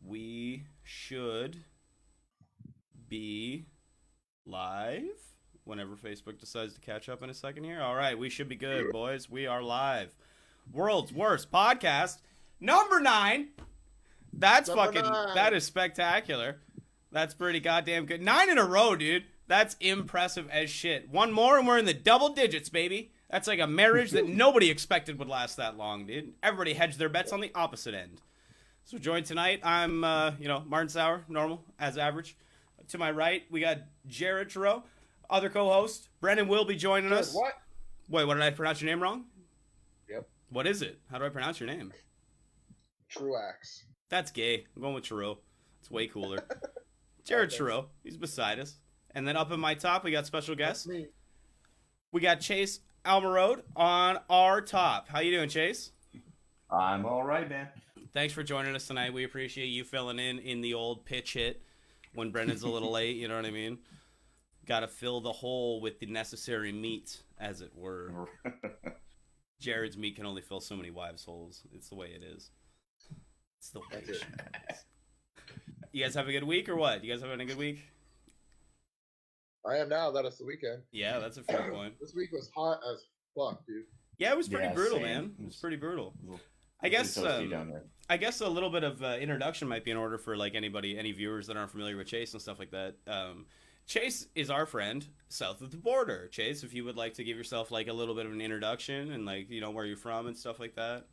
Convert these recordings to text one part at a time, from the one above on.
we should be live whenever Facebook decides to catch up in a second here. All right, we should be good, boys. We are live. World's worst podcast, number 9. That's Number 9. that is spectacular. That's pretty goddamn good. 9 in a row, dude. That's impressive as shit. One more and we're in the double digits, baby. That's like a marriage that nobody expected would last that long, dude. Everybody hedged their bets on the opposite end. So joined tonight, I'm, Martin Sauer, normal, as average. To my right, we got Jared Trudeau, other co-host. Brendan will be joining us. What? Wait, what, did I pronounce your name wrong? Yep. What is it? How do I pronounce your name? Truax. That's gay. I'm going with Trudeau. It's way cooler. Jared Trudeau, he's beside us. And then up in my top, we got special guests. Me. We got Chase Almerode on our top. How you doing, Chase? I'm all right, man. Thanks for joining us tonight. We appreciate you filling in the old pitch hit when Brendan's a little late, you know what I mean? Got to fill the hole with the necessary meat, as it were. Jared's meat can only fill so many wives' holes. It's the way it is. It's the way it is. You guys have a good week or what? You guys having a good week? I am now that it's the weekend. Yeah, that's a fair point. This week was hot as fuck, dude. Yeah, it was pretty brutal, same. man. It was pretty brutal. I Pretty guess toasty down there. I guess a little bit of introduction might be in order for like any viewers that aren't familiar with Chase and stuff like that. Chase is our friend south of the border. Chase, if you would like to give yourself like a little bit of an introduction and like where you're from and stuff like that.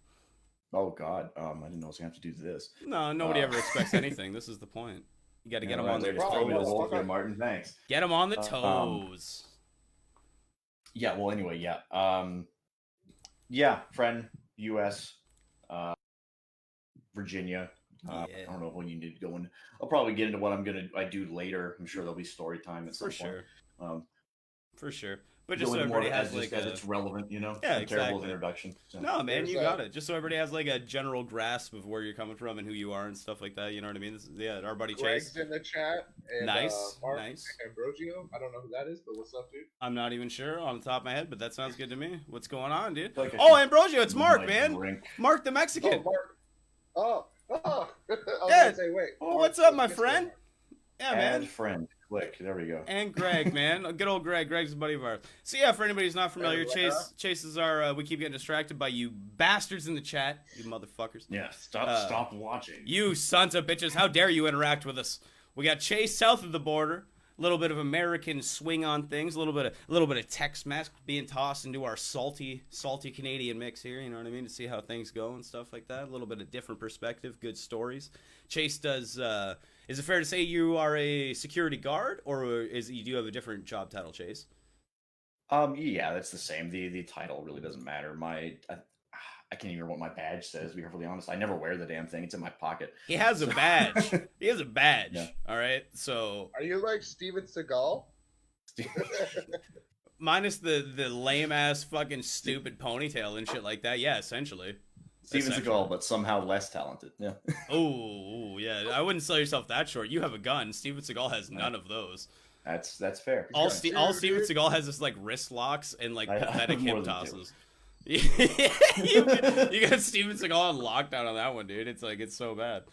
Oh God, I didn't know I was gonna have to do this. No, nobody ever expects anything. This is the point. You got to get them on their Just throw me the toes. roll here, Martin. Thanks. Get them on the toes. Yeah. Well, anyway, yeah. Yeah, friend, U.S. Virginia. Yeah. I don't know when you need to go in. I'll probably get into what I do later. I'm sure there'll be story time at some For point. sure. For sure. But Go just so into more everybody as has like as it's relevant, Yeah, I'm terrible exactly. with introduction. So. No, man, There's you that. got it. Just so everybody has like a general grasp of where you're coming from and who you are and stuff like that. You know what I mean? Our buddy Greg's Chase. in the chat. And, Nice, Mark nice. Ambrosio. I don't know who that is, but what's up, dude? I'm not even sure on the top of my head, but that sounds good to me. What's going on, dude? Like I Oh, should Ambrosio, it's Mark, my man. drink. Mark the Oh, Mexican. Mark. Oh. I was Yeah. gonna say, wait. Oh, what's up, my Mark, friend? Yeah, man. Add friend. Click. There we go. And Greg, man. Good old Greg. Greg's a buddy of ours. So, yeah, for anybody who's not familiar, Hey, Chase is our, we keep getting distracted by you bastards in the chat, you motherfuckers. Yeah. Stop watching. You sons of bitches, how dare you interact with us? We got Chase south of the border, a little bit of American swing on things, a little bit of Tex-Mex being tossed into our salty Canadian mix here, you know what I mean, to see how things go and stuff like that. A little bit of different perspective, good stories. Chase does, is it fair to say you are a security guard, or you do have a different job title, Chase? Yeah, that's the same. The title really doesn't matter. I can't even remember what my badge says, to be perfectly honest. I never wear the damn thing. It's in my pocket. He has a badge. He has a badge. Yeah. All right. So Are you like Steven Seagal? minus the lame ass fucking stupid ponytail and shit like that. Yeah, essentially. Steven Essentially. Seagal, but somehow less talented. Yeah. Oh, yeah. I wouldn't sell yourself that short. You have a gun. Steven Seagal has none of those. That's fair. All got two, Steven dude. Seagal has is like wrist locks and like I have pathetic more hip than tosses. you got Steven Seagal on lockdown on that one, dude. It's like, it's so bad.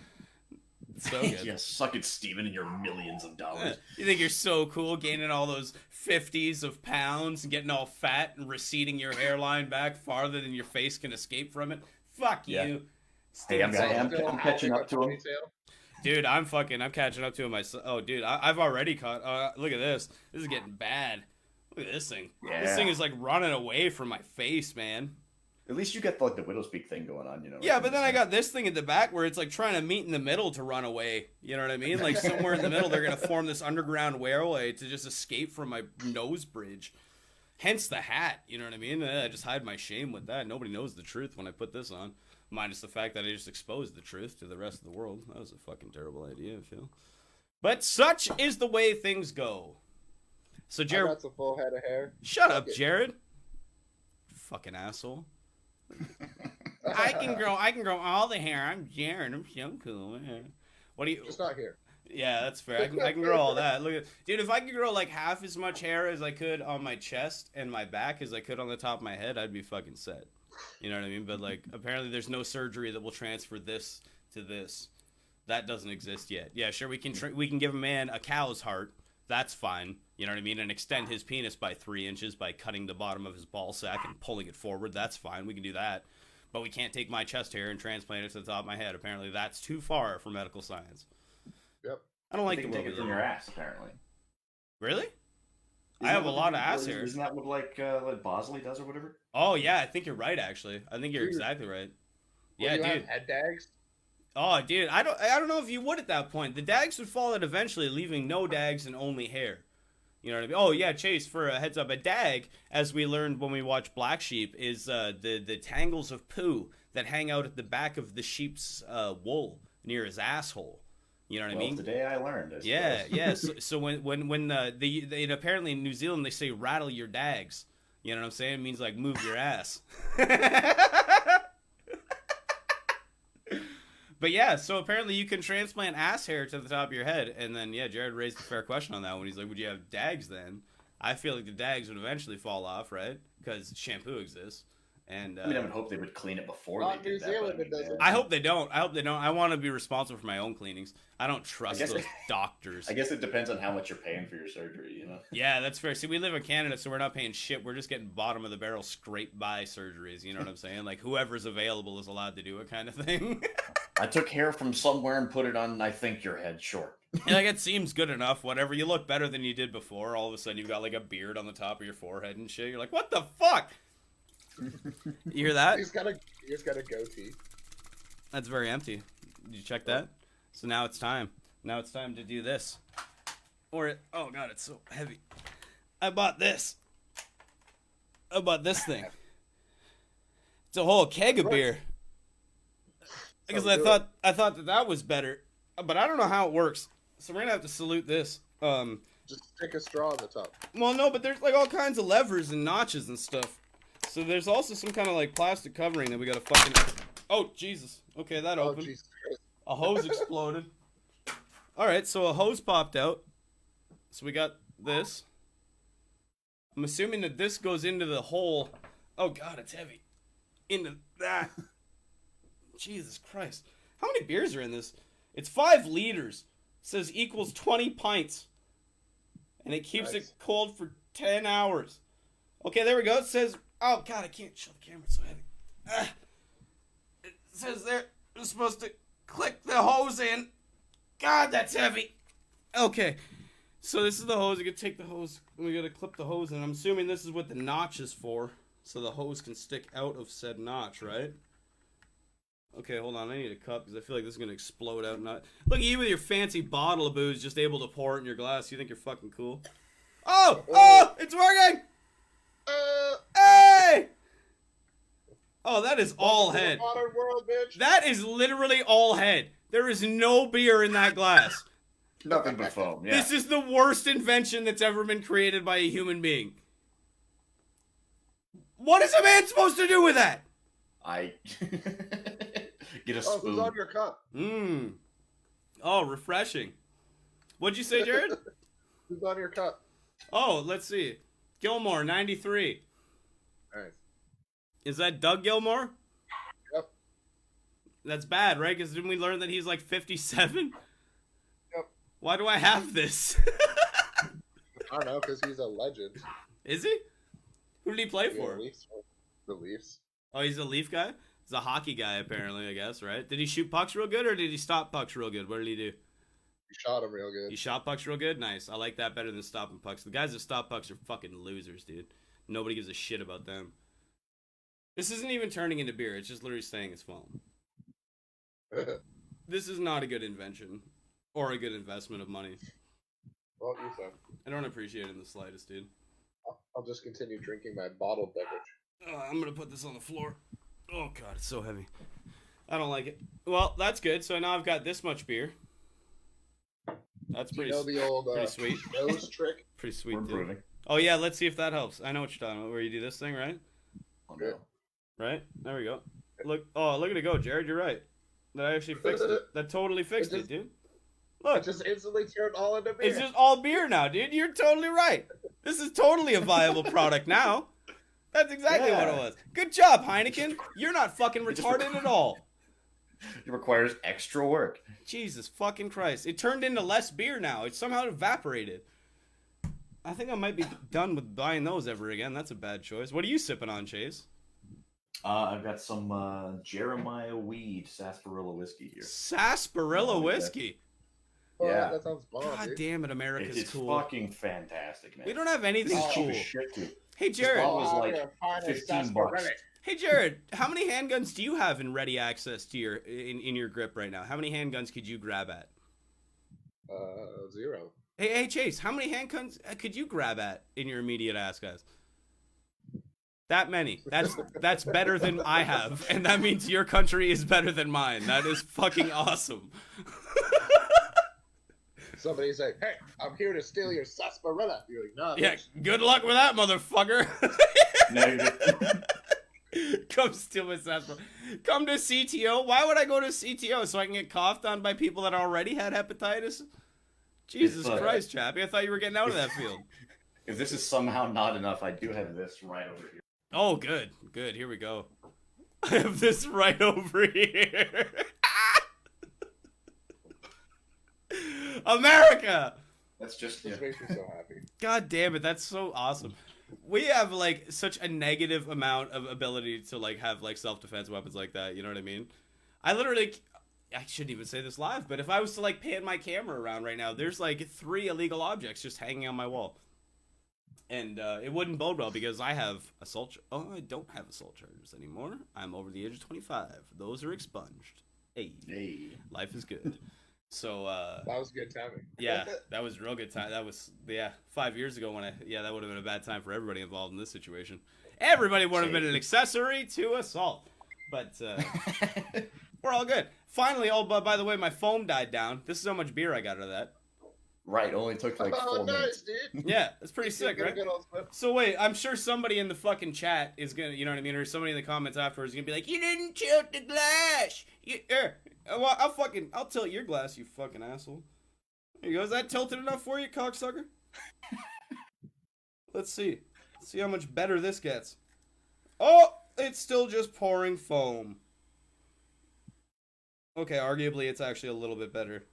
It's so good. Yeah, suck it, Steven, and your millions of dollars. You think you're so cool gaining all those 50s of pounds and getting all fat and receding your hairline back farther than your face can escape from it? Fuck Yeah. you. Hey, I'm Still I'm catching having up a to him. ponytail? Dude, I'm catching up to him myself. Oh, dude, I've already caught. Look at this. This is getting bad. Look at this thing. Yeah. This thing is like running away from my face, man. At least you get like the widow speak thing going on, you know. Yeah, but then I got this thing at the back where it's like trying to meet in the middle to run away. You know what I mean? Like somewhere in the middle, they're going to form this underground railway to just escape from my nose bridge. Hence the hat. You know what I mean? I just hide my shame with that. Nobody knows the truth when I put this on. Minus the fact that I just exposed the truth to the rest of the world. That was a fucking terrible idea, I feel. But such is the way things go. So, I Jared, got some full head of hair. shut up, Jared. Fucking asshole. I can grow all the hair. I'm Jared. I'm so cool. What do you? Just not here. Yeah, that's fair. I can grow all that. Look at, dude, if I could grow like half as much hair as I could on my chest and my back as I could on the top of my head, I'd be fucking set. You know what I mean? But like, apparently, there's no surgery that will transfer this to this. That doesn't exist yet. Yeah, sure, we can give a man a cow's heart. That's fine. You know what I mean? And extend his penis by 3 inches by cutting the bottom of his ball sack and pulling it forward. That's fine. We can do that. But we can't take my chest hair and transplant it to the top of my head. Apparently, that's too far for medical science. Yep. I don't like they the can world take it from your ass, apparently. Really? I Isn't have that a what lot they- of ass hair. Isn't that what like Bosley does or whatever? Oh yeah, I think you're right. Actually, I think you're exactly right. Yeah, you dude. have head dags? Oh, dude, I don't know if you would at that point. The dags would fall out eventually, leaving no dags and only hair. You know what I mean? Oh yeah, Chase, for a heads up, a dag, as we learned when we watched Black Sheep, is the tangles of poo that hang out at the back of the sheep's wool near his asshole. You know what I mean? The day I learned. Yeah. So when they apparently in New Zealand they say rattle your dags. You know what I'm saying? It means like move your ass. But yeah, so apparently you can transplant ass hair to the top of your head, and then yeah, Jared raised a fair question on that when he's like, "Would you have dags then?" I feel like the dags would eventually fall off, right? Because shampoo exists, and I mean, I would hope they would clean it before Not they did New that. Zealand, but it doesn't. I hope they don't. I want to be responsible for my own cleanings. I don't trust those doctors. I guess it depends on how much you're paying for your surgery, you know? Yeah, that's fair. See, we live in Canada, so we're not paying shit. We're just getting bottom of the barrel scrape by surgeries. You know what I'm saying? Like whoever's available is allowed to do it, kind of thing. I took hair from somewhere and put it on, I think, your head short. Like it seems good enough. Whatever. You look better than you did before. All of a sudden, you've got like a beard on the top of your forehead and shit. You're like, what the fuck? You hear that? He's got a goatee. That's very empty. Did you check that? So now it's time. Now it's time to do this. Oh god, it's so heavy. I bought this. I bought this thing. It's a whole keg of beer. Because I thought that was better, but I don't know how it works. So we're gonna have to salute this. Just stick a straw on the top. Well, no, but there's like all kinds of levers and notches and stuff. So there's also some kind of like plastic covering that we gotta fucking. Oh Jesus! Okay, that opened. Jesus Christ. A hose exploded. All right, so a hose popped out. So we got this. I'm assuming that this goes into the hole. Oh god, it's heavy. Into that. Jesus Christ. How many beers are in this? It's 5 liters. It says equals 20 pints. And it keeps it cold for 10 hours. Okay, there we go. It says, oh god, I can't show the camera, it's so heavy. It says there, I'm supposed to click the hose in. God, that's heavy. Okay. So this is the hose. You can take the hose, and we gotta clip the hose in. I'm assuming this is what the notch is for. So the hose can stick out of said notch, right? Okay, hold on. I need a cup because I feel like this is gonna explode out. Look at you with your fancy bottle of booze, just able to pour it in your glass. You think you're fucking cool? Oh, it's working! Hey! Oh, that is all head. Modern world, bitch. That is literally all head. There is no beer in that glass. Nothing but foam, yeah. This is the worst invention that's ever been created by a human being. What is a man supposed to do with that? I get a Oh, spoon. who's on your cup? Mmm. Oh, refreshing. What'd you say, Jared? Who's on your cup? Oh, let's see. Gilmore, 93. Nice. Is that Doug Gilmore? Yep. That's bad, right? Because didn't we learn that he's like 57? Yep. Why do I have this? I don't know, because he's a legend. Is he? Who did he play for? The Leafs. Oh, he's a Leaf guy? He's a hockey guy, apparently, I guess, right? Did he shoot pucks real good, or did he stop pucks real good? What did he do? He shot him real good. He shot pucks real good? Nice. I like that better than stopping pucks. The guys that stop pucks are fucking losers, dude. Nobody gives a shit about them. This isn't even turning into beer. It's just literally staying as foam. This is not a good invention. Or a good investment of money. Well, you said. I don't appreciate it in the slightest, dude. I'll just continue drinking my bottled beverage. I'm going to put this on the floor. Oh, God, it's so heavy. I don't like it. Well, that's good. So now I've got this much beer. That's pretty, you know the old pretty sweet. nose trick? Pretty sweet, We're dude. improving. Oh, yeah, let's see if that helps. I know what you're talking about, where you do this thing, right? Oh, no. Right? There we go. Look at it go, Jared. You're right. That actually fixed it. That totally fixed it, dude. I Look, just instantly turned all into beer. it's just all beer now, dude. You're totally right. This is totally a viable product now. That's exactly what it was. Good job, Heineken. You're not fucking retarded at all. It requires extra work. Jesus fucking Christ. It turned into less beer now. It somehow evaporated. I think I might be done with buying those ever again. That's a bad choice. What are you sipping on, Chase? I've got some Jeremiah Weed Sarsaparilla Whiskey here. Sarsaparilla Whiskey? Oh, Yeah. that sounds bomb, God dude. damn it, America's It's cool. fucking fantastic, man. We don't have anything This is cheap cool. as shit, too. Hey, Jared. bottle was Oh, like yeah, fine, it's 15 bucks. sarsaparilla. Hey, Jared. How many handguns do you have in ready access to your in your grip right now? How many handguns could you grab at? 0. Hey, Chase. How many handguns could you grab at in your immediate access? That many. That's better than I have, and that means your country is better than mine. That is fucking awesome. Somebody say, "Hey, I'm here to steal your sarsaparilla." You're like, "No." Yeah, good luck with that, motherfucker. No, Come steal my sarsaparilla. Come to CTO. Why would I go to CTO? So I can get coughed on by people that already had hepatitis? Jesus Christ, Chappie. I thought you were getting out of that field. if this is somehow not enough, I do have this right over here. Oh, good. Good. Here we go. I have this right over here. America! That's just This makes me so happy. God damn it, that's so awesome. We have like such a negative amount of ability to like have like self-defense weapons like that, you know what I mean? I shouldn't even say this live, but if I was to like pan my camera around right now, there's like 3 illegal objects just hanging on my wall. And it wouldn't bode well because I have assault. Oh, I don't have assault charges anymore. I'm over the age of 25. Those are expunged. Hey. Life is good. So That was good timing. yeah, that was real good time. That was 5 years ago when that would have been a bad time for everybody involved in this situation. Everybody would have been an accessory to assault, but we're all good. Finally, but by the way, my foam died down. This is how much beer I got out of that. Right, only took like 4 Oh, minutes. nice, dude. Yeah, that's pretty sick, right? Good old stuff. So wait, I'm sure somebody in the fucking chat is gonna, you know what I mean, or somebody in the comments afterwards is gonna be like, "You didn't tilt the glass." Well, I'll tilt your glass, you fucking asshole. There you go. Is that tilted enough for you, cocksucker? Let's see. Let's see how much better this gets. Oh, it's still just pouring foam. Okay, arguably it's actually a little bit better.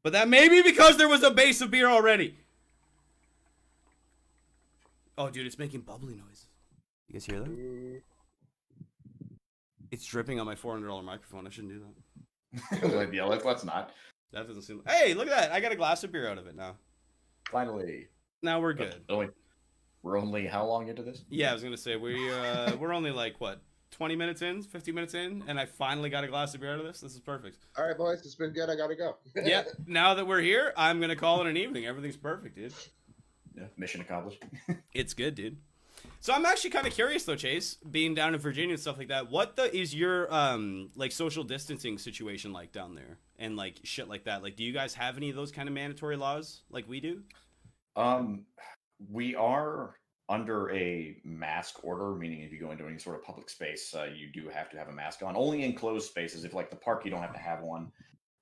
But that may be because there was a base of beer already. Oh, dude, it's making bubbly noises. You guys hear that? It's dripping on my $400 microphone. I shouldn't do that. Yeah, let's not. That doesn't seem... Hey, look at that. I got a glass of beer out of it now. Finally. Now we're good. We're only how long into this? Yeah, I was going to say, we're only like, what, 20 minutes in, 50 minutes in, and I finally got a glass of beer out of this. This is perfect. All right, boys, it's been good. I gotta go. Yeah, now that we're here, I'm going to call it an evening. Everything's perfect, dude. Yeah, mission accomplished. It's good, dude. So I'm actually kind of curious, though, Chase, being down in Virginia and stuff like that. What is your like social distancing situation like down there, and like shit like that? Like, do you guys have any of those kind of mandatory laws like we do? We are under a mask order, meaning if you go into any sort of public space, you do have to have a mask on. Only in closed spaces. If like the park, you don't have to have one.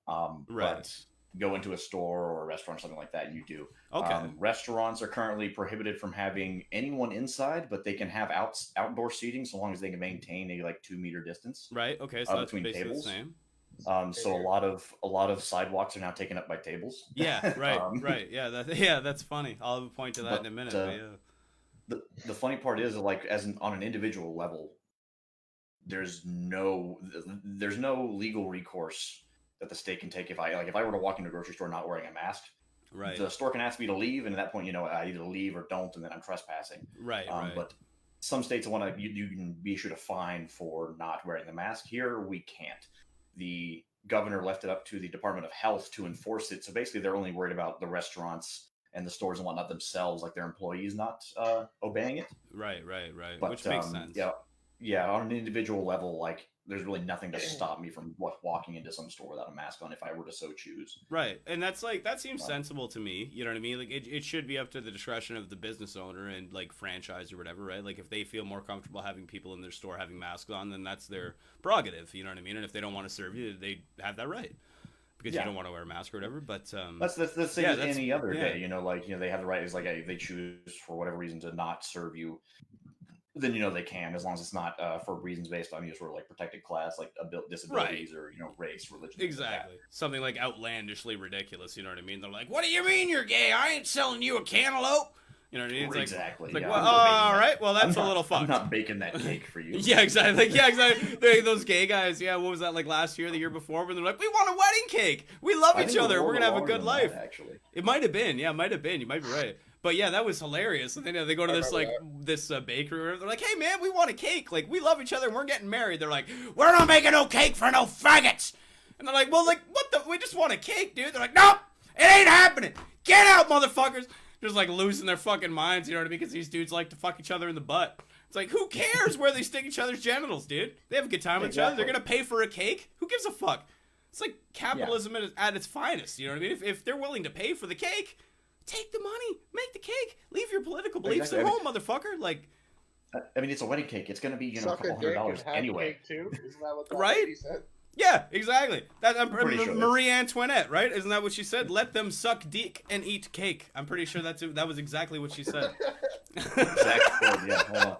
Right. But go into a store or a restaurant or something like that, you do. Okay. Restaurants are currently prohibited from having anyone inside, but they can have outdoor seating so long as they can maintain a like 2-meter distance. Right. Okay. So that's between basically tables. the same. So a lot of sidewalks are now taken up by tables. Yeah. Right. Right. Yeah. That's funny. I'll have a point to that in a minute. But yeah. The funny part is like on an individual level, there's no legal recourse that the state can take if I were to walk into a grocery store not wearing a mask. Right. The store can ask me to leave, and at that point, I either leave or don't, and then I'm trespassing. Right. Right. But some states want you can be issued a fine for not wearing the mask. Here, we can't. The governor left it up to the Department of Health to enforce it. So basically, they're only worried about the restaurants and the stores and whatnot themselves, like their employees not obeying it. Right. Right. Right. But, which makes sense. Yeah. On an individual level, like there's really nothing to stop me from walking into some store without a mask on if I were to so choose. Right. And that's like, that seems sensible to me. You know what I mean? Like it should be up to the discretion of the business owner and like franchise or whatever, right? Like if they feel more comfortable having people in their store having masks on, then that's their prerogative. You know what I mean? And if they don't want to serve you, they have that right. Because you don't want to wear a mask or whatever, but that's the same as any other day. They have the right. It's like they choose for whatever reason to not serve you. then they can, as long as it's not for reasons based on sort of like protected class, like disabilities or race, religion. Exactly. Something like outlandishly ridiculous. You know what I mean? They're like, "What do you mean you're gay? I ain't selling you a cantaloupe." You know what I mean? It's exactly. Like, well, all right. Well, that's a little fucked. I'm not baking that cake for you. Yeah, exactly. Those gay guys. Yeah, what was that like last year, the year before? When they're like, "We want a wedding cake. We love each other. We're gonna have a good life." Actually, it might have been. Yeah, it might have been. You might be right. But yeah, that was hilarious. And then they go to this bakery or whatever. They're like, "Hey man, we want a cake. Like, we love each other and we're getting married." They're like, "We're not making no cake for no faggots." And they're like, "Well, like, what the? We just want a cake, dude." They're like, "Nope, it ain't happening. Get out, motherfuckers." Just like losing their fucking minds, you know what I mean? Because these dudes like to fuck each other in the butt. It's like, who cares where they stick each other's genitals, dude? They have a good time with each other. They're gonna pay for a cake. Who gives a fuck? It's like capitalism at its finest. You know what I mean? If they're willing to pay for the cake, take the money, make the cake, leave your political beliefs at home, motherfucker. Like, I mean, it's a wedding cake. It's gonna be a couple $100 anyway. Cake too? Isn't that what that lady said? Yeah, exactly. I'm pretty sure Marie Antoinette, right? Isn't that what she said? Let them suck dick and eat cake. I'm pretty sure that was exactly what she said. Exactly. Yeah. Hold on.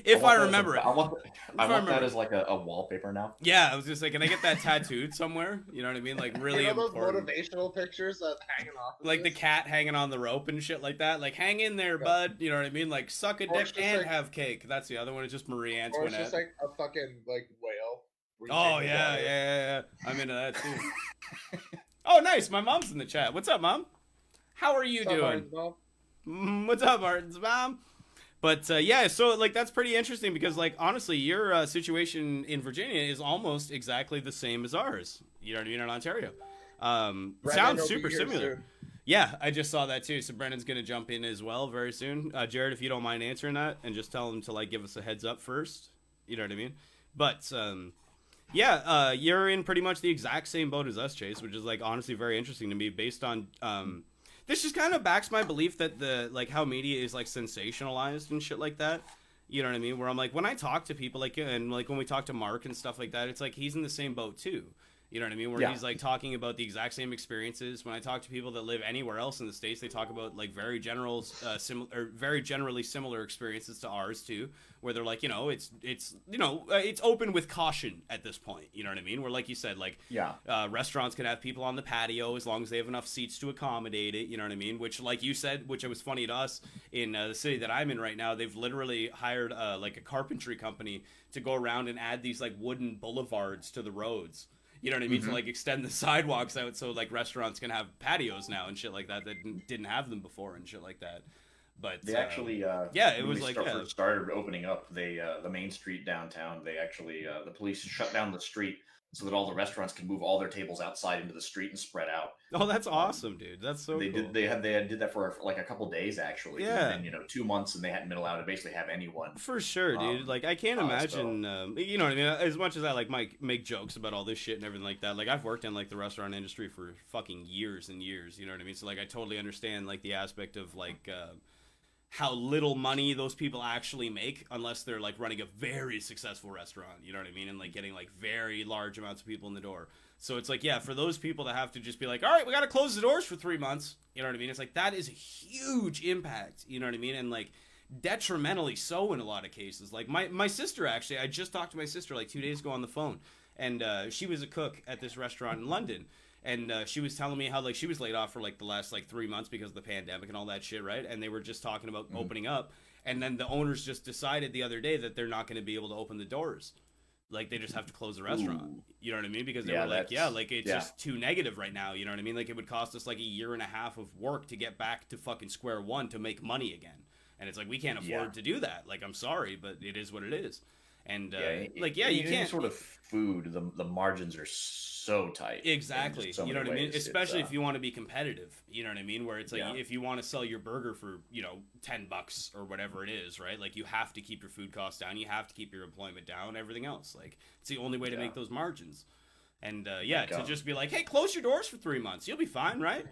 If I remember it. I want that as like a wallpaper now. Yeah, I was just like, can I get that tattooed somewhere? You know what I mean? Like really those important. motivational pictures that hanging off. Like the cat hanging on the rope and shit like that. Like, hang in there, bud. You know what I mean? Like, suck a dick and have cake. That's the other one. It's just Marie Antoinette. Or it's just like a fucking whale. Oh yeah. I'm into that too. Oh, nice. My mom's in the chat. What's up, Mom? How are you doing? What's up, Martin's mom? But yeah, so like that's pretty interesting because like honestly, your situation in Virginia is almost exactly the same as ours. You know what I mean? In Ontario, sounds super similar. Soon. Yeah, I just saw that too. So Brendan's gonna jump in as well very soon. Jared, if you don't mind answering that, and just tell him to like give us a heads up first. You know what I mean? But yeah, you're in pretty much the exact same boat as us, Chase, which is like honestly very interesting to me based on this just kind of backs my belief that how media is like sensationalized and shit like that. You know what I mean? Where I'm like, when I talk to people and like when we talk to Mark and stuff like that, it's like he's in the same boat too. You know what I mean? Where he's like talking about the exact same experiences. When I talk to people that live anywhere else in the States, they talk about like very generally similar experiences to ours too. Where they're like, it's open with caution at this point. You know what I mean? Where like you said, like restaurants can have people on the patio as long as they have enough seats to accommodate it. You know what I mean? Which, like you said, which it was funny to us in the city that I'm in right now, they've literally hired like a carpentry company to go around and add these like wooden boulevards to the roads. You know what I mean? Mm-hmm. To like extend the sidewalks out so like restaurants can have patios now and shit like that didn't have them before and shit like that. But they actually, it was like first started opening up. They the main street downtown. They actually the police shut down the street so that all the restaurants can move all their tables outside into the street and spread out. Oh, that's awesome, dude. That's so. They cool. did that for like a couple days actually. Yeah. And then 2 months and they hadn't been allowed to basically have anyone. For sure, dude. Like I can't imagine. You know what I mean? As much as I like make jokes about all this shit and everything like that. Like I've worked in like the restaurant industry for fucking years and years. You know what I mean? So like I totally understand like the aspect of like. How little money those people actually make unless they're like running a very successful restaurant, you know what I mean? And like getting like very large amounts of people in the door. So it's like, yeah, for those people to have to just be like, all right, we got to close the doors for 3 months. You know what I mean? It's like, that is a huge impact, you know what I mean? And like detrimentally so in a lot of cases. Like my sister, actually, I just talked to my sister like 2 days ago on the phone, and she was a cook at this restaurant in London. And she was telling me how like she was laid off for like the last like 3 months because of the pandemic and all that shit, right? And they were just talking about opening up, and then the owners just decided the other day that they're not going to be able to open the doors, like they just have to close the restaurant. Ooh. You know what I mean? Because they were like, it's just too negative right now. You know what I mean? Like it would cost us like a year and a half of work to get back to fucking square one to make money again, and it's like we can't afford to do that. Like I'm sorry, but it is what it is. And you can't sort of food. The margins are so tight. Exactly. You know what I mean? Especially if you want to be competitive. You know what I mean? Where it's like if you want to sell your burger for $10 or whatever it is, right? Like you have to keep your food costs down. You have to keep your employment down. Everything else, like it's the only way to make those margins. And to just be like, hey, close your doors for 3 months, you'll be fine, right?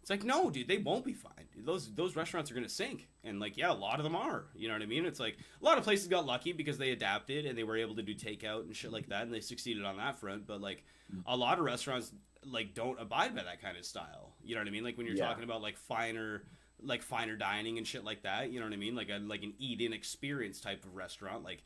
It's like, no, dude, they won't be fine. Those restaurants are going to sink. And, like, yeah, a lot of them are. You know what I mean? It's like, a lot of places got lucky because they adapted and they were able to do takeout and shit like that, and they succeeded on that front. But, like, a lot of restaurants, like, don't abide by that kind of style. You know what I mean? Like, when you're talking about, like, finer, like finer dining and shit like that. You know what I mean? Like an eat-in experience type of restaurant. Like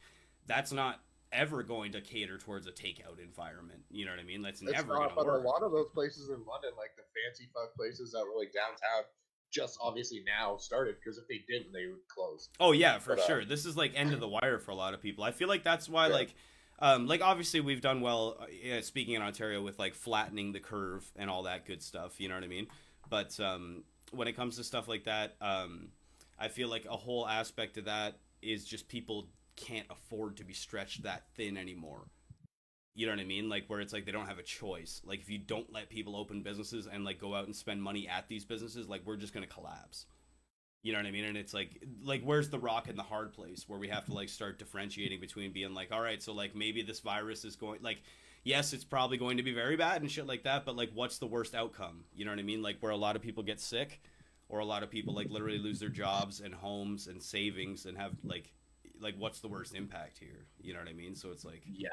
that's not ever going to cater towards a takeout environment. You know what I mean? That's It's never not, going to but work. a lot of those places in London, like the fancy fuck places that were like downtown, just obviously now started because if they didn't, they would close. Oh yeah, for But, sure. This is like end of the wire for a lot of people. I feel like that's why Yeah. like obviously we've done well speaking in Ontario with like flattening the curve and all that good stuff, you know what I mean? But when it comes to stuff like that, I feel like a whole aspect of that is just people can't afford to be stretched that thin anymore. You know what I mean? Like where it's like they don't have a choice. Like if you don't let people open businesses and like go out and spend money at these businesses, like we're just going to collapse. You know what I mean? And it's like where's the rock in the hard place where we have to like start differentiating between being like, all right, so like maybe this virus is going like, yes, it's probably going to be very bad and shit like that, but like what's the worst outcome? You know what I mean? Like where a lot of people get sick or a lot of people like literally lose their jobs and homes and savings and have like what's the worst impact here? You know what I mean? So it's like, Yeah.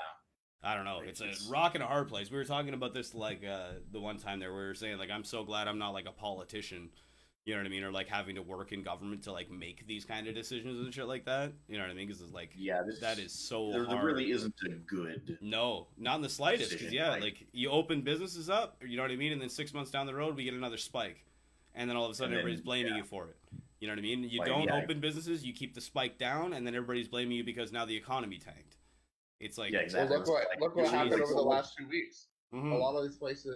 I don't know. It's a rock and a hard place. We were talking about this like the one time there where we were saying like I'm so glad I'm not like a politician. You know what I mean? Or like having to work in government to like make these kind of decisions and shit like that. You know what I mean? Because it's like that is so there hard. really isn't a good. No, not in the slightest. Because decision, like you open businesses up, you know what I mean, and then 6 months down the road we get another spike, and then all of a sudden everybody's blaming you for it. You know what I mean? You don't open businesses, you keep the spike down, and then everybody's blaming you because now the economy tanked. It's like exactly. Well, look what happened over the last 2 weeks. Mm-hmm. A lot of these places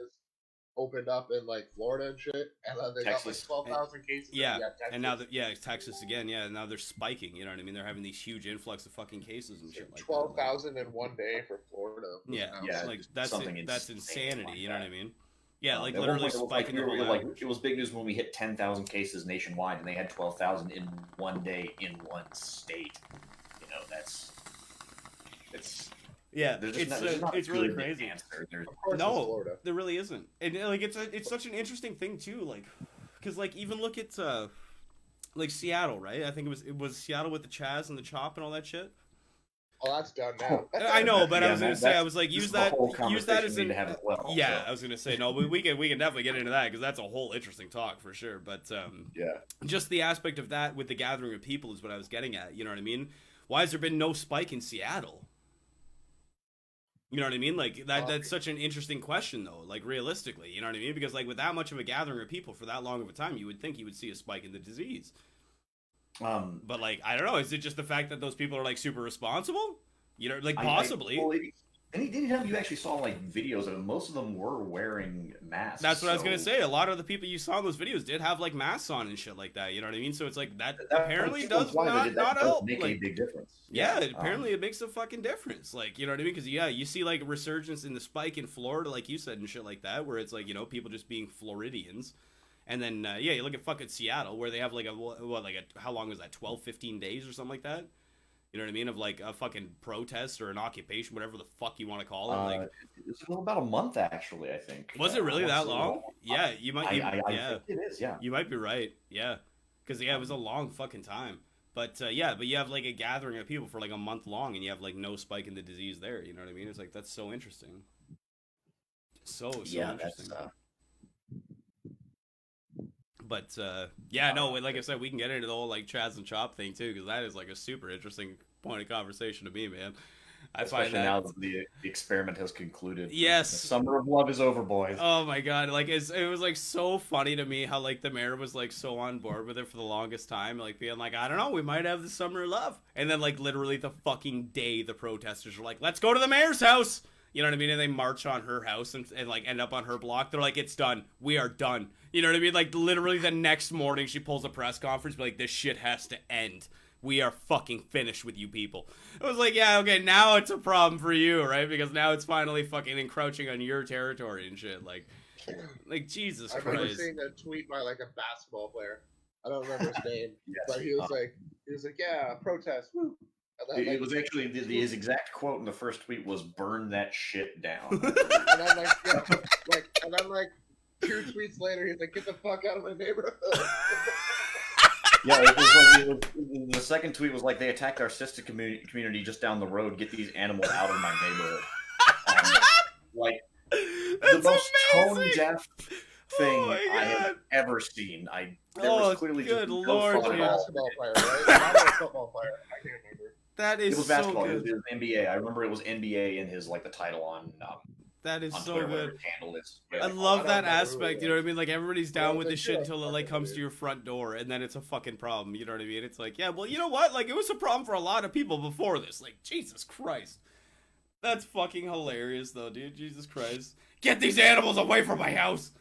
opened up in like Florida and shit, and then they Texas. got like 12,000 cases. Yeah, Texas. and now Texas again. Yeah, and now they're spiking. You know what I mean? They're having these huge influx of fucking cases and shit like 12,000 in one day for Florida. Yeah, like that's insanity. You know what I mean? Yeah, like at literally one point, spiking the whole it was big news when we hit 10,000 cases nationwide, and they had 12,000 in one day in one state. You know, it's. Yeah, it's really crazy. No, there really isn't, and like it's such an interesting thing too, like because like even look at like Seattle, right? I think it was Seattle with the CHAZ and the CHOP and all that shit. Oh, that's done now. I know, but I was gonna say use that as an I was gonna say no, we can definitely get into that because that's a whole interesting talk for sure. But just the aspect of that with the gathering of people is what I was getting at. You know what I mean? Why has there been no spike in Seattle? You know what I mean? Like that's such an interesting question though, like realistically, you know what I mean? Because like with that much of a gathering of people for that long of a time, you would think you would see a spike in the disease. But like I don't know, is it just the fact that those people are like super responsible? You know, like possibly. Anytime you actually saw like videos of them, most of them were wearing masks. That's what I was gonna say. A lot of the people you saw in those videos did have like masks on and shit like that. You know what I mean? So it's like that apparently does not help. Make a big difference. Yeah, apparently it makes a fucking difference. Like you know what I mean? Because you see like a resurgence in the spike in Florida, like you said, and shit like that, where it's like people just being Floridians. And then you look at fucking Seattle, where they have like how long was that? 12, 15 days or something like that. You know what I mean? Of like a fucking protest or an occupation, whatever the fuck you want to call it. Like it's about a month, actually. I think. Was it really that long? Yeah, you might. I think it is. Yeah, you might be right. Yeah, because it was a long fucking time. But but you have like a gathering of people for like a month long, and you have like no spike in the disease there. You know what I mean? It's like that's so interesting. So interesting. But no, like I said, we can get into the whole like CHAZ and CHOP thing too, because that is like a super interesting point of conversation to me, man. Especially now that the experiment has concluded. Yes, the summer of love is over, boys. Oh my god, like it was like so funny to me how like the mayor was like so on board with it for the longest time, like being like, I don't know, we might have the summer of love, and then like literally the fucking day the protesters were like, let's go to the mayor's house. You know what I mean? And they march on her house and like end up on her block. They're like, it's done. We are done. You know what I mean? Like literally the next morning she pulls a press conference, like this shit has to end. We are fucking finished with you people. I was like, yeah, okay, now it's a problem for you, right? Because now it's finally fucking encroaching on your territory and shit. Like Jesus Christ. I remember seeing a tweet by like a basketball player. I don't remember his name, but he was like, yeah, protest, woo. It was actually his exact quote in the first tweet was "burn that shit down." and then like 2 tweets later, he's like, "Get the fuck out of my neighborhood." Yeah, the second tweet was like, "They attacked our sister community just down the road. Get these animals out of my neighborhood." Like That's the most amazing. tone deaf, thing my I have God. ever seen. There Oh, was clearly good just Lord, no Not a dude. football. basketball player, right? Not a football player. I can't remember. That It is was so basketball. good. It was NBA. I remember it was NBA in his like the title on That is so Twitter, whatever good. his handle is. I Yeah. love I that don't remember who aspect, it you know what I was. mean? Like, everybody's down Well, with they the do shit have until it, like, fucking comes to dude. your front door, and then it's a fucking problem, you know what I mean? It's like, yeah, well, you know what? Like, it was a problem for a lot of people before this. Like, Jesus Christ. That's fucking hilarious, though, dude. Jesus Christ. Get these animals away from my house!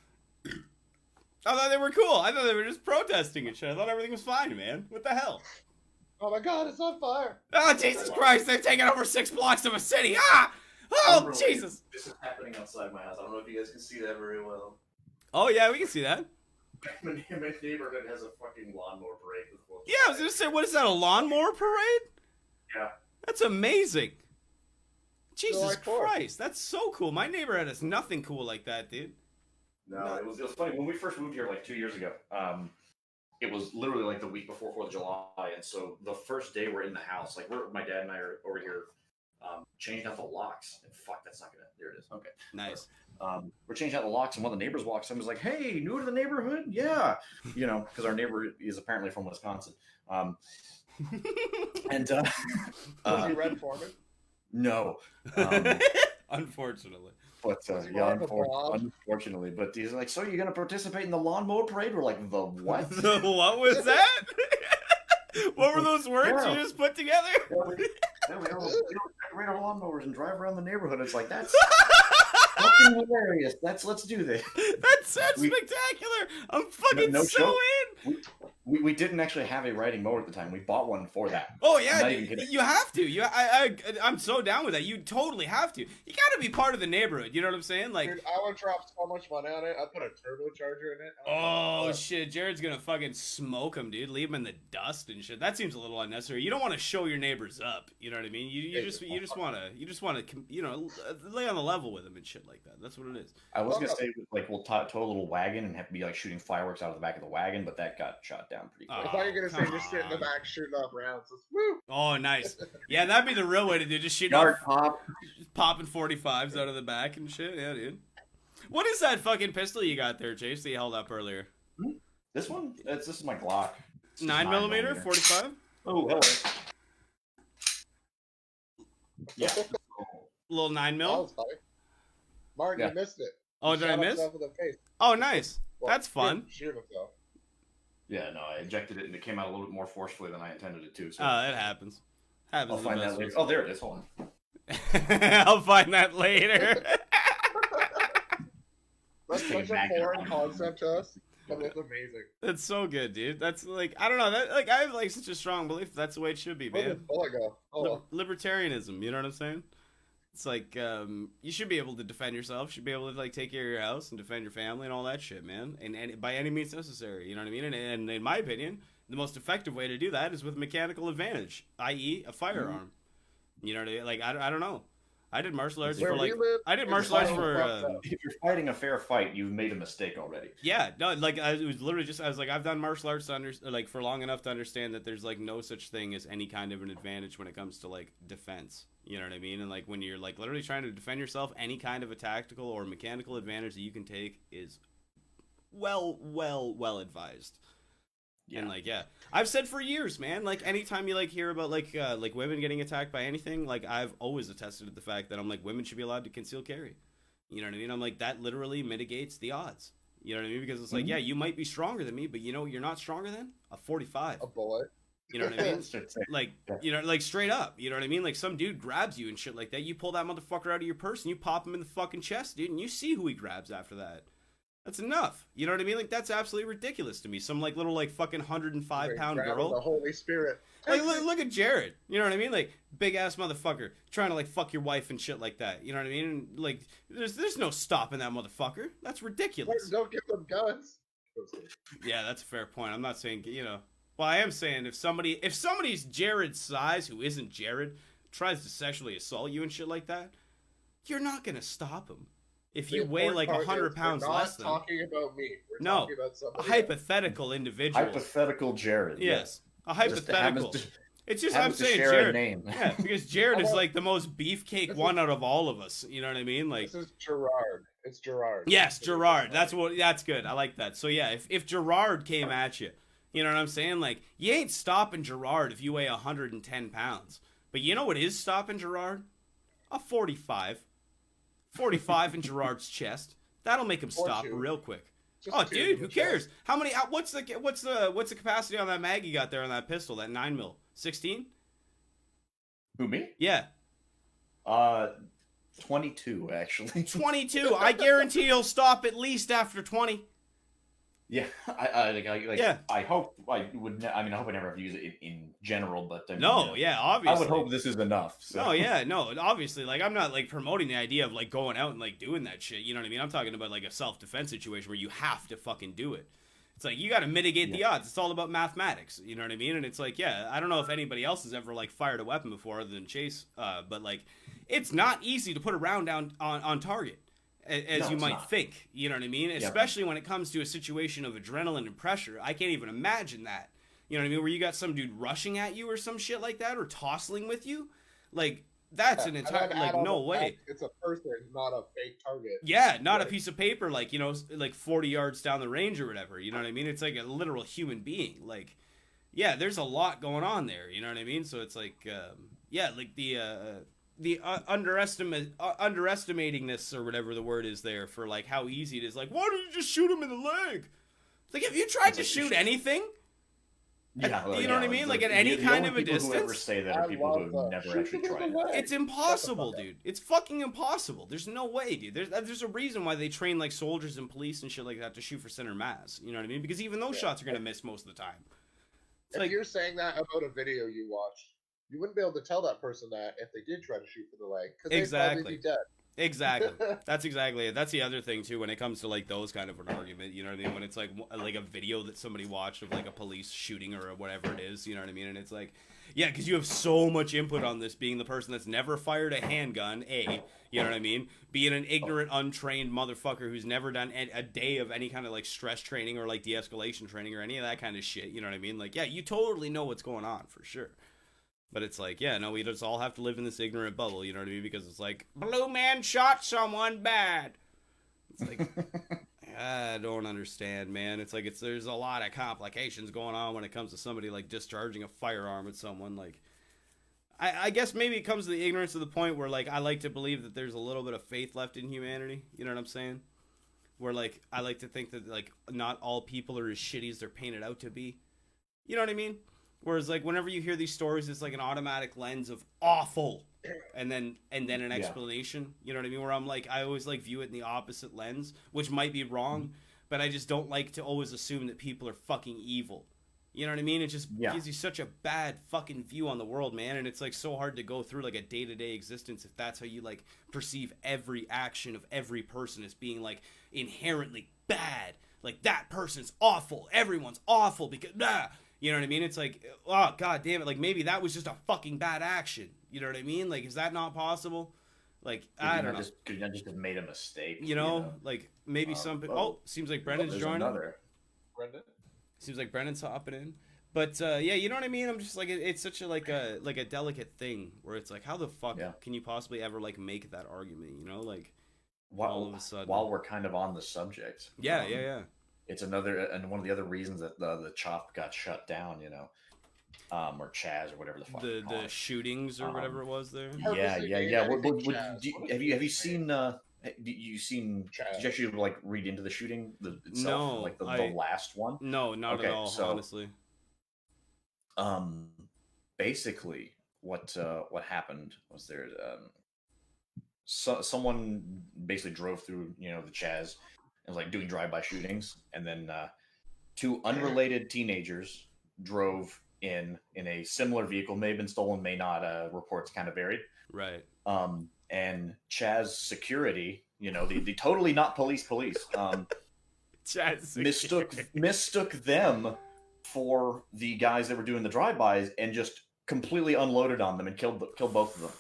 I thought they were cool. I thought they were just protesting and shit. I thought everything was fine, man. What the hell? Oh my God, it's on fire! Oh, Jesus Christ, they've taken over 6 blocks of a city! Ah! Oh, Jesus! This is happening outside my house. I don't know if you guys can see that very well. Oh, yeah, we can see that. My neighborhood has a fucking lawnmower parade. Yeah, I was gonna say, what is that, a lawnmower parade? Yeah. That's amazing. Jesus July 4th. Christ, that's so cool. My neighborhood has nothing cool like that, dude. No, it was funny when we first moved here like 2 years ago. It was literally like the week before 4th of July, and so the first day we're in the house, like my dad and I are over here changing out the locks. And fuck, that's not gonna. There it is. Okay, Nice. we're changing out the locks, and one of the neighbors walks in and was like, "Hey, new to the neighborhood? Yeah, you know, because our neighbor is apparently from Wisconsin." And Was he Red Foreman? no, Unfortunately. but Was he yeah, more of a blob? unfortunately, but he's like, "So you're gonna participate in the lawnmower parade?" We're like, "The what?" What was that? What were those words Yeah. you just put together? Yeah, we all decorate our lawnmowers and drive around the neighborhood. It's like that's fucking hilarious. Let's do this. That sounds We- spectacular. I'm fucking No so joke. in. We didn't actually have a riding mower at the time. We bought one for that. Oh yeah, Not even kidding. you have to. I'm so down with that. You totally have to. You got to be part of the neighborhood. You know what I'm saying? Like, Dude, I would drop so much money on it. I'd put a turbocharger in it. oh shit, Jared's gonna fucking smoke him, dude. Leave him in the dust and shit. That seems a little unnecessary. You don't want to show your neighbors up. You know what I mean? You just want to you know, lay on the level with them and shit like that. That's what it is. I was gonna say like we'll tow a little wagon and have to be like shooting fireworks out of the back of the wagon, but that got shot down pretty quick. I thought you were gonna say come just sit in the on. back shooting off rounds. Just, woo! Oh, nice. Yeah, that'd be the real way to do it. Just shooting Yard off, pop. popping 45s out of the back and shit. Yeah, dude. What is that fucking pistol you got there, Chase, that you held up earlier? This one? This is my Glock. It's just 9mm, 45? Oh, hello. Yeah. Little 9 That mil? was funny. Martin, Yeah. you missed it. Oh, He did I shot miss? himself in the face. Oh, nice. Well, That's fun. Shoot himself. Yeah, no, I ejected it and it came out a little bit more forcefully than I intended it to. So Oh, it happens. Happens. I'll to the find best that of later. us. Oh, there it is. Hold on. I'll find that later. That's Just take such it a back foreign and- concept to us, but it's amazing. That's so good, dude. That's like, I don't know. That like I have like such a strong belief that's the way it should be, Where man. did bullet go? Oh, Libertarianism, you know what I'm saying? It's like you should be able to defend yourself, should be able to like take care of your house and defend your family and all that shit, man. And by any means necessary, you know what I mean? And in my opinion, the most effective way to do that is with mechanical advantage, i.e., a firearm. You know what I mean? Like I don't know. I did martial arts where for we like live, I did it's martial arts fucking for fucked up. If you're fighting a fair fight, you've made a mistake already. yeah, no, like it was literally just I was like I've done martial arts like for long enough to understand that there's like no such thing as any kind of an advantage when it comes to like defense. You know what I mean? And like when you're like literally trying to defend yourself, any kind of a tactical or mechanical advantage that you can take is well advised. Yeah. And like yeah, I've said for years, man. Like anytime you like hear about like women getting attacked by anything, like I've always attested to the fact that I'm like women should be allowed to conceal carry. You know what I mean? I'm like that literally mitigates the odds. You know what I mean? Because it's like yeah, you might be stronger than me, but you know what you're not stronger than? A 45. A bullet. You know what I mean? It's just- Like, you know, like straight up, you know what I mean? Like some dude grabs you and shit like that. You pull that motherfucker out of your purse and you pop him in the fucking chest, dude, and you see who he grabs after that. That's enough. You know what I mean? Like that's absolutely ridiculous to me. Some like little like fucking 105-pound Grabbing girl. The Holy Spirit. Like look at Jared. You know what I mean? Like big ass motherfucker trying to like fuck your wife and shit like that. You know what I mean? And like there's no stopping that motherfucker. That's ridiculous. Don't give them guns. Yeah, that's a fair point. I'm not saying, you know. Well, I am saying if somebody's Jared's size who isn't Jared tries to sexually assault you and shit like that, you're not gonna stop him. If you The weigh like important part 100 is pounds we're not less than talking about me. We're No, talking about a somebody else. hypothetical individual. Hypothetical Jared. Yes, a Just happens hypothetical. to- It's just Happens I'm to saying share a Jared. name. Yeah, because Jared is Although- like the most beefcake one out of all of us. You know what I mean? Like, This is Gerard. It's Gerard. yes, Gerard. That's good. I like that. So yeah, if Gerard came at you, you know what I'm saying? Like, you ain't stopping Gerard if you weigh 110 pounds. But you know what is stopping Gerard? A 45. 45 in Gerard's chest. That'll make him stop two. real quick. Just Oh, two dude, in who the cares? chest. How many? What's the capacity on that mag you got there on that pistol? That 9mm, 16? Who, me? Yeah, 22 actually. 22. I guarantee he'll stop at least after 20. Yeah, Yeah. I hope I would. I mean, I hope I never have to use it in general, but I mean, No, yeah, obviously. I would hope this is enough. So. No, yeah, no, obviously, like, I'm not, like, promoting the idea of, like, going out and, like, doing that shit, you know what I mean? I'm talking about, like, a self-defense situation where you have to fucking do it. It's like, you gotta mitigate the odds. It's all about mathematics, you know what I mean? And it's like, yeah, I don't know if anybody else has ever, like, fired a weapon before other than Chase, but, like, it's not easy to put a round down on target, as you might think, you know what I mean? Especially when it comes to a situation of adrenaline and pressure. I can't even imagine that. You know what I mean? Where you got some dude rushing at you or some shit like that, or tossing with you. Like, that's an entire, like, no way. It's a person, not a fake target. Yeah, not a piece of paper, like, you know, like 40 yards down the range or whatever. You know what I mean? It's like a literal human being. Like, yeah, there's a lot going on there. You know what I mean? So it's like, yeah, like the underestimating this or whatever the word is there for, like, how easy it is. Like, why don't you just shoot him in the leg? It's like, have you tried to shoot anything? Yeah, you know what I mean? Like, at any kind of a distance? Who ever say that are people who have never actually tried it. It's impossible, dude. It's fucking impossible. There's no way, dude. There's a reason why they train, like, soldiers and police and shit like that to shoot for center mass. You know what I mean? Because even those shots are going to miss most of the time. It's If like, you're saying that about a video you watched, you wouldn't be able to tell that person that if they did try to shoot for the leg. Because they'd probably be dead. Exactly. That's exactly it. That's the other thing too when it comes to, like, those kind of an argument, you know what I mean? When it's like a video that somebody watched of, like, a police shooting or whatever it is, you know what I mean? And it's like, yeah, because you have so much input on this, being the person that's never fired a handgun, you know what I mean? Being an ignorant, untrained motherfucker who's never done a day of any kind of, like, stress training or, like, de-escalation training or any of that kind of shit, you know what I mean? Like, yeah, you totally know what's going on for sure. But it's like, yeah, no, we just all have to live in this ignorant bubble, you know what I mean? Because it's like, Blue Man shot someone bad. It's like, I don't understand, man. It's like, there's a lot of complications going on when it comes to somebody, like, discharging a firearm at someone. Like, I guess maybe it comes to the ignorance to the point where, like, I like to believe that there's a little bit of faith left in humanity. You know what I'm saying? Where, like, I like to think that, like, not all people are as shitty as they're painted out to be. You know what I mean? Whereas, like, whenever you hear these stories, it's like an automatic lens of awful, and then an explanation. You know what I mean? Where I'm like, I always, like, view it in the opposite lens, which might be wrong, but I just don't like to always assume that people are fucking evil. You know what I mean? It just gives you such a bad fucking view on the world, man. And it's, like, so hard to go through, like, a day-to-day existence if that's how you, like, perceive every action of every person as being, like, inherently bad. Like, that person's awful. Everyone's awful because, you know what I mean? It's like, oh, god damn it. Like, maybe that was just a fucking bad action. You know what I mean? Like, is that not possible? Like, I don't know. Could you just have made a mistake? You know? Like, maybe some... seems like Brendan's joining. Brendan? Seems like Brendan's hopping in. But, yeah, you know what I mean? I'm just like, it's such a, like a delicate thing where it's like, how the fuck can you possibly ever, like, make that argument, you know? Like, all of a sudden. While we're kind of on the subject. Yeah. It's another, and one of the other reasons that the CHOP got shut down, you know, or CHAZ or whatever the fuck. The shootings or whatever it was there. Yeah. Have you seen? Did you actually, like, read into the shooting itself? No, like the last one. No, not at all. Honestly. Basically, what happened was there. Someone basically drove through, you know, the CHAZ. Was like doing drive-by shootings, and then two unrelated teenagers drove in a similar vehicle, may have been stolen, may not. Reports kind of varied. Right. And CHAZ security, you know, the totally not police, CHAZ mistook them for the guys that were doing the drive-bys and just completely unloaded on them and killed both of them.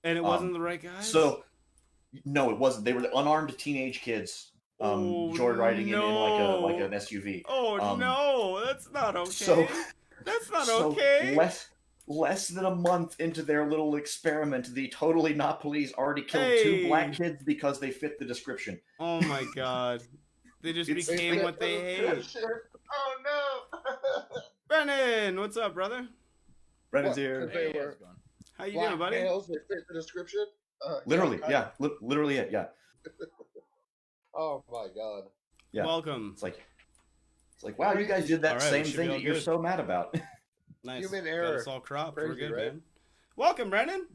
And it wasn't the right guys? So, no, it wasn't. They were unarmed teenage kids. Joyriding in like an SUV. Oh no, that's not okay. That's not okay. Less than a month into their little experiment, the totally not police already killed 2 black kids because they fit the description. Oh my god. They just became what they hate. Oh no! Brennan, what's up, brother? Brennan's here. They were How you doing, buddy? males, they fit the description. Literally, yeah. Literally it, yeah. Oh my god. Yeah. Welcome. It's like, wow, you guys did that All right, same we should thing be all that you're good. so mad about. Nice. Human Got error. us all cropped. We're Crazy, good, right? man. Welcome, Brennan.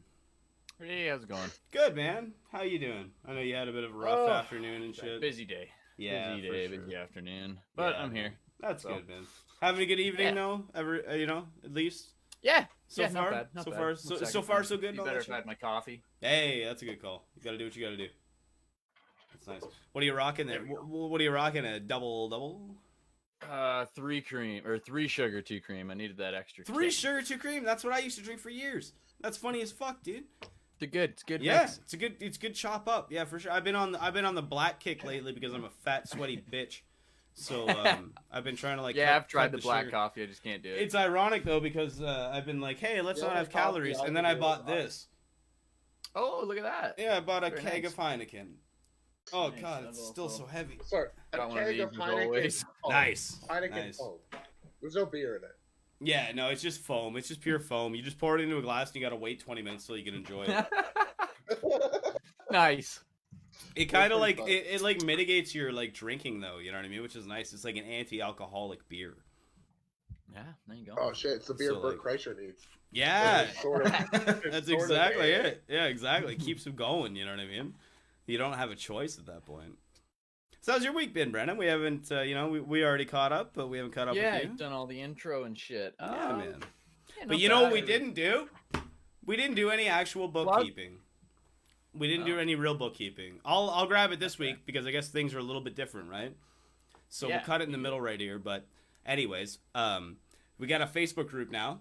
Hey, how's it going? Good, man. How you doing? I know you had a bit of a rough afternoon and shit. Busy day. Yeah, busy for day, sure. busy afternoon. But Yeah, I'm here. That's So. good, man. Having a good evening, Yeah. though. At least Yeah. so yeah, far. Not bad. Not so bad. far, One so second. far, so good. and Be all better that if I shit? had my coffee. Hey, that's a good call. You gotta do what you gotta do. That's nice. What are you rocking there? What are you rocking? A double? 3 cream or 3 sugar, 2 cream. I needed that extra. 3 kick. sugar, 2 cream. That's what I used to drink for years. That's funny as fuck, dude. They're good. It's good. Yeah, mix. it's good chop up. Yeah, for sure. I've been on the black kick lately because I'm a fat, sweaty bitch. So I've been trying to like. Yeah, I've tried cut the black sugar. coffee. I just can't do it. It's ironic though because I've been like, hey, let's The not only have coffee calories, I and then can I do bought is this. Oh, look at that. Yeah, I bought a Very keg nice. of Heineken. Oh Nice. god, That's it's all still full. so heavy. Sorry, a Got one of keg these of as Heineken. always. foam. Nice. Heineken Nice. foam. There's no beer in it. Yeah, no, it's just foam. It's just pure foam. You just pour it into a glass and you gotta wait 20 minutes till you can enjoy it. Nice. It kind of pretty like fun. it like mitigates your like drinking though. You know what I mean? Which is nice. It's like an anti-alcoholic beer. Yeah, there you go. Oh shit, it's the beer So, Bert like- Kreischer needs. Yeah, It's sort of- it's that's sort of exactly a- it. Yeah, exactly. It keeps them going. You know what I mean? You don't have a choice at that point. So how's your week been, Brennan? We haven't, we already caught up, but we haven't caught up Yeah, with you. you've done all the intro and shit. Yeah, man. Yeah, But not you know what bad. we didn't do? We didn't do any actual bookkeeping. We didn't do Oh. any real bookkeeping. I'll grab it this week because I guess things are a little bit different, right? So Yeah, we'll cut it in the middle right here. But anyways, we got a Facebook group now.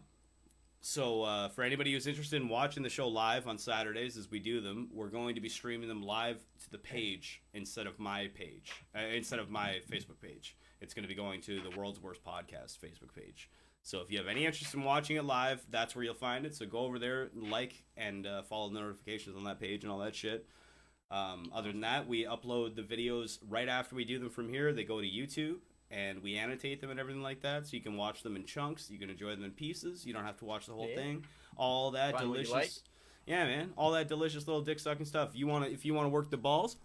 So for anybody who's interested in watching the show live on Saturdays, as we do them, we're going to be streaming them live to the page instead of my page, instead of my Facebook page. It's going to be going to the World's Worst Podcast Facebook page. So if you have any interest in watching it live, that's where you'll find it. So go over there, like, and follow the notifications on that page and all that shit. Other than that, we upload the videos right after we do them from here. They go to YouTube, and we annotate them and everything like that, so you can watch them in chunks. You can enjoy them in pieces. You don't have to watch the whole thing. All that Find what you delicious. like. Yeah, man. All that delicious little dick sucking stuff. If you want to work the balls,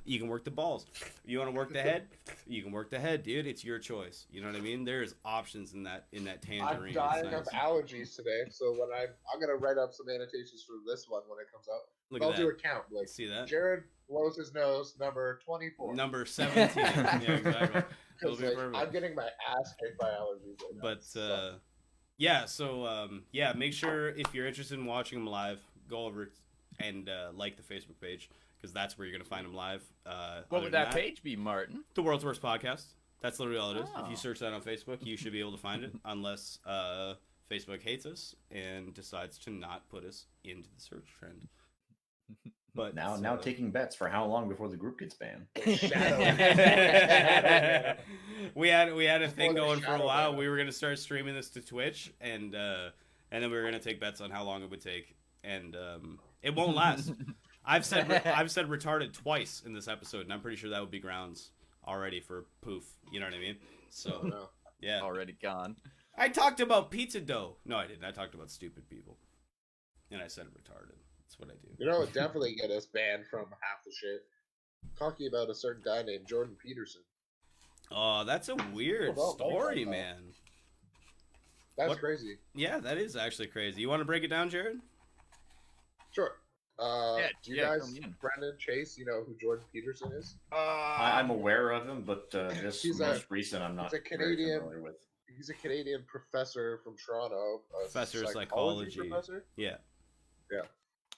you can work the balls. You want to work the head, you can work the head, dude. It's your choice. You know what I mean? There's options in that I'm tangerine. dying It's of nice. allergies today, so when I'm gonna write up some annotations for this one when it comes out. Look I'll at do that. a count. Like See that? Jared blows his nose, number 24. Number 17. Yeah, exactly. It'll 'Cause, be like, perfect. I'm getting my ass kicked by allergies right now. But So, yeah, so yeah, make sure if you're interested in watching them live, go over and like the Facebook page because that's where you're gonna find them live. What Other would than that page be, Martin? The World's Worst Podcast. That's literally all it is. If you Oh. search that on Facebook, you should be able to find it, unless Facebook hates us and decides to not put us into the search trend. But Now taking bets for how long before the group gets banned. we had a thing Before the going for a shadow while. ban. We were gonna start streaming this to Twitch, and then we were gonna take bets on how long it would take, and it won't last. I've said retarded twice in this episode, and I'm pretty sure that would be grounds already for poof. You know what I mean? So no. yeah, Already gone. I talked about pizza dough. No, I didn't. I talked about stupid people, and I said retarded. That's what I do. You know, it would definitely get us banned from half the shit. Talking about a certain guy named Jordan Peterson. Oh, that's a weird Well, well, story, well. man. That's What? crazy. Yeah, that is actually crazy. You want to break it down, Jared? Sure. Do you yeah, guys, fill me in. Brendan, Chase, you know who Jordan Peterson is? I'm aware of him, but this He's most recent I'm not he's a very Canadian- familiar with. He's a Canadian professor from Toronto. A Professor of psychology. Professor. Yeah.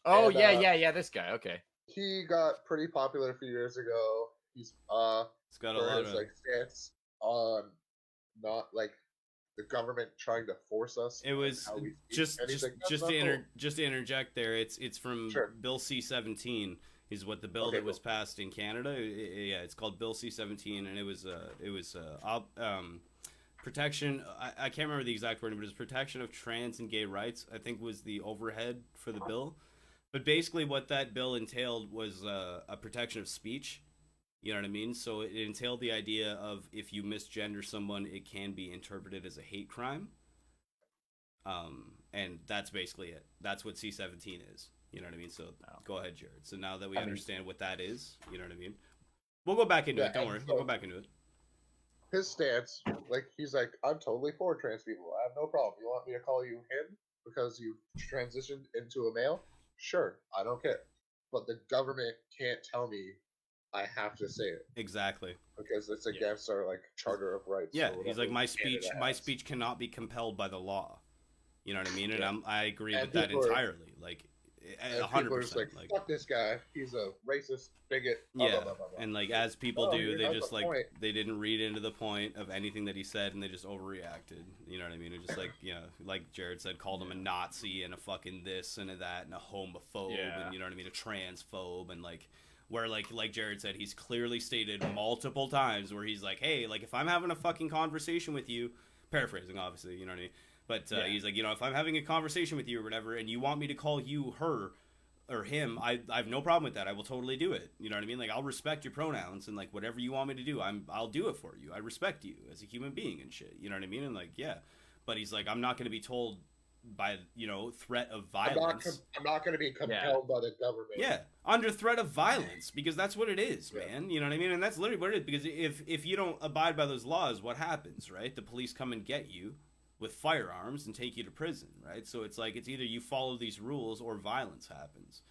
Oh, And, yeah, this guy. Okay. He got pretty popular a few years ago. He's It's got a for lot his of. like stance on not like the government trying to force us. It was how we speak. just And he's just like, "That's just not to cool." just to interject there. It's from Sure. Bill C-17 is what the bill Okay, that was cool. passed in Canada. Yeah, it's called Bill C-17, and it was protection. I can't remember the exact wording, but it's protection of trans and gay rights, I think, was the overhead for the bill. But basically, what that bill entailed was a protection of speech. You know what I mean? So it entailed the idea of if you misgender someone, it can be interpreted as a hate crime. And that's basically it. That's what C-17 is. You know what I mean? So go ahead, Jared. So now that we understand what that is, you know what I mean? We'll go back into it. Don't worry. We'll go back into it. His stance, like, he's like, I'm totally for trans people. I have no problem. You want me to call you him because you transitioned into a male? Sure, I don't care. But the government can't tell me I have to say it. Exactly. Because it's against our, like, Charter of Rights. Yeah, he's like, my speech cannot be compelled by the law. You know what I mean? And I agree with that entirely. Like, 100%. People are just like, fuck this guy. He's a racist bigot. Yeah, blah, blah, blah, blah. And like as people do, they just like they didn't read into the point of anything that he said, and they just overreacted. You know what I mean? It just like like Jared said, called him a Nazi and a fucking this and a that and a homophobe, and you know what I mean, a transphobe, and like where like Jared said, he's clearly stated multiple times where he's like, hey, like if I'm having a fucking conversation with you, paraphrasing obviously, you know what I mean. But he's like, if I'm having a conversation with you or whatever, and you want me to call you her or him, I have no problem with that. I will totally do it. You know what I mean? Like, I'll respect your pronouns, and like whatever you want me to do, I'll do it for you. I respect you as a human being and shit. You know what I mean? And like, yeah. But he's like, I'm not going to be told by threat of violence. I'm not going to be compelled by the government. Yeah, under threat of violence, because that's what it is, man. You know what I mean? And that's literally what it is. Because if you don't abide by those laws, what happens, right? The police come and get you with firearms and take you to prison, right? So it's like, it's either you follow these rules or violence happens.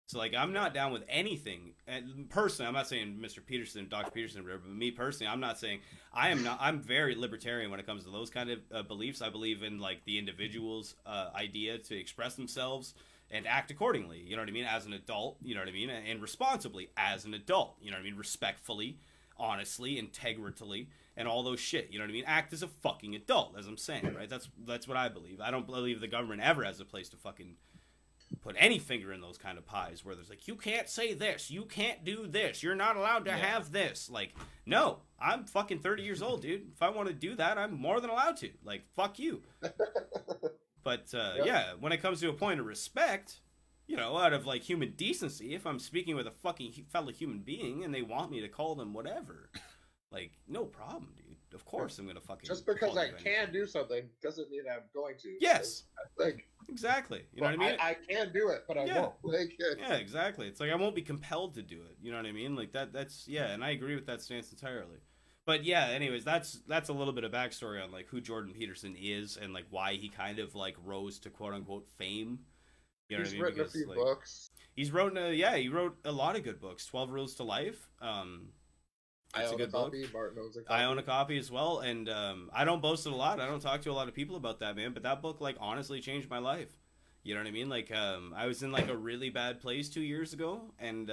So like, I'm not down with anything. And personally, I'm not saying Mr. Peterson, Dr. Peterson, or whatever, but me personally, I'm not saying, I'm very libertarian when it comes to those kind of beliefs. I believe in like the individual's idea to express themselves and act accordingly, you know what I mean? As an adult, you know what I mean? And responsibly as an adult, you know what I mean? Respectfully, honestly, integritally, and all those shit, you know what I mean? Act as a fucking adult, as I'm saying, right? That's what I believe. I don't believe the government ever has a place to fucking put any finger in those kind of pies where there's like, you can't say this, you can't do this, you're not allowed to have this. Like, no, I'm fucking 30 years old, dude. If I want to do that, I'm more than allowed to. Like, fuck you. But yeah, when it comes to a point of respect, out of like human decency, if I'm speaking with a fucking fellow human being and they want me to call them whatever, like, no problem, dude. Of course I'm gonna fucking... Just because I can do something doesn't mean I'm going to. Yes! Like, exactly. You know what I mean? I can do it, but I won't. Like, yeah, exactly. It's like, I won't be compelled to do it. You know what I mean? Like, that's... Yeah, and I agree with that stance entirely. But yeah, anyways, that's a little bit of backstory on, like, who Jordan Peterson is and, like, why he kind of, like, rose to quote-unquote fame. You know he's what I mean? Written a few books. He wrote a lot of good books. 12 Rules to Life. I own a copy. Martin owns a copy. I own a copy as well, and I don't boast it a lot. I don't talk to a lot of people about that, man. But that book, like, honestly changed my life. You know what I mean? Like, I was in like a really bad place 2 years ago, and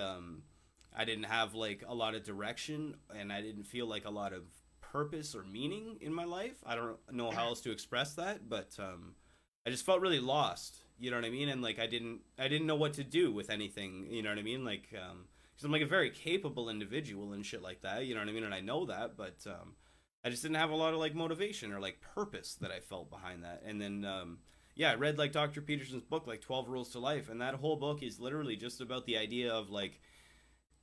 I didn't have like a lot of direction, and I didn't feel like a lot of purpose or meaning in my life. I don't know how else to express that, but I just felt really lost. You know what I mean? And like, I didn't know what to do with anything. You know what I mean? Like, because I'm like a very capable individual and shit like that, you know what I mean? And I know that, but I just didn't have a lot of like motivation or like purpose that I felt behind that. And then, I read like Dr. Peterson's book, like 12 Rules to Life. And that whole book is literally just about the idea of like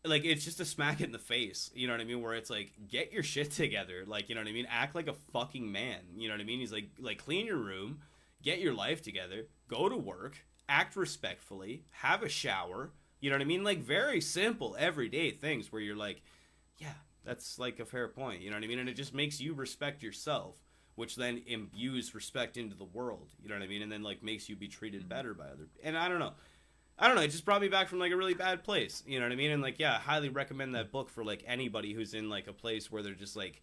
it's just a smack in the face, you know what I mean? Where it's like, get your shit together. Like, you know what I mean? Act like a fucking man. You know what I mean? He's like clean your room, get your life together, go to work, act respectfully, have a shower. You know what I mean? Like, very simple, everyday things where you're like, yeah, that's like a fair point. You know what I mean? And it just makes you respect yourself, which then imbues respect into the world. You know what I mean? And then, like, makes you be treated better by other... And I don't know. It just brought me back from, like, a really bad place. You know what I mean? And, like, yeah, I highly recommend that book for, like, anybody who's in, like, a place where they're just, like,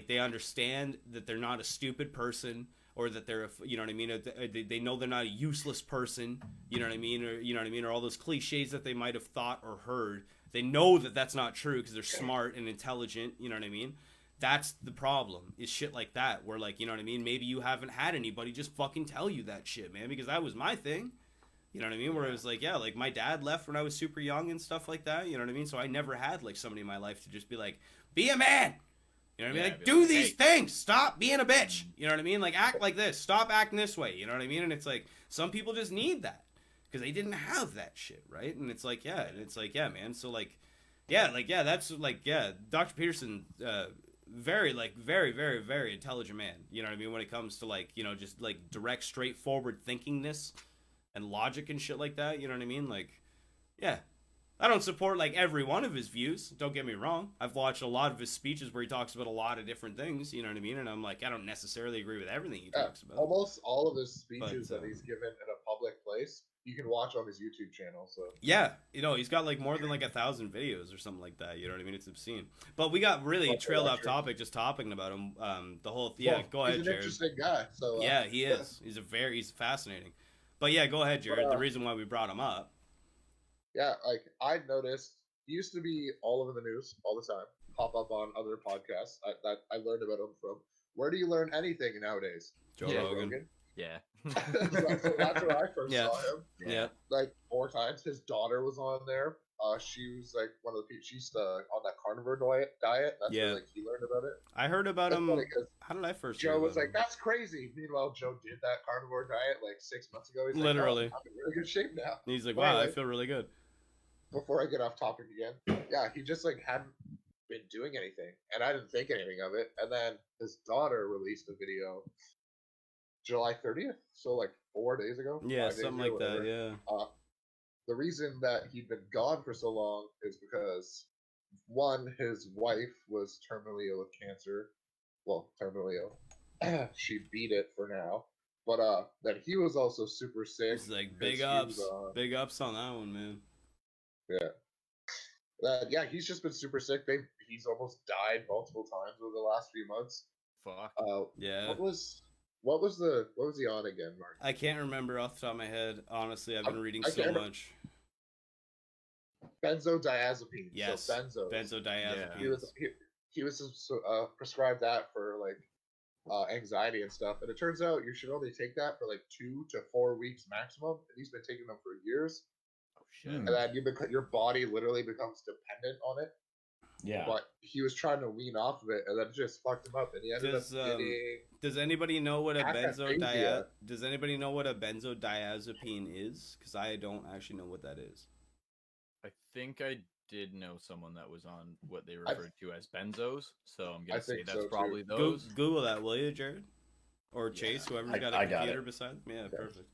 they understand that they're not a stupid person, or that they're, you know what I mean, they know they're not a useless person, you know what I mean, or all those cliches that they might have thought or heard. They know that that's not true because they're smart and intelligent, you know what I mean? That's the problem, is shit like that, where, like, you know what I mean, maybe you haven't had anybody just fucking tell you that shit, man, because that was my thing, you know what I mean, where it was like, yeah, like, my dad left when I was super young and stuff like that, you know what I mean, so I never had, like, somebody in my life to just be like, be a man! You know what I mean? Yeah, Like, be do like, these hey. things. Stop being a bitch. You know what I mean? Like, act like this. Stop acting this way. You know what I mean? And it's like, some people just need that because they didn't have that shit, right? And it's like, yeah, man. So like, that's like, Dr. Peterson, very, very intelligent man. You know what I mean? When it comes to like, you know, just like direct, straightforward thinkingness and logic and shit like that. You know what I mean? Like, yeah. I don't support like every one of his views. Don't get me wrong. I've watched a lot of his speeches where he talks about a lot of different things. You know what I mean? And I'm like, I don't necessarily agree with everything he talks about. Almost all of his speeches But, that he's given in a public place, you can watch on his YouTube channel. So yeah, you know, he's got like more than like 1,000 videos or something like that. You know what I mean? It's obscene. But we got really trailed off topic just talking about him. The whole go ahead, he's an Jared. interesting guy. So Yeah, he is. He's fascinating. But yeah, go ahead, Jared. The reason why we brought him up. Yeah, like I noticed, he used to be all over the news all the time, pop up on other podcasts that I learned about him from. Where do you learn anything nowadays? Joe Rogan. Yeah. So that's where I first Yeah. saw him. Yeah. Like 4 times. His daughter was on there. She was like one of the people. She's on that carnivore diet. That's where like he learned about it. I heard about That's him. funny 'cause How did I first? Joe hear was about like, him? "That's crazy." Meanwhile, Joe did that carnivore diet like 6 months ago. He's Literally. like, "Oh, I'm in really good shape now." He's like, But wow, I anyway, feel really good. before I get off topic again, yeah, he just like hadn't been doing anything, and I didn't think anything of it. And then his daughter released a video July 30th, so like 4 days ago. Yeah, 5 days something ago, like that. whatever. Yeah. The reason that he'd been gone for so long is because one, his wife was terminally ill with cancer. Well, terminally ill. She beat it for now. But that he was also super sick. It's like because big he ups, was, big ups on that one, man. yeah, he's just been super sick. He's almost died multiple times over the last few months. Fuck. Yeah. What was he on again, Mark? I can't remember off the top of my head. Honestly, I've been reading I so can't much. Benzodiazepine. Yes. So benzos. Benzodiazepines. He was prescribed that for like anxiety and stuff, and it turns out you should only take that for like 2 to 4 weeks maximum, and he's been taking them for years. Oh shit. And then your body literally becomes dependent on it. Yeah. But he was trying to wean off of it, and then it just fucked him up, and he ended up getting. Does anybody know what a Akathisia. Does anybody know what a benzodiazepine is? Because I don't actually know what that is. I think I did know someone that was on what they referred to as benzos, so I'm gonna say think that's so, too. probably those. Google that, will you, Jared? Or Chase, whoever's got a I got computer it. beside. Yeah, perfect.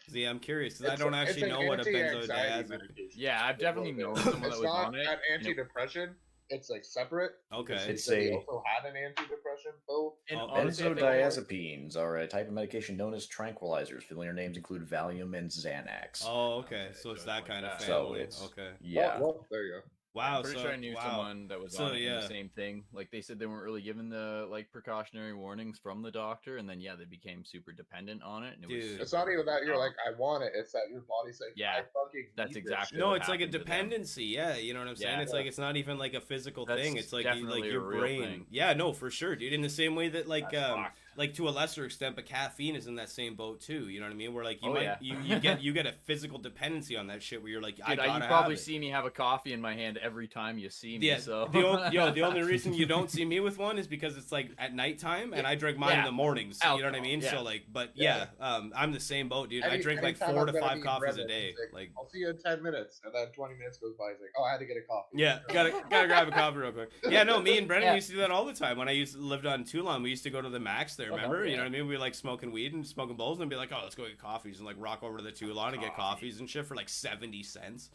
See, I'm curious because I It's don't it's actually an know what a anti-anxiety benzodiazepine. medication. Yeah, I've definitely known someone that It's was not on it. an and it- antidepressant. It's like separate. Okay. because he It's said he a- also had an antidepressant pill. and Oh, honestly, I think- Benzodiazepines are a type of medication known as tranquilizers. Familiar names include Valium and Xanax. Oh, okay. Okay, So it's so that it's kind like of that. So family. it's- Okay. Yeah. Well, there you go. Wow. I'm pretty sure I knew someone that was So, on it, and yeah. the same thing. Like they said, they weren't really given the like precautionary warnings from the doctor, and then they became super dependent on it. And it was Dude. It's not even that you're like, I want it. It's that your body's like, Yeah, I fucking that's need this exactly shit. No, what it's like a happened to them. dependency. Yeah, you know what I'm saying. Yeah. It's like it's not even like a physical That's thing. It's like definitely a your real brain. thing. Yeah, no, for sure, dude. In the same way that That's fucked. like to a lesser extent, but caffeine is in that same boat too. You know what I mean? Where like you Oh, might yeah. you get a physical dependency on that shit. Where you're like, I Dude, gotta you have probably it. see me have a coffee in my hand every time you see me. Yeah, So the only reason you don't see me with one is because it's like at nighttime and I drink mine in Yeah. the mornings. You know what I Alcohol, mean? yeah. So like, but Yeah. I'm the same boat, dude. I drink like Anytime 4 I'm to gonna 5 be in coffees a Brevard, day. he's Like, I'll see you in 10 minutes, and then 20 minutes goes by. He's like, oh, I had to get a coffee. yeah, gotta grab a coffee real quick. Yeah, no, me and Brennan Yeah. used to do that all the time. When I lived on Toulon, we used to go to the Max there. Oh, Remember? yeah. You know what I mean? We were like smoking weed and smoking bowls and be like, oh, let's go get coffees and like rock over to the Toulon and get coffees and shit for like 70 cents.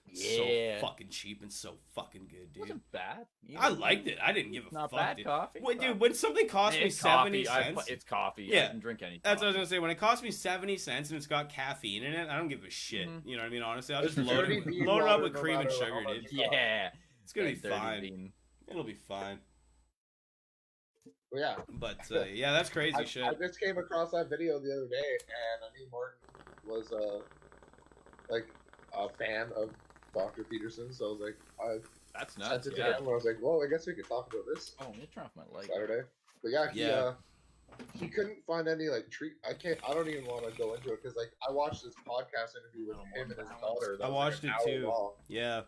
Yeah. So fucking cheap and so fucking good, it dude. wasn't bad. You I know, liked it. I didn't give a Not fuck, bad dude. coffee. Wait, dude, when something costs me It's 70 coffee. cents, It's coffee. Yeah. I can drink any. that's what I was coffee. gonna say. When it costs me 70 cents and it's got caffeine in it, I don't give a shit. Mhm. You know what I mean? Honestly, I'll It's just load dirty it, bean load it up water with no cream and matter how sugar, much dude. it costs. Yeah, It's gonna be that dirty fine. bean. It'll be fine. Well, yeah. But yeah, that's crazy shit. I just came across that video the other day, and I knew Martin was like a fan of Dr. Peterson, so I was like, I That's sent nuts. it to Yeah. him, and I was like, well, I guess we could talk about this Oh, you're trying my leg. Saturday. But yeah, Yeah. He couldn't find any like I don't even want to go into it because like I watched this podcast interview with him and his daughter. That I was, watched like, it an hour too. long. Yeah,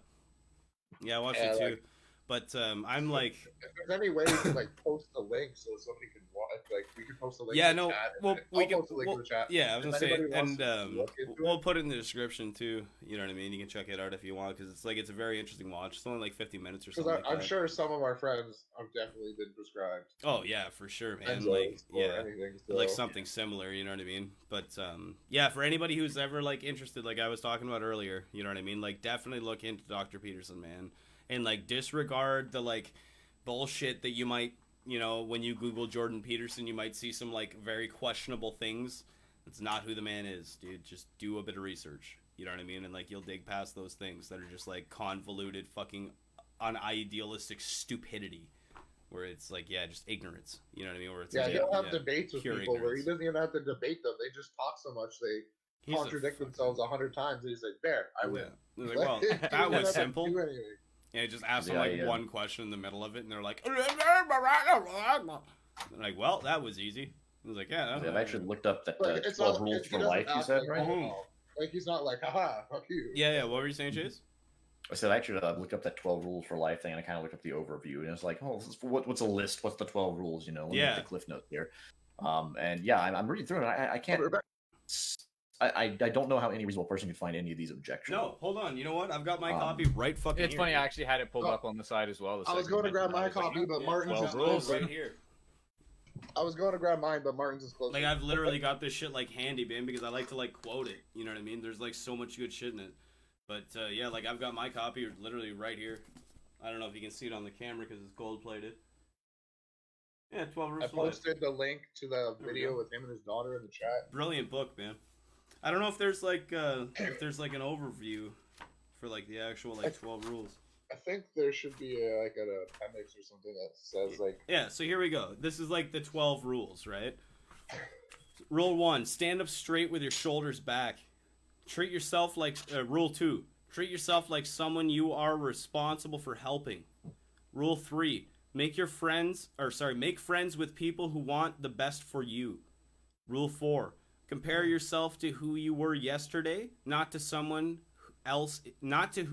I watched Yeah, it too. like- But I'm like, If there's any way we can like post the link so somebody can watch, like we can post a link. yeah, in the no, chat, well, we I'll can, post a link in the chat. yeah, I was If gonna say, anybody wants and to look into we'll it. put it in the description too. You know what I mean? You can check it out if you want, because it's a very interesting watch. It's only like 50 minutes or something. Because I'm sure some of our friends have definitely been prescribed. Oh yeah, for sure, man. Benzos Like, or yeah, anything, like so. something similar. You know what I mean? But yeah, for anybody who's ever like interested, like I was talking about earlier, you know what I mean? Like, definitely look into Dr. Peterson, man, and like disregard the like bullshit that you might, you know, when you Google Jordan Peterson, you might see some like very questionable things. It's not who the man is, dude. Just do a bit of research. You know what I mean? And like, you'll dig past those things that are just like convoluted, fucking unidealistic stupidity, where it's like, yeah, just ignorance. You know what I mean? Where it's Yeah, like, he'll have debates with pure people where he ignorance. doesn't even have to debate them. They just talk so much they He's a contradict fucking- themselves 100 times. And he's like, "There, I win." Yeah. They're like, well, He that doesn't was have to simple. do anything. Yeah, just ask them Yeah, like yeah. one question in the middle of it, and they're like, they're like, well, that was easy. I was like, yeah. I've actually looked up that Like, it's 12 not, rules he for doesn't life. You act said like, right? oh, like he's not like, haha, fuck you. Yeah. What were you saying, Chase? I said I actually looked up that 12 rules for life thing, and I kind of looked up the overview, and it's like, oh, what's a list? What's the 12 rules? You know, let me Yeah. get the cliff notes here. And yeah, I'm reading through it. I can't. I don't know how any reasonable person could find any of these objections. No, hold on. You know what? I've got my Um, copy right fucking It's here. funny. I actually had it pulled Oh. up on the side as well. I was going to grab my copy, but Martin's 12 is rules. closed. right here. I was going to grab mine, but Martin's is closed. Like, I've literally got this shit like handy, man, because I like to like quote it. You know what I mean? There's like so much good shit in it. But yeah, like I've got my copy literally right here. I don't know if you can see it on the camera because it's gold plated. Yeah, 12 I rules for life. posted the link to the There we video go. with him and his daughter in the chat. Brilliant book, man. I don't know if there's like an overview for like the actual like 12 rules. I think there should be like an appendix or something that says like Yeah, so here we go. This is like the 12 rules, right? Rule 1, stand up straight with your shoulders back. Treat yourself like rule 2, treat yourself like someone you are responsible for helping. Rule 3, make friends with people who want the best for you. Rule 4, compare yourself to who you were yesterday, not to who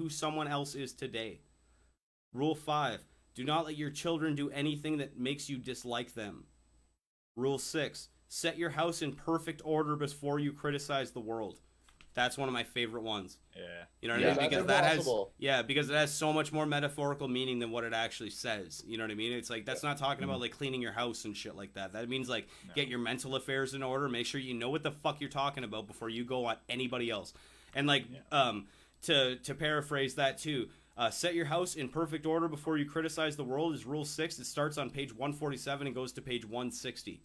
someone else is today. Rule 5, do not let your children do anything that makes you dislike them. Rule 6, set your house in perfect order before you criticize the world. That's one of my favorite ones. Yeah. You know what Yeah, I mean? that's Because that has impossible. because it has so much more metaphorical meaning than what it actually says. You know what I mean? It's like that's not talking about like cleaning your house and shit like that. That means like get your mental affairs in order, make sure you know what the fuck you're talking about before you go on anybody else. And like to paraphrase that too, set your house in perfect order before you criticize the world is rule 6. It starts on page 147 and goes to page 160.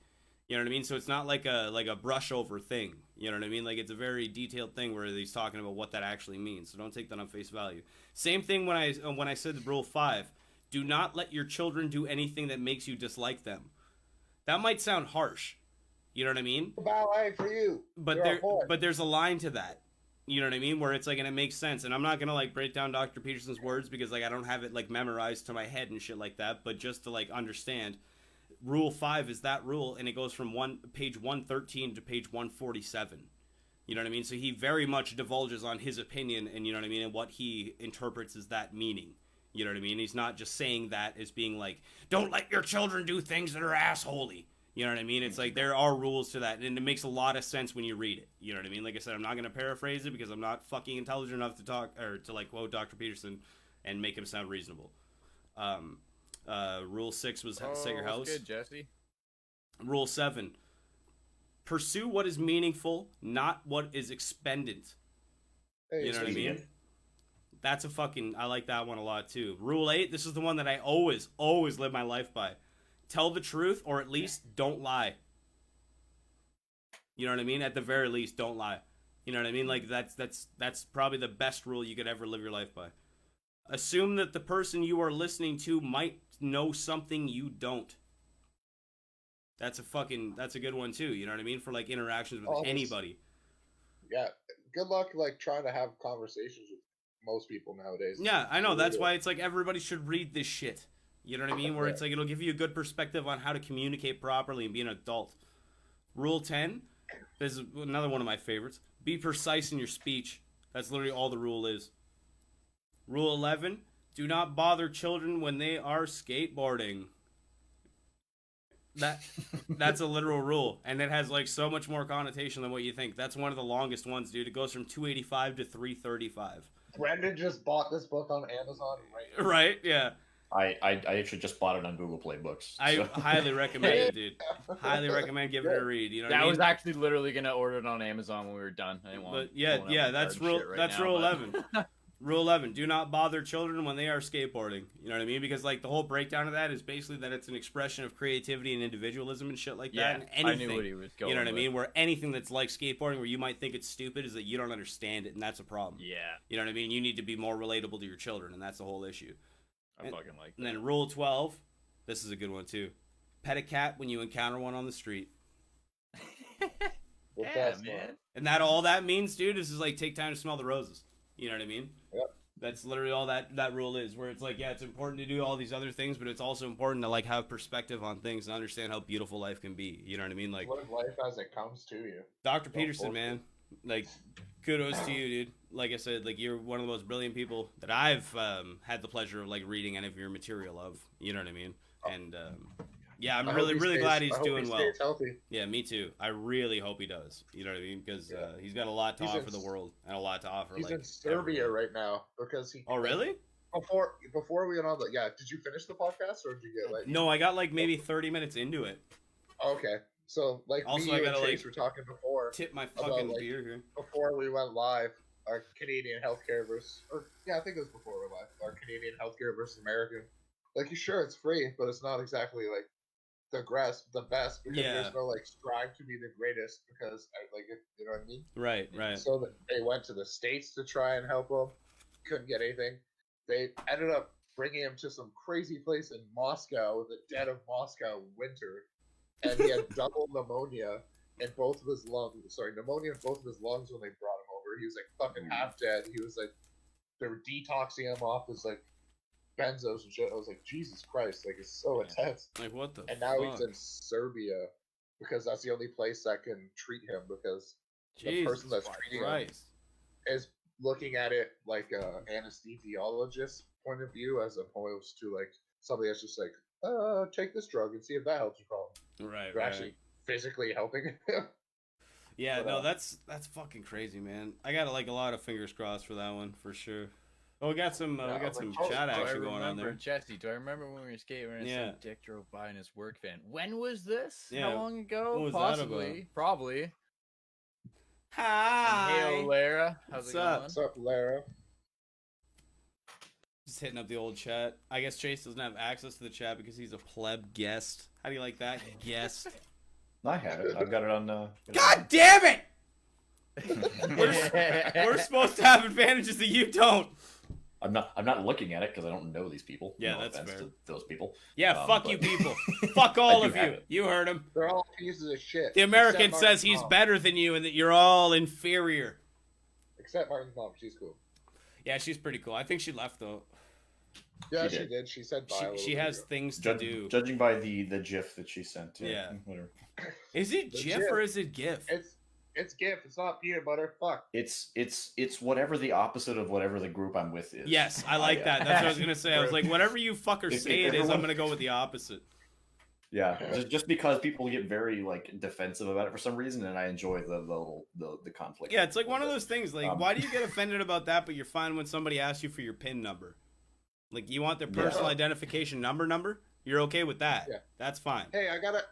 You know what I mean? So it's not like a brush over thing. You know what I mean? Like it's a very detailed thing where he's talking about what that actually means. So don't take that on face value. Same thing when I said rule 5, do not let your children do anything that makes you dislike them. That might sound harsh. You know what I mean? ballet for you. But there's a line to that. You know what I mean? Where it's like, and it makes sense. And I'm not gonna like break down Dr. Peterson's words because like I don't have it like memorized to my head and shit like that. But just to like understand. Rule 5 is that rule, and it goes from page 113 to page 147. You know what I mean? So he very much divulges on his opinion, and you know what I mean, and what he interprets as that meaning. You know what I mean? He's not just saying that as being like, don't let your children do things that are assholey. You know what I mean? It's like there are rules to that, and it makes a lot of sense when you read it. You know what I mean? Like I said, I'm not going to paraphrase it because I'm not fucking intelligent enough to talk or to like quote Dr. Peterson and make him sound reasonable. Rule 6 was set your house. Good, Jesse. Rule 7, pursue what is meaningful, not what is expendent. Hey, You know what I Easy. mean? That's I like that one a lot too. Rule 8, this is the one that I always live my life by. Tell the truth, or at least don't lie. You know what I mean? At the very least, don't lie. You know what I mean? Like that's probably the best rule you could ever live your life by. Assume that the person you are listening to might know something you don't. That's a good one too. You know what I mean? For like interactions with anybody. Yeah. Good luck like trying to have conversations with most people nowadays. Yeah, I know. That's why it's like everybody should read this shit. You know what I mean? Where it's like it'll give you a good perspective on how to communicate properly and be an adult. Rule 10, this is another one of my favorites. Be precise in your speech. That's literally all the rule is. Rule 11, Do not bother children when they are skateboarding. That's a literal rule, and it has like so much more connotation than what you think. That's one of the longest ones, dude. It goes from 285 to 335. Brendan just bought this book on Amazon right now. Right? Yeah. I actually just bought it on Google Play Books. I highly recommend it, dude. Highly recommend giving it a read. You know what I I mean? was actually literally gonna order it on Amazon when we were done. I didn't want. But yeah, that's rule. That's rule 11. Rule 11: do not bother children when they are skateboarding. You know what I mean? Because like the whole breakdown of that is basically that it's an expression of creativity and individualism and shit like that. And anything, I knew what he was going. You know what I with. mean? Where anything that's like skateboarding, where you might think it's stupid, is that you don't understand it, and that's a problem. Yeah, You know what I mean? You need to be more relatable to your children, and that's the whole issue. I fucking like that. And then rule 12, this is a good one too: pet a cat when you encounter one on the street. Yeah, man. And that all that means, dude, is like take time to smell the roses. You know what I mean? Yep. That's literally all that rule is, where it's like, yeah, it's important to do all these other things, but it's also important to like have perspective on things and understand how beautiful life can be. You know what I mean? Like Live life as it comes to you. Dr. Peterson, man, like kudos to you, dude. Like I said, like you're one of the most brilliant people that I've had the pleasure of like reading any of your material of. You know what I mean? And yeah, I'm really glad he's doing well. Healthy. Yeah, me too. I really hope he does. You know what I mean? Because he's got a lot to offer the world and a lot to offer. He's like, in Serbia right now because he. Oh, really? Before we went on the did you finish the podcast or did you get like? No, I got like maybe 30 minutes into it. Okay, so like Also, me I and gotta Chase like were talking before. tip my fucking like, beer here. Before we went live, our Canadian healthcare versus, I think it was before we went live. Our Canadian healthcare versus American. Like, sure, it's free, but it's not exactly like the best because there's no like strive to be the greatest because you know what I mean? Right. So they went to the States to try and help him, couldn't get anything. They ended up bringing him to some crazy place in Moscow in the dead of Moscow winter, and he had double pneumonia in both of his lungs. Sorry, pneumonia in both of his lungs when they brought him over. He was like fucking half dead. He was like, they were detoxing him off his like benzos and shit. I was like, Jesus Christ, like it's so intense. Like what the? And now he's in Serbia because that's the only place that can treat him because the person that's treating him is looking at it like a anesthesiologist point of view as opposed to like somebody that's just like, take this drug and see if that helps your problem. Right. They're actually physically helping him. Yeah, no, that's fucking crazy, man. I got like a lot of fingers crossed for that one for sure. Oh, we got some chat action going on there. Jesse, do I remember when we were skating and some dick drove by in his work van? When was this? Yeah. How long ago? What was Possibly. that about? Probably. Hi. Hey, Lara. How's What's it going? up? What's up, Lara? Just hitting up the old chat. I guess Chase doesn't have access to the chat because he's a pleb guest. How do you like that? Guest. I have it. I've got it on. God damn it! We're supposed to have advantages that you don't. I'm not looking at it because I don't know these people. Yeah, no that's offense fair. to those people. Yeah, fuck but- you people. Fuck all I of do have you. it. You heard him. They're all pieces of shit. The American Except says Martin's he's mom. better than you and that you're all inferior. Except Martin's mom. She's cool. Yeah, she's pretty cool. I think she left though. Yeah, She she did. did. She said bye. She has things to do. Judging by the GIF that she sent. Yeah. Whatever. Is it The GIF GIF. or is it GIF? It's GIF. It's not peanut butter. Fuck. It's whatever the opposite of whatever the group I'm with is. Yes, I like that. That's what I was gonna say. I was like, whatever you fucker If say it is, I'm everyone- gonna go with the opposite. Yeah, just because people get very like defensive about it for some reason, and I enjoy the conflict. Yeah, it's like one of those things. Like, why do you get offended about that, but you're fine when somebody asks you for your PIN number? Like, you want their personal identification number? You're okay with that? Yeah. That's fine. Hey,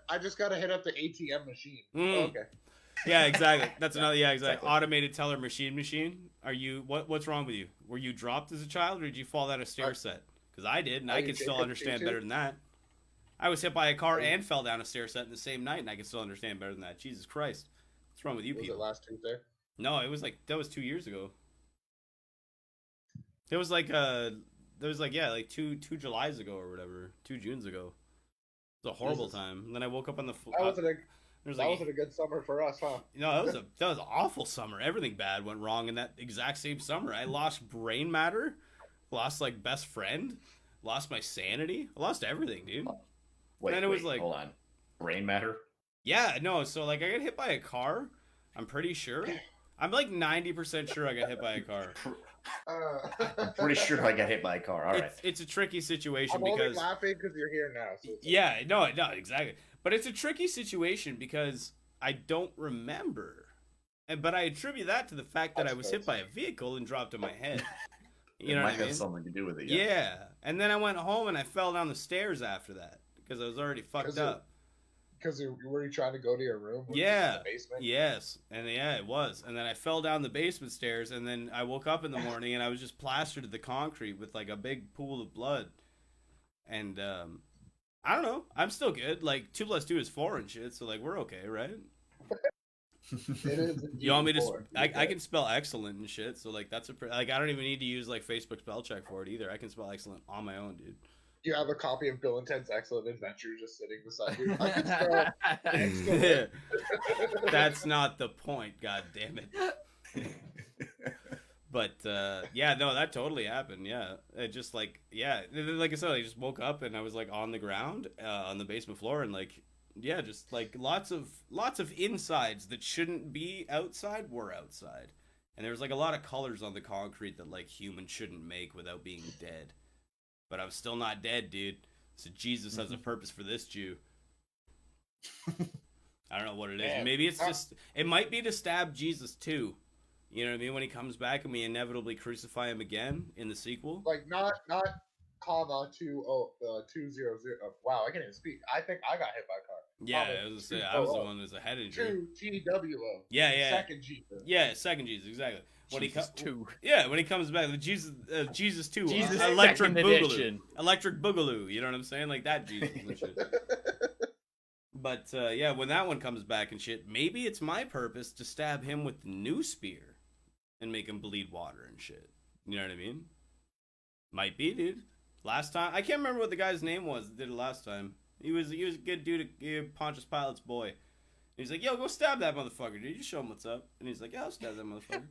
I just gotta hit up the ATM machine. Mm. Oh, okay. Yeah, exactly. That's another. Yeah, exactly. Automated teller machine. Are you? What's wrong with you? Were you dropped as a child, or did you fall down a stair set? Because I did, and I could still understand better than that. I was hit by a car and fell down a stair set in the same night, and I could still understand better than that. Jesus Christ, what's wrong with you Was people? it last Tuesday? No, it was like that was 2 years ago. It was like like two Julys ago or whatever, 2 Junes ago. It was a horrible time. And then I woke up on the That wasn't a good summer for us, huh? No, that was an awful summer. Everything bad went wrong in that exact same summer. I lost brain matter, lost like best friend, lost my sanity, I lost everything, dude. Wait, then it was like, hold on, brain matter. Yeah, no. So like, I got hit by a car. I'm pretty sure. I'm like 90% sure I got hit by a car. I'm pretty sure I got hit by a car. All right. It's a tricky situation I'm because only laughing because you're here now. So it's yeah, no, exactly. But it's a tricky situation because I don't remember, but I attribute that to the fact that I was hit by a vehicle and dropped on my head. You know it what might I mean? have something to do with it. Yeah, and then I went home and I fell down the stairs after that because I was already fucked up. Because were you trying to go to your room? Yeah. In the basement? Yes. And yeah, it was. And then I fell down the basement stairs, and then I woke up in the morning and I was just plastered to the concrete with like a big pool of blood. And I don't know. I'm still good. Like 2 + 2 is 4 and shit. So like we're okay, right? It is. You want me to? I can spell excellent and shit. So like that's like I don't even need to use like Facebook spell check for it either. I can spell excellent on my own, dude. You have a copy of Bill and Ted's Excellent Adventure just sitting beside you. I can spell excellent. That's not the point. God damn it. But yeah, no, that totally happened. Yeah, it just like like I said, I just woke up and I was like on the ground on the basement floor, and like yeah, just like lots of insides that shouldn't be outside were outside, and there was like a lot of colors on the concrete that like humans shouldn't make without being dead. But I'm still not dead, dude. So Jesus has a purpose for this Jew. I don't know what it is. Man, maybe it's just it might be to stab Jesus too. You know what I mean? When he comes back and we inevitably crucify him again in the sequel. Like not comma 200. Wow, I can't even speak. I think I got hit by a car. Yeah, I was the one who's ahead of you. 2GWO. Yeah. Second Jesus. Yeah, second Jesus, exactly. When Jesus 2. Yeah, when he comes back, the Jesus 2, Jesus Electric second Boogaloo, edition. Electric Boogaloo. You know what I'm saying? Like that Jesus and shit. But yeah, when that one comes back and shit, maybe it's my purpose to stab him with the new spear and make him bleed water and shit. You know what I mean? Might be, dude. Last time, I can't remember what the guy's name was that did it last time. He was a good dude, Pontius Pilate's boy. And he's like, yo, go stab that motherfucker, dude. You show him what's up. And he's like, yeah, I'll stab that motherfucker.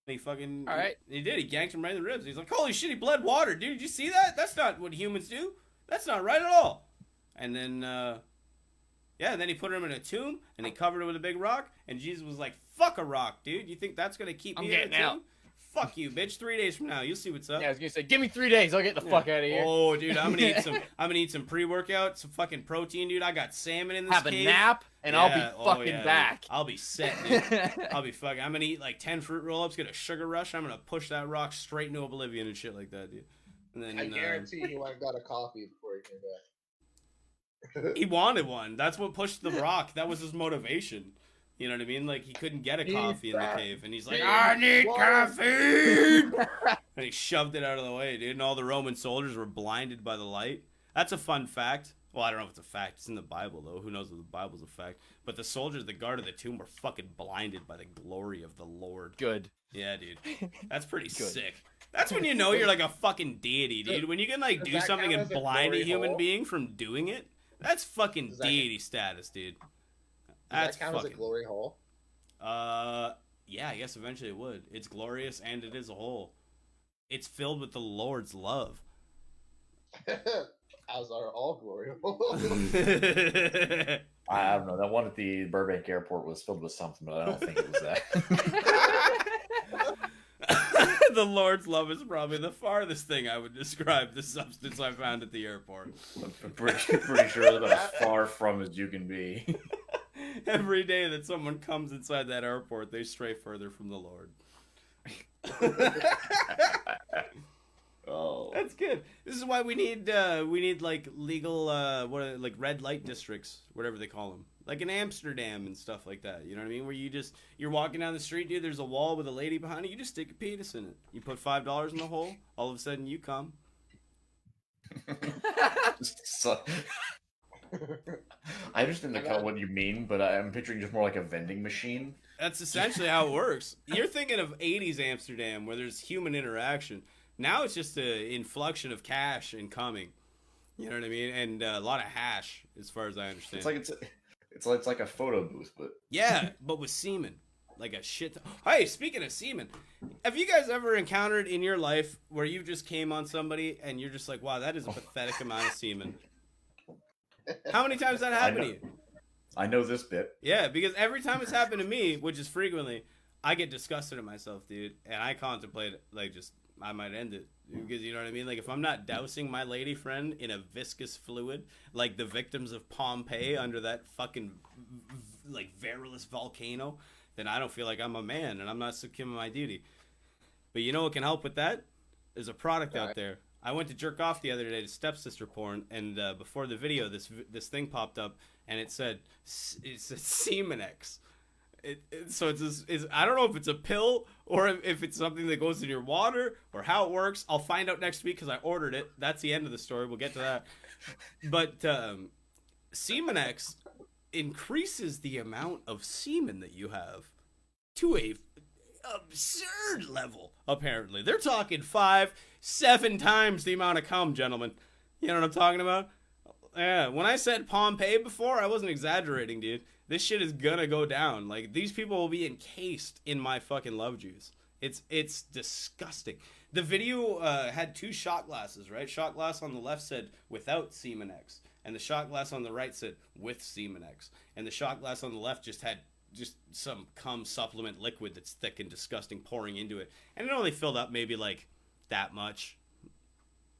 And he fucking... All right. He did. He ganked him right in the ribs. He's like, holy shit, he bled water, dude. Did you see that? That's not what humans do. That's not right at all. And then, yeah, and then he put him in a tomb, and he covered it with a big rock, and Jesus was like, fuck a rock, dude. You think that's going to keep me in a tomb? Fuck you, bitch. 3 days from now, you'll see what's up. Yeah, I was gonna say, give me 3 days, I'll get the fuck out of here. Oh, dude, I'm gonna eat some pre-workout, some fucking protein, dude. I got salmon in this Have cave. a nap, and I'll be fucking back. Dude. I'll be set, dude. I'll be fucking. I'm gonna eat like 10 fruit roll-ups, get a sugar rush. I'm gonna push that rock straight into oblivion and shit like that, dude. And then I guarantee he went and got a coffee before he came back. he wanted one. That's what pushed the rock. That was his motivation. You know what I mean? Like, he couldn't get a coffee in the cave, and he's like, I need caffeine! And he shoved it out of the way, dude, and all the Roman soldiers were blinded by the light. That's a fun fact. Well, I don't know if it's a fact. It's in the Bible, though. Who knows if the Bible's a fact? But the soldiers that guarded the tomb were fucking blinded by the glory of the Lord. Good. Yeah, dude. That's pretty sick. That's when you know you're like a fucking deity, dude. When you can, like, do something and blind a human being from doing it, that's fucking deity status, dude. Does that count as a glory hole? Yeah, I guess eventually it would. It's glorious and it is a hole. It's filled with the Lord's love. As are all glory holes. I don't know. That one at the Burbank airport was filled with something, but I don't think it was that. The Lord's love is probably the farthest thing I would describe the substance I found at the airport. I'm pretty sure it's about as far from as you can be. Every day that someone comes inside that airport, they stray further from the Lord. Oh, that's good. This is why we need like legal like red light districts, whatever they call them, like in Amsterdam and stuff like that. You know what I mean? Where you're walking down the street, dude. There's a wall with a lady behind it. You just stick a penis in it. You put $5 in the hole. All of a sudden, you come. I understand what you mean, but I'm picturing just more like a vending machine. That's essentially how it works. You're thinking of 80s Amsterdam where there's human interaction. Now it's just an inflection of cash incoming. You know what I mean? And a lot of hash, as far as I understand. It's like a photo booth, but yeah, but with semen. Like a shit. Hey, speaking of semen, have you guys ever encountered in your life where you just came on somebody and you're just like, wow, that is a pathetic amount of semen? How many times that happened to you? I know this bit. Yeah, because every time it's happened to me, which is frequently, I get disgusted at myself, dude, and I contemplate like just I might end it because you know what I mean. Like if I'm not dousing my lady friend in a viscous fluid, like the victims of Pompeii under that fucking like Verilus volcano, then I don't feel like I'm a man and I'm not succumbing to my duty. But you know what can help with that? There's a product out there. I went to jerk off the other day to stepsister porn, and before the video, this thing popped up, and it said Semenex. So I don't know if it's a pill or if it's something that goes in your water or how it works. I'll find out next week because I ordered it. That's the end of the story. We'll get to that. But Semenex increases the amount of semen that you have to a absurd level. Apparently, they're talking 5-7 times the amount of cum, gentlemen. You know what I'm talking about? Yeah. When I said Pompeii before, I wasn't exaggerating, dude. This shit is gonna go down. Like, these people will be encased in my fucking love juice. It's disgusting. The video had 2 shot glasses, right? Shot glass on the left said without Semenex, and the shot glass on the right said with Semenex. And the shot glass on the left just had some cum supplement liquid that's thick and disgusting pouring into it. And it only filled up maybe like that much.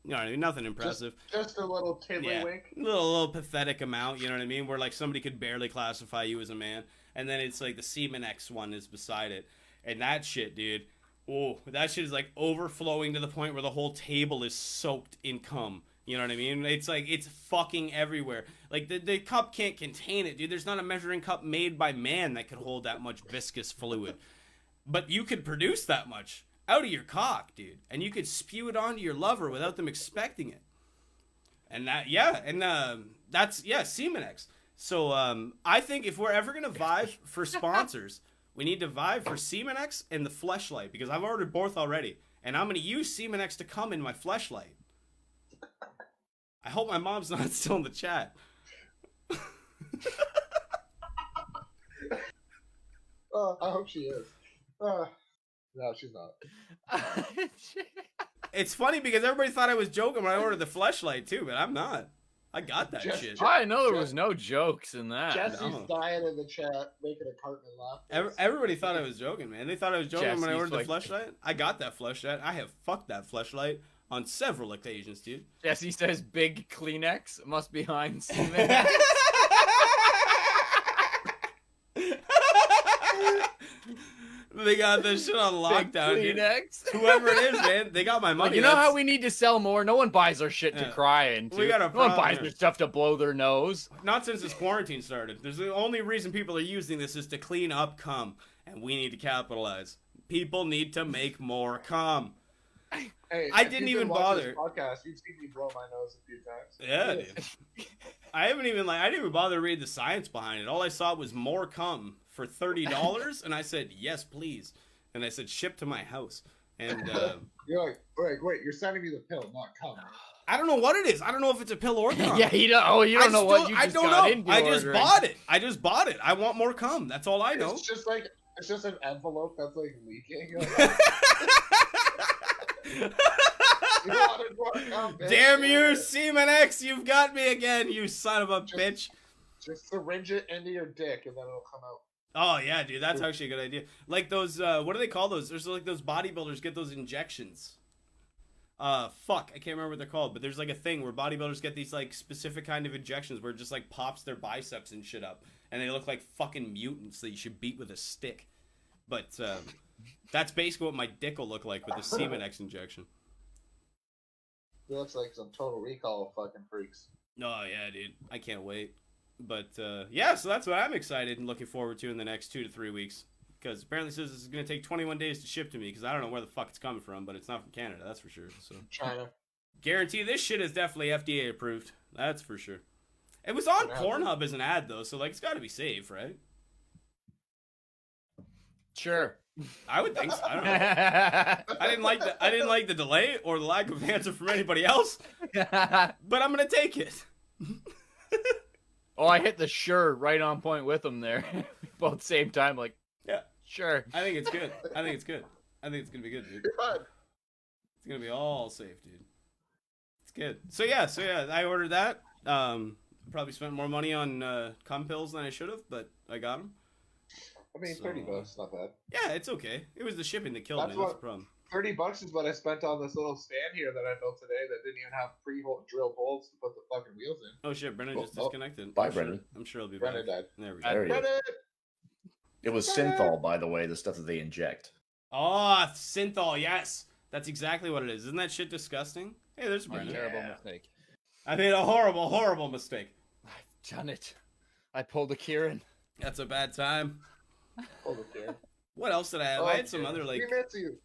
You know what I mean? Nothing impressive. Just a little tiddlywink. A little pathetic amount, you know what I mean? Where like somebody could barely classify you as a man. And then it's like the Semenex one is beside it. And that shit, dude. Oh, that shit is like overflowing to the point where the whole table is soaked in cum. You know what I mean? It's like, it's fucking everywhere. Like, the cup can't contain it, dude. There's not a measuring cup made by man that could hold that much viscous fluid. But you could produce that much out of your cock, dude. And you could spew it onto your lover without them expecting it. And that's Semenex. So, I think if we're ever going to vibe for sponsors, we need to vibe for Semenex and the Fleshlight. Because I've ordered both already. And I'm going to use Semenex to come in my Fleshlight. I hope my mom's not still in the chat. I hope she is. No, she's not. It's funny because everybody thought I was joking when I ordered the Fleshlight too, but I'm not. I got that shit. I know there was no jokes in that. Jesse's dying in the chat, making a Cartman laugh. Everybody thought I was joking, man. They thought I was joking when I Jesse's ordered the Fleshlight. I got that Fleshlight. I have fucked that Fleshlight on several occasions, dude. Jesse says big Kleenex must be behind Semenex. They got this shit on lockdown, dude. Kleenex. Whoever it is, man, they got my money. Like, you know how we need to sell more? No one buys our shit to cry into. We got a no one problem buys here. their stuff to blow their nose. Not since this quarantine started. There's the only reason people are using this is to clean up cum, and we need to capitalize. People need to make more cum. Hey, I didn't even bother. This podcast, you've seen me blow my nose a few times. Yeah, dude. I didn't even bother to read the science behind it. All I saw was more cum for $30, and I said yes, please. And I said ship to my house. And You're like, wait, you're sending me the pill, not cum. I don't know what it is. I don't know if it's a pill or not. Yeah, you don't know what you just got into. I just bought it. I want more cum. That's all I know. It's just an envelope that's like leaking. Damn you, Semenex! You've got me again, you son of a bitch. Just syringe it into your dick and then it'll come out. Oh yeah, dude, that's actually a good idea. Like those, what do they call those? There's like those bodybuilders get those injections. Fuck, I can't remember what they're called, but there's like a thing where bodybuilders get these like specific kind of injections where it just like pops their biceps and shit up, and they look like fucking mutants that you should beat with a stick. But that's basically what my dick will look like with the Semenex injection. It looks like some Total Recall fucking freaks. Oh yeah, dude, I can't wait. But yeah, so that's what I'm excited and looking forward to in the next 2 to 3 weeks. Because apparently it says this is going to take 21 days to ship to me, because I don't know where the fuck it's coming from, but it's not from Canada, that's for sure. So China. Guarantee this shit is definitely FDA approved. That's for sure. It was on Pornhub as an ad though, so like it's got to be safe, right? Sure. I would think so. I don't know. I didn't like the delay or the lack of answer from anybody else, but I'm gonna take it. Oh, I hit the sure right on point with him there. Both same time, like, yeah, sure. I think it's good. I think it's gonna be good, dude. It's gonna be all safe, dude. It's good. So yeah, I ordered that. Probably spent more money on cum pills than I should have, but I got them. I mean, 30 bucks, not bad. Yeah, it's okay. It was the shipping that killed me. That's the problem. 30 bucks is what I spent on this little stand here that I built today that didn't even have pre-drilled holes to put the fucking wheels in. Oh shit, Brennan just disconnected. Bye, Brennan. I'm sure he'll be Brennan back. died. There we There go. he is. It was synthol, by the way, the stuff that they inject. Oh, synthol, yes. That's exactly what it is. Isn't that shit disgusting? Hey, there's A Brennan. terrible mistake. I made a horrible, horrible mistake. I've done it. I pulled a Kieran. That's a bad time. Hold it, Kieran. What else did I have? Oh, I had some Kieran. other, like... We miss you.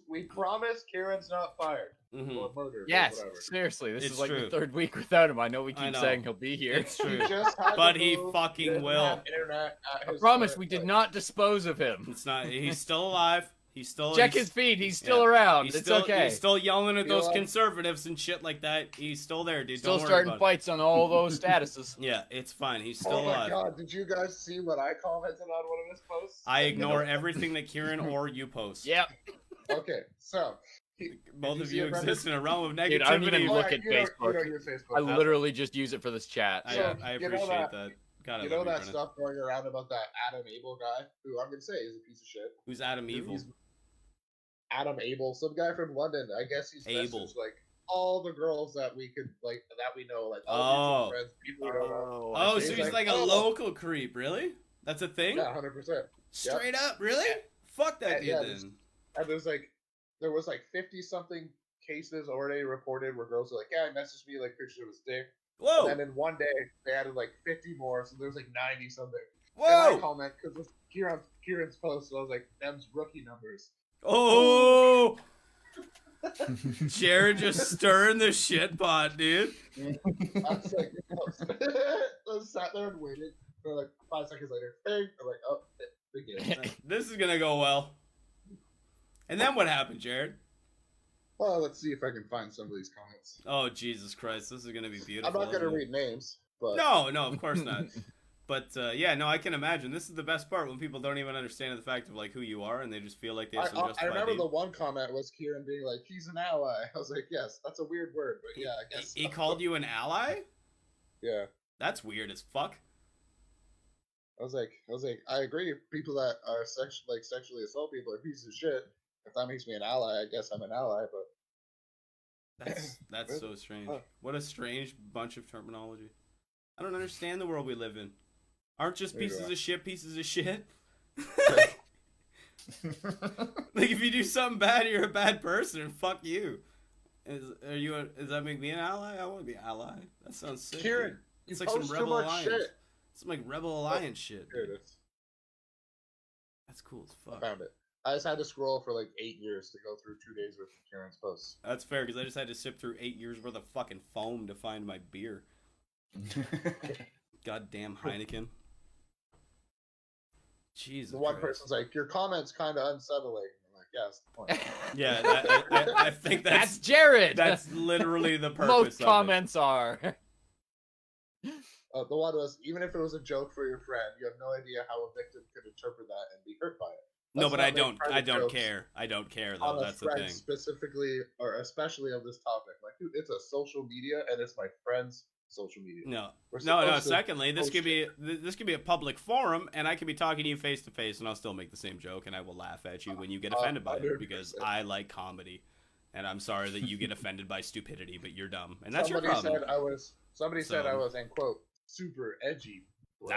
We promise Kieran's not fired. Mhm. Or murdered. Yes, or whatever. seriously. This It's is like true. the third week without him. I know we I keep know. saying he'll be here. It's true. He just had to But he move. fucking Didn't will. have internet at I his promise current we did place. not dispose of him. It's not... He's still alive. He's still... Check he's- his feed. He's still yeah. around. He's It's still, okay. He's still yelling at You know those what? conservatives and shit like that. He's still there, dude. Still Don't worry starting about it. fights on all those statuses. Yeah, it's fine. He's still Oh my alive. god, did you guys see what I commented on one of his posts? I ignore everything that Kieran or you post. Yep. Okay, so Both Did you of see you it, Brendan? exist in a realm of Dude, I'm gonna negativity. look yeah, at you don't Facebook. use Facebook. I literally just use it for this chat. I, So, I you know appreciate that- that. God, I You love know that Brennan. stuff going around about that Adam Abel guy, who I'm gonna say is a piece of shit. Who's Adam Evil? He's Adam Abel, some guy from London. I guess he's Abel. messaged like all the girls that we could like that we know, like Oh. all mutual friends, people we don't know. Oh, He's so he's like, like a "Oh." local creep, really? That's a thing? Yeah, 100%. Straight up, really? Fuck that dude Yeah, then. And there was like 50 something cases already reported where girls were like, yeah, he messaged me like pictures of his dick. Whoa! And then in one day they added like 50 more, so there was like 90 something. And Whoa! I comment because it's Kieran's post, so I was like, them's rookie numbers. Oh! Jared just stirring the shit pot, dude. I was like, I just sat there and waited for like 5 seconds later. Bang! I'm like, oh, begin. This is gonna go well. And then what happened, Jared? Well, let's see if I can find some of these comments. Oh, Jesus Christ. This is gonna be beautiful. I'm not going to isn't it? read names, but No, of course not. But yeah, no, I can imagine. This is the best part when people don't even understand the fact of like who you are and they just feel like they have some I justified remember need. the one comment was Kieran being like, he's an ally. I was like, yes, that's a weird word, but yeah, I guess. He called you an ally? Yeah. That's weird as fuck. I was like, I agree. People that are sexually assault people are pieces of shit. If that makes me an ally, I guess I'm an ally. But That's so strange. Huh. What a strange bunch of terminology. I don't understand the world we live in. Aren't just Neither do pieces I. of shit pieces of shit? Like if you do something bad, you're a bad person, and fuck you. Does that make me an ally? I want to be an ally. That sounds sick. Kieran, dude. you It's like some post too Rebel much Alliance. shit. Some like Rebel Alliance shit. Here dude. it is. That's cool as I fuck. found it. I just had to scroll for like 8 years to go through 2 days worth of Kieran's posts. That's fair because I just had to sip through 8 years worth of fucking foam to find my beer. Goddamn Heineken. Jesus. The one Christ. person's like, your comment's kind of unsettling. I'm like, yes, the point. Yeah, I think That's Jared. that's literally the purpose. Most of it. comments are. The one was, even if it was a joke for your friend, you have no idea how a victim could interpret that and be hurt by it. No, Let's but not I make don't. I private don't jokes care. I don't care though. On a That's the friend thing. specifically, or especially of this topic. Like, dude, it's a social media, and it's my friend's social media. No, We're no. supposed to Secondly, this post could be this could be a public forum, and I could be talking to you face to face, and I'll still make the same joke, and I will laugh at you when you get offended by it 100%. because I like comedy, and I'm sorry that you get offended by stupidity, but you're dumb, and that's Somebody your problem. said I So- was, end quote, super edgy. Bro.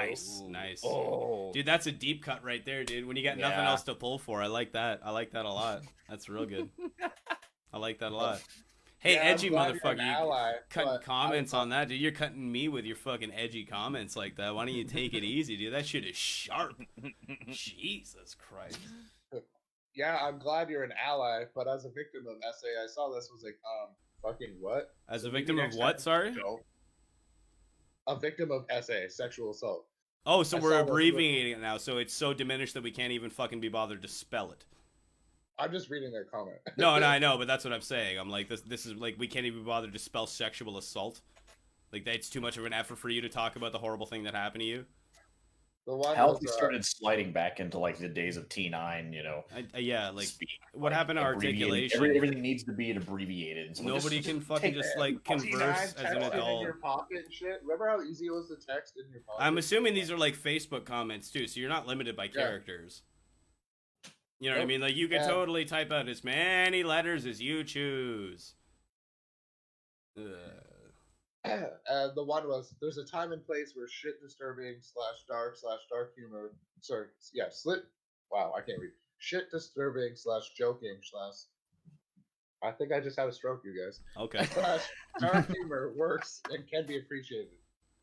Nice. Oh, Dude, that's a deep cut right there, dude. When you got nothing Yeah. else to pull for, I like that. I like that a lot. That's real good. I like that a lot. Hey, Yeah, I'm edgy glad you're an motherfucker, you ally, cutting but comments on that, dude. You're cutting me with your fucking edgy comments like that. Why don't you take it easy, dude? That shit is sharp. Jesus Christ. Yeah, I'm glad you're an ally, but as a victim of SA, I saw this was like, fucking what? As a Maybe victim of next what, time, sorry? don't. A victim of SA, sexual assault. Oh, so I we're saw this abbreviating it now, so it's so diminished that we can't even fucking be bothered to spell it. I'm just reading their comment. No, I know, but that's what I'm saying. I'm like, this is like, we can't even be bothered to spell sexual assault. Like, that's too much of an effort for you to talk about the horrible thing that happened to you. The one Health was, started sliding back into like the days of T9, Yeah, like speak. what happened to Abbreviated. articulation? Everything needs to be abbreviated. So Nobody can fucking take just that. like converse as an texting adult. in your pocket and shit. Remember how easy it was to text in your pocket? I'm assuming these are like Facebook comments too, so you're not limited by characters. You know what I mean? Like you can totally type out as many letters as you choose. The one was, there's a time and place where shit disturbing / dark humor. Sorry, yeah, Wow, I can't read. Shit disturbing / joking / I think I just had a stroke, you guys. Okay. / dark humor works and can be appreciated.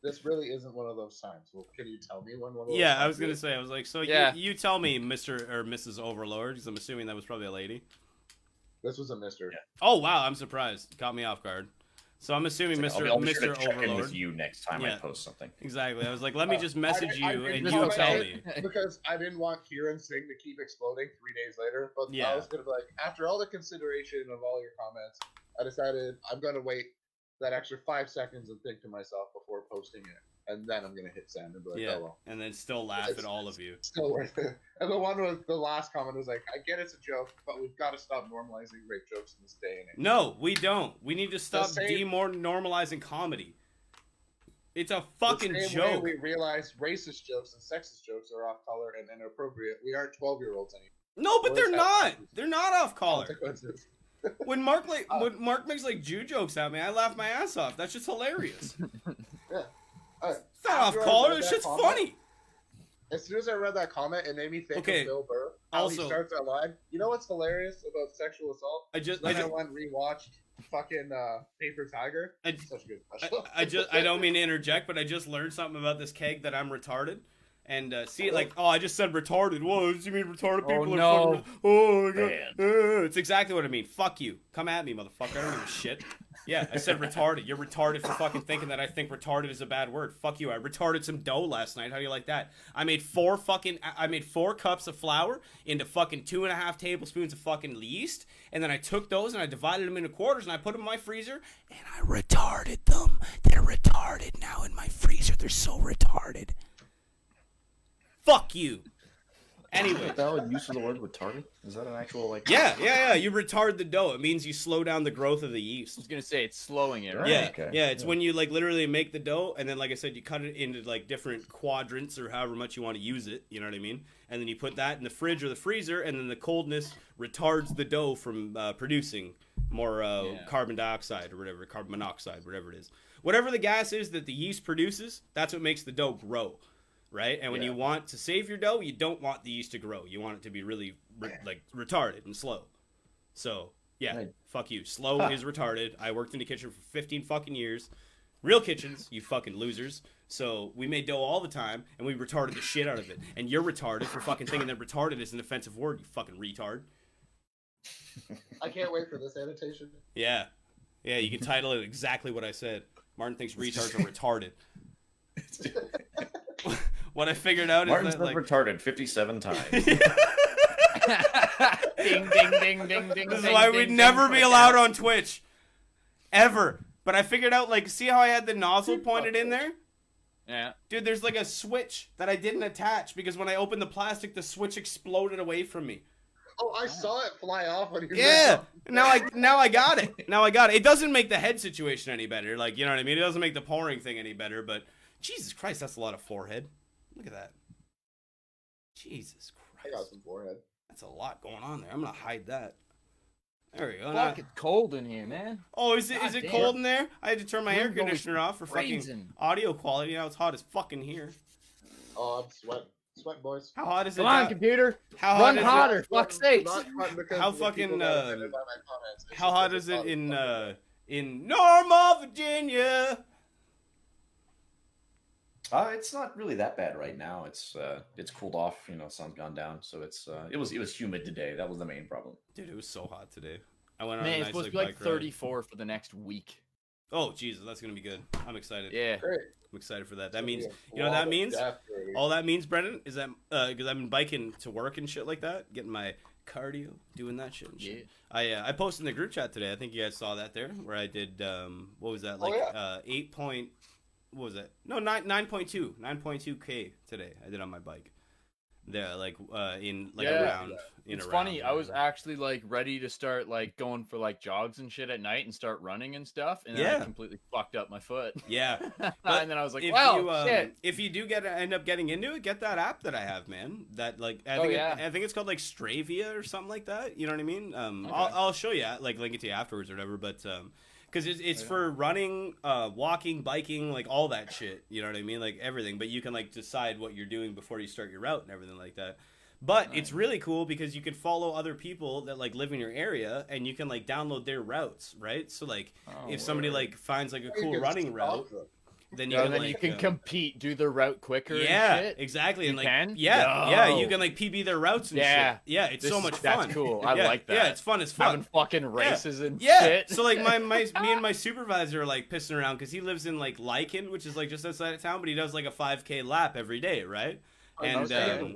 This really isn't one of those times. Well, can you tell me when one of those Yeah, times I was gonna is? say, I was like, so Yeah. you tell me, Mr. or Mrs. Overlord, because I'm assuming that was probably a lady. This was a Mr. Yeah. Oh wow, I'm surprised. Caught me off guard. So I'm assuming I'll be sure Mr. to check in Overlord. with you next time I post something. Exactly. I was like, let me just message I you and didn't you comment tell it me. because I didn't want Kieran Singh to keep exploding 3 days later. But Yeah. I was gonna be like, after all the consideration of all your comments, I decided I'm gonna wait that extra 5 seconds and think to myself before posting it, and then I'm gonna hit send and be like, Yeah, oh well, and then still laugh at all of you. still worth it. And the last comment was like, I get it's a joke, but we've got to stop normalizing rape jokes in this day and age. No, we don't. We need to stop same- normalizing comedy. It's a fucking the same joke. way we realize racist jokes and sexist jokes are off color and inappropriate. We aren't 12-year-olds anymore. No, but What they're is not. that? They're not off color. Consequences. When Mark makes like Jew jokes at me, I laugh my ass off. That's just hilarious. Yeah. It's not off color. It's just funny. As soon as I read that comment, it made me think Okay, of Bill Burr. How also- he starts that line. You know what's hilarious about sexual assault? Then I went and rewatched fucking Paper Tiger. Such a good special. I don't mean to interject, but I just learned something about this keg that I'm retarded. And see, like, oh, I just said retarded. Whoa, do you mean retarded people are no. fucking... Oh, my God. Man. It's exactly what I mean. Fuck you. Come at me, motherfucker. I don't give a shit. Yeah, I said retarded. You're retarded for fucking thinking that I think retarded is a bad word. Fuck you. I retarded some dough last night. How do you like that? I made 4 cups of flour into fucking 2.5 tablespoons of fucking yeast. And then I took those and I divided them into quarters and I put them in my freezer. And I retarded them. They're retarded now in my freezer. They're so retarded. Fuck you. Anyway. Valid use of the word retarded? Is that an actual, like... Yeah. You retard the dough. It means you slow down the growth of the yeast. I was gonna say it's slowing it, right? Yeah, Okay. yeah. It's when you like literally make the dough, and then like I said, you cut it into like different quadrants or however much you want to use it. You know what I mean? And then you put that in the fridge or the freezer, and then the coldness retards the dough from producing more carbon dioxide or whatever, carbon monoxide, whatever it is. Whatever the gas is that the yeast produces, that's what makes the dough grow. Right? And when you want to save your dough, you don't want the yeast to grow. You want it to be really retarded and slow. So, yeah, fuck you. Slow is retarded. I worked in the kitchen for 15 fucking years. Real kitchens, you fucking losers. So, we made dough all the time, and we retarded the shit out of it. And you're retarded for fucking thinking that retarded is an offensive word, you fucking retard. I can't wait for this annotation. Yeah. Yeah, you can title it exactly what I said. Martin thinks retards are retarded. What I figured out Martin's is that, been like... retarded 57 times. Ding ding ding ding ding. This is why we'd never be allowed on Twitch. Ever. But I figured out, like, see how I had the nozzle pointed in there? Yeah. Dude, there's like a switch that I didn't attach because when I opened the plastic, the switch exploded away from me. Oh, I saw it fly off when you. Yeah. Now I got it. Now I got it. It doesn't make the head situation any better. Like, you know what I mean? It doesn't make the pouring thing any better, but Jesus Christ, that's a lot of forehead. Look at that. Jesus I got Christ. some forehead. That's a lot going on there. I'm going to hide that. There we go. Fuck, it's cold in here, man. Oh, is it God cold in there? I had to turn my air Windows conditioner off for fucking freezing. audio quality. Now it's hot as fucking here. Oh, I'm sweating. Sweating, boys. How hot is it? Come on, down- computer. How Run hot is it? hotter. Fuck's sakes. Not sweating because How the people fucking, that are offended by my comments. It's How just hot that is it's it hot. in Normal, Virginia? It's not really that bad right now. It's cooled off. You know, sun's gone down, so it was humid today. That was the main problem. Dude, it was so hot today. I went on Man, a it's nice supposed to be bike like ride. 34 for the next week. Oh, Jesus, that's gonna be good. I'm excited. Yeah. Great. I'm excited for that. That means, Yeah, you know what that well, means? definitely. All that means, Brendan, is that because I've been biking to work and shit like that, getting my cardio, doing that shit. And shit. I posted in the group chat today. I think you guys saw that there, where I did what was that, like yeah. 8 point. what was it? No, 9.2K today. I did on my bike. There, like in like Yeah. around. In It's around, funny. I was actually like ready to start like going for like jogs and shit at night and start running and stuff, and then Yeah. I completely fucked up my foot. Yeah. And then I was like, if "Wow, you, shit!" if you do end up getting into it, get that app that I have, man. That like I think it's called like Stravia or something like that. You know what I mean? Okay. I'll show you, like link it to you afterwards or whatever. But because it's for running, walking, biking, like all that shit. You know what I mean? Like everything. But you can like decide what you're doing before you start your route and everything like that. But it's really cool because you can follow other people that like live in your area, and you can like download their routes, right? So like if somebody like finds like a cool running route, then you can, you can compete, do the route quicker. Yeah, and shit. exactly. And You like can? yeah, No. you can like PB their routes and Yeah. shit. Yeah, it's so much That's fun. cool. I Yeah, like that. Yeah, it's fun as fuck. Having fucking races and Yeah. shit. So like me and my supervisor are like pissing around because he lives in like Lycan, which is like just outside of town, but he does like a 5K lap every day, right? And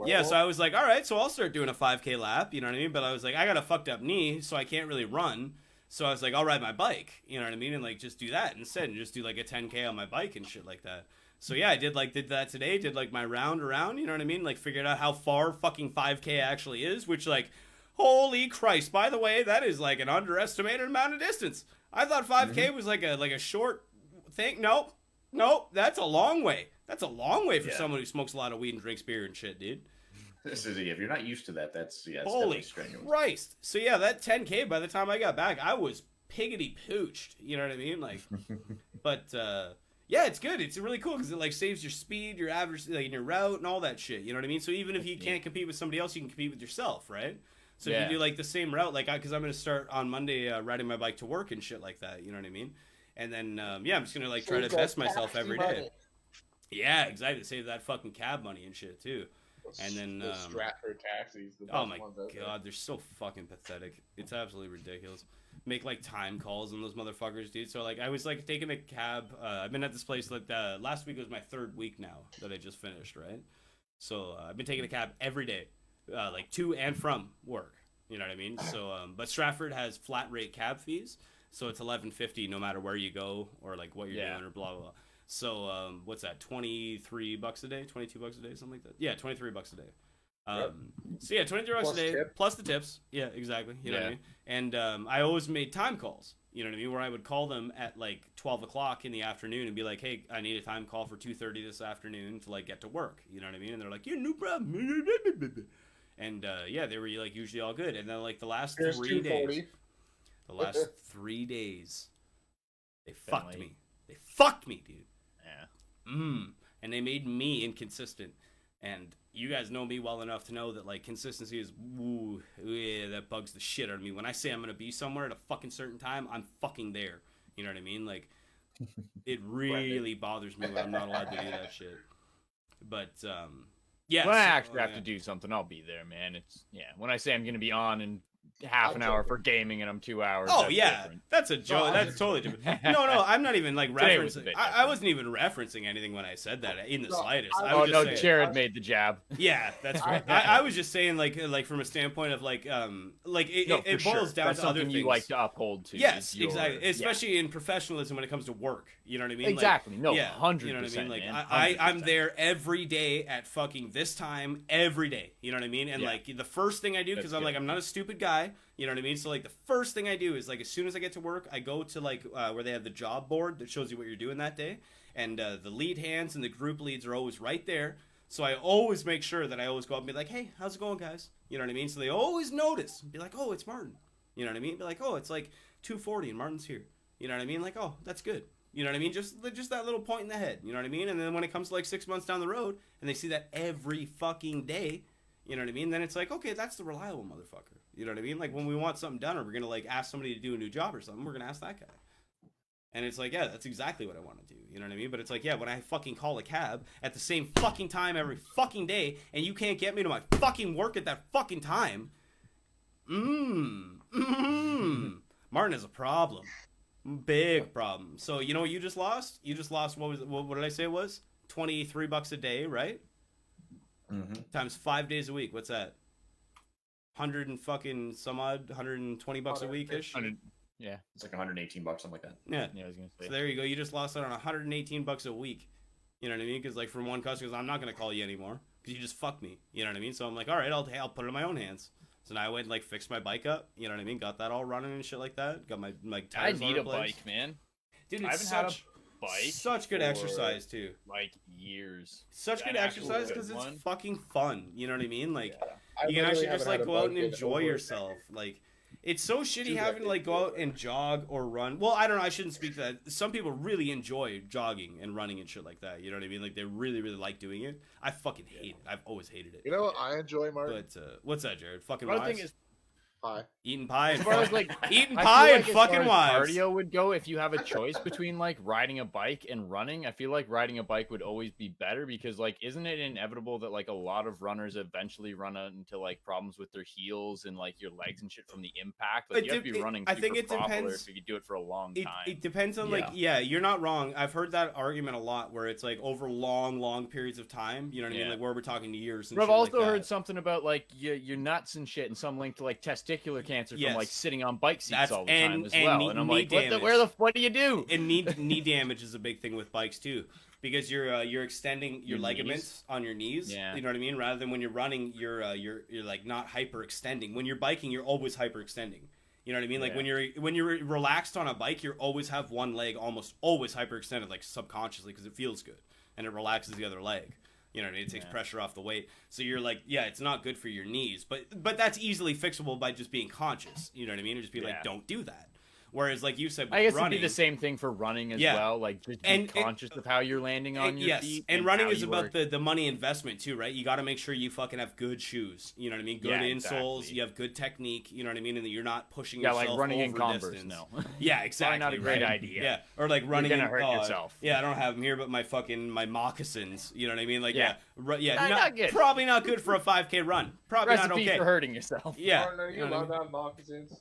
yeah, so I was like, all right, so I'll start doing a 5K lap, you know what I mean? But I was like, I got a fucked up knee, so I can't really run. So I was like, I'll ride my bike, you know what I mean? And like just do that instead, and just do like a 10K on my bike and shit like that. So yeah, I did that today, did like my round around, you know what I mean? Like figured out how far fucking 5K actually is, which like, holy Christ, by the way, that is like an underestimated amount of distance. I thought 5K was like a short thing. Nope, that's a long way. That's a long way for someone who smokes a lot of weed and drinks beer and shit, dude. This is if you're not used to that, that's it's holy definitely strenuous. Christ. So yeah, that 10K, by the time I got back, I was piggity pooched. You know what I mean? Like, but yeah, it's good. It's really cool because it like saves your speed, your average, like your route, and all that shit. You know what I mean? So even if you can't compete with somebody else, you can compete with yourself, right? So if you do like the same route, like because I'm gonna start on Monday riding my bike to work and shit like that. You know what I mean? And then I'm just gonna like try to test myself every day. Yeah, exactly. Save that fucking cab money and shit too. And then the Stratford taxis. The oh my god, they're so fucking pathetic. It's absolutely ridiculous. Make like time calls on those motherfuckers, dude. So like I was like taking a cab. I've been at this place like last week was my 3rd week now that I just finished, right? So I've been taking a cab every day, like to and from work. You know what I mean? So but Stratford has flat rate cab fees, so it's $11.50 no matter where you go or like what you're doing or blah blah blah. So what's that? $23 a day, $22 a day, something like that. Yeah, $23 a day. So yeah, $23 a day plus the tips. Yeah, exactly. You know what I mean? And I always made time calls. You know what I mean? Where I would call them at like 12 o'clock in the afternoon and be like, "Hey, I need a time call for 2:30 this afternoon to like get to work." You know what I mean? And they're like, "Yeah, no problem." And yeah, they were like usually all good. And then like the last 3 days, they fucked me. They fucked me, dude. Yeah. And they made me inconsistent. And you guys know me well enough to know that like consistency is that bugs the shit out of me. When I say I'm gonna be somewhere at a fucking certain time, I'm fucking there. You know what I mean? Like it really bothers me when I'm not allowed to do that shit. But yeah. When I actually have to do something, I'll be there, man. It's when I say I'm gonna be on in half an hour for gaming and I'm 2 hours. Oh that's yeah, different. that's a joke. That's totally different. No, I'm not even like Today was a referencing. bit I wasn't even referencing anything when I said that in the slightest. I Oh was no, just saying, Jared made the jab. Yeah, that's right. I was just saying like from a standpoint of like it boils down That's to other something things. you like to uphold to. Yes, exactly. Especially in professionalism when it comes to work. You know what I mean? Exactly. Like, no, yeah, 100%. You know what I mean? Like man, I'm there every day at fucking this time every day. You know what I mean? And like the first thing I do, because I'm not a stupid guy. You know what I mean? So like the first thing I do is like as soon as I get to work, I go to like where they have the job board that shows you what you're doing that day, and the lead hands and the group leads are always right there. So I always make sure that I always go up and be like, "Hey, how's it going, guys?" You know what I mean? So they always notice. Be like, "Oh, it's Martin." You know what I mean? Be like, "Oh, it's like 2:40 and Martin's here." You know what I mean? Like, "Oh, that's good." You know what I mean? Just that little point in the head. You know what I mean? And then when it comes to like 6 months down the road, and they see that every fucking day. You know what I mean? Then it's like, okay, that's the reliable motherfucker. You know what I mean? Like when we want something done or we're going to like ask somebody to do a new job or something, we're going to ask that guy. And it's like, yeah, that's exactly what I want to do. You know what I mean? But it's like, yeah, when I fucking call a cab at the same fucking time every fucking day and you can't get me to my fucking work at that fucking time. Martin has a problem. Big problem. So you know what you just lost? You just lost, what did I say it was? $23 a day, right? Times 5 days a week. What's that? 100 and fucking some odd, $120 a week ish. Yeah. It's like 118 bucks, something like that. Yeah. Yeah, I was gonna say. So there you go. You just lost out on 118 bucks a week. You know what I mean? Because like from one customer, I'm not gonna call you anymore because you just fucked me. You know what I mean? So I'm like, all right, I'll put it in my own hands. So now I went and like fixed my bike up. You know what I mean? Got that all running and shit like that. Got my I tires all need a replaced. bike, man. Dude, I it's haven't had a such bike such good for, exercise too. Like years. Such good An actual exercise good because it's one. fucking fun. You know what I mean? Like I you can literally actually haven't just had like a go out bike and in enjoy over a yourself. decade. Like it's so shitty 2 having to like decades, go out and jog or run. Well, I don't know. I shouldn't speak to that. Some people really enjoy jogging and running and shit like that. You know what I mean? Like they really, really like doing it. I fucking hate it. I've always hated it. You know what I enjoy, Martin? But what's that, Jared? Fucking Another wives? thing is, Pie. Eating pie and as far as like eating I pie feel and like as fucking far as wives. cardio would go, if you have a choice between like riding a bike and running, I feel like riding a bike would always be better because like isn't it inevitable that like a lot of runners eventually run into like problems with their heels and like your legs and shit from the impact? Like It you have to de- be it- running I super think it properly depends- if you could do it for a long It, time. it depends on like you're not wrong. I've heard that argument a lot where it's like over long periods of time. You know what I mean? Yeah. Like where we're talking years. And But I've shit also like heard that. something about like your nuts and shit, and some link to like testicular cancer Yes. from like sitting on bike seats That's- all the and- time as and well. knee- And I'm knee like, damage. what do you do? And knee damage is a big thing with bikes too, because you're extending your Your ligaments knees? on your knees. Yeah. You know what I mean? Rather than when you're running, you're like not hyperextending. When you're biking, you're always hyperextending. You know what I mean? Like Yeah. when you're relaxed on a bike, you always have one leg almost always hyperextended, like subconsciously, because it feels good and it relaxes the other leg. You know what I mean? It takes pressure off the weight. So you're like, yeah, it's not good for your knees, but that's easily fixable by just being conscious. You know what I mean? And just be like, don't do that. Whereas, like you said, with I guess running, it'd be the same thing for running as Yeah. well. Like just be And- conscious of how you're landing on your yes, feet. and running how is you about work. the money investment too, right? You got to make sure you fucking have good shoes. You know what I mean? Good Yeah, insoles. exactly. You have good technique. You know what I mean? And that you're not pushing Yeah, yourself like running in over Converse. distance. No. Yeah, exactly. not a great right? idea. Yeah, or like running gonna in hurt yourself. Yeah, I don't have them here, but my moccasins. You know what I mean? Like Yeah. Not good. probably not good for a 5K run. Probably not Recipe okay. for hurting yourself. Yeah, Martin, are you you know what I allowed mean? to have moccasins?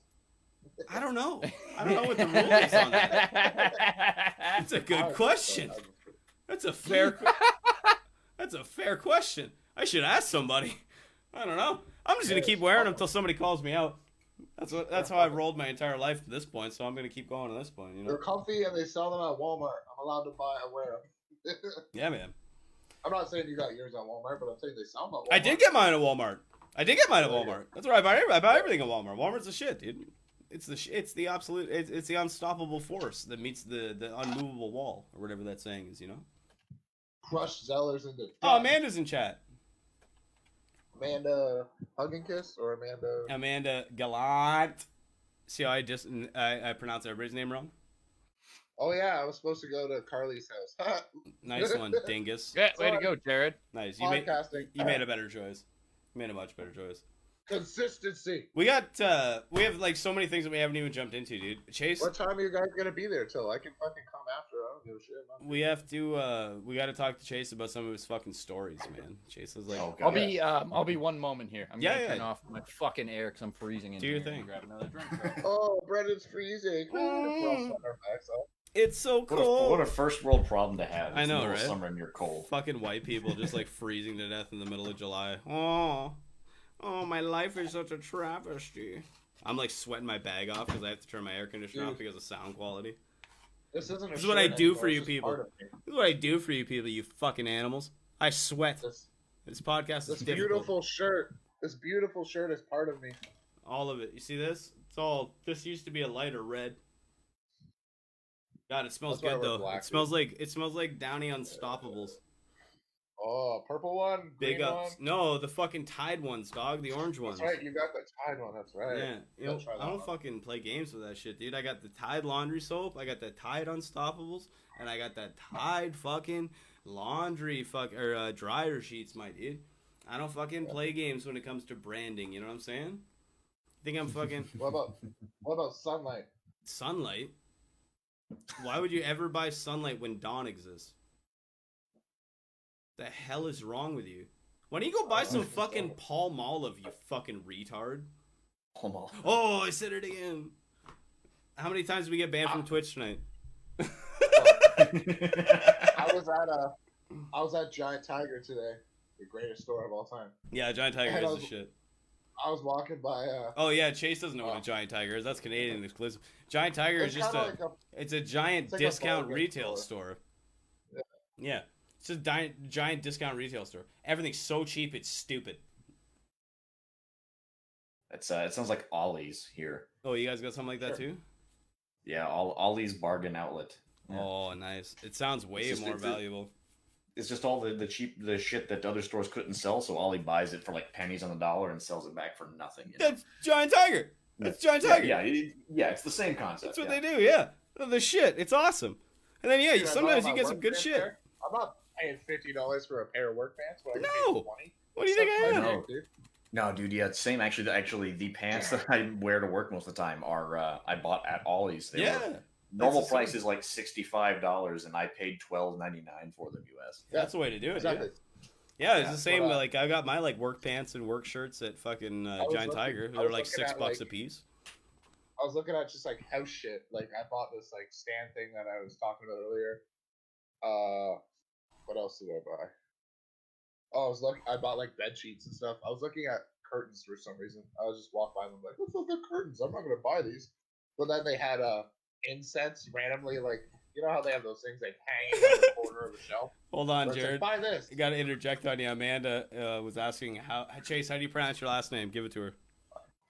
I don't know. I don't know what the rule is on that. That's a good question. That's a fair. That's a fair question. I should ask somebody. I don't know. I'm just gonna keep wearing them until somebody calls me out. That's how I've rolled my entire life to this point. So I'm gonna keep going to this point. You know. They're comfy and they sell them at Walmart. I'm allowed to buy and wear them. Yeah, man. I'm not saying you got yours at Walmart, but I'm saying they sell them at Walmart. I did get mine at Walmart. That's where I buy everything at Walmart. Walmart's the shit, dude. It's the absolute. It's the unstoppable force that meets the unmovable wall, or whatever that saying is. You know. Crush Zellers into. Oh, Amanda's in chat. Amanda Hug and Kiss or Amanda Gallant. See how I pronounce everybody's name wrong? Oh yeah, I was supposed to go to Carly's house. Nice one, dingus. Yeah, way to go, Jared. Nice. Podcasting. You made a better choice. You made a much better choice. Consistency. We have like so many things that we haven't even jumped into, dude. Chase, What time are you guys gonna be there till? I can fucking come after. I don't give a shit. we got to talk to Chase about some of his fucking stories, man. Chase is like, Oh, I'll God. be one moment here. I'm Yeah, gonna yeah. turn off my fucking air because I'm freezing in Do your here. thing. Grab another drink. Oh, Brendan's freezing. Frost on our backs up. it's so What cold. a first world problem to have. I It's the know, middle of right? Summer and you're cold. Fucking white people just like freezing to death in the middle of July. Oh, my life is such a travesty. I'm like sweating my bag off because I have to turn my air conditioner off because of sound quality. This isn't. This is what I do for you people. This is what I do for you people, you fucking animals. I sweat. This podcast is This difficult. beautiful shirt. This beautiful shirt is part of me. All of it. You see this? This used to be a lighter red. God, it smells That's why good I wear though. black, It smells like Downy Unstoppables. Oh, purple one, Big green ups. one. No, the fucking Tide ones, dog. The orange ones. That's right. You got the Tide one. That's right. Yeah, you I'll know, try that I don't one. fucking play games with that shit, dude. I got the Tide laundry soap, I got the Tide Unstoppables, and I got that Tide fucking laundry dryer sheets, my dude. I don't fucking play games when it comes to branding. You know what I'm saying? Think I'm fucking What about sunlight? Sunlight? Why would you ever buy Sunlight when Dawn exists? The hell is wrong with you? Why don't you go buy some fucking Palm Olive, you fucking retard? Oh, I said it again. How many times did we get banned from Twitch tonight? I was at Giant Tiger today, the greatest store of all time. Yeah, Giant Tiger And I is was- the shit. I was walking by. Oh yeah, Chase doesn't know what a giant tiger is. That's Canadian exclusive. Giant tiger is just it's a giant like discount a retail store. Yeah, it's a giant discount retail store. Everything's so cheap, it's stupid. It's it sounds like Ollie's here. Oh, you guys got something like that too? Yeah, Ollie's bargain outlet. Yeah. Oh, nice. It sounds way more valuable. It's just all the shit that other stores couldn't sell, so Ollie buys it for like pennies on the dollar and sells it back for nothing. You know? That's Giant Tiger. That's Giant Tiger. Yeah, it's the same concept. That's what they do. Yeah, the shit. It's awesome. And then Dude, sometimes you get some good shit. There. I'm not paying $50 for a pair of work pants, but I can pay $20. What do you think I am? No. No, dude. Yeah, same. Actually, the pants that I wear to work most of the time are I bought at Ollie's. Normal price is like $65, and I paid $12.99 for them US. That's the way to do it. Exactly. Yeah, it's the same. Like I got my like work pants and work shirts at fucking Giant Tiger. They're like $6 a piece. I was looking at just like house shit. Like I bought this like stand thing that I was talking about earlier. What else did I buy? Oh, I bought like bed sheets and stuff. I was looking at curtains for some reason. I was just walk by them like, let's look at curtains. I'm not gonna buy these. But then they had incense randomly, like you know how they have those things like hanging on the corner of a shelf. Hold on, Jared. Like, buy this. You got to interject on you. Amanda was asking Chase, how do you pronounce your last name? Give it to her.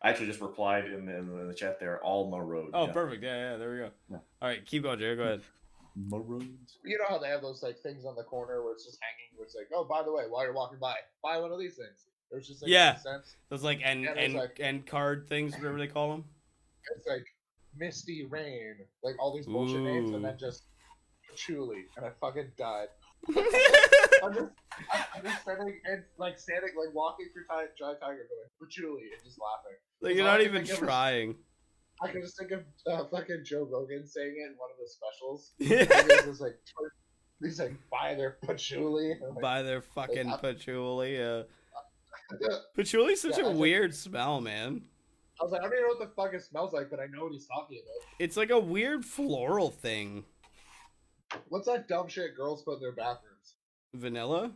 I actually just replied in the chat there, Alma Road. Oh, yeah. Perfect. Yeah, there we go. Yeah. All right, keep going, Jared. Go ahead. You know how they have those like things on the corner where it's just hanging, where it's like, oh, by the way, while you're walking by, buy one of these things. There's just like those like end card things, whatever they call them. It's like Misty Rain, like all these bullshit names, and then just patchouli, and I fucking died. I'm just standing, like walking through Giant Tiger going patchouli and just laughing. Like you're not even trying. I can just think of fucking Joe Rogan saying it in one of the specials. He's like, buy their patchouli. Like, buy their fucking patchouli. Patchouli's such a weird smell, man. I was like, I don't even know what the fuck it smells like, but I know what he's talking about. It's like a weird floral thing. What's that dumb shit girls put in their bathrooms? Vanilla?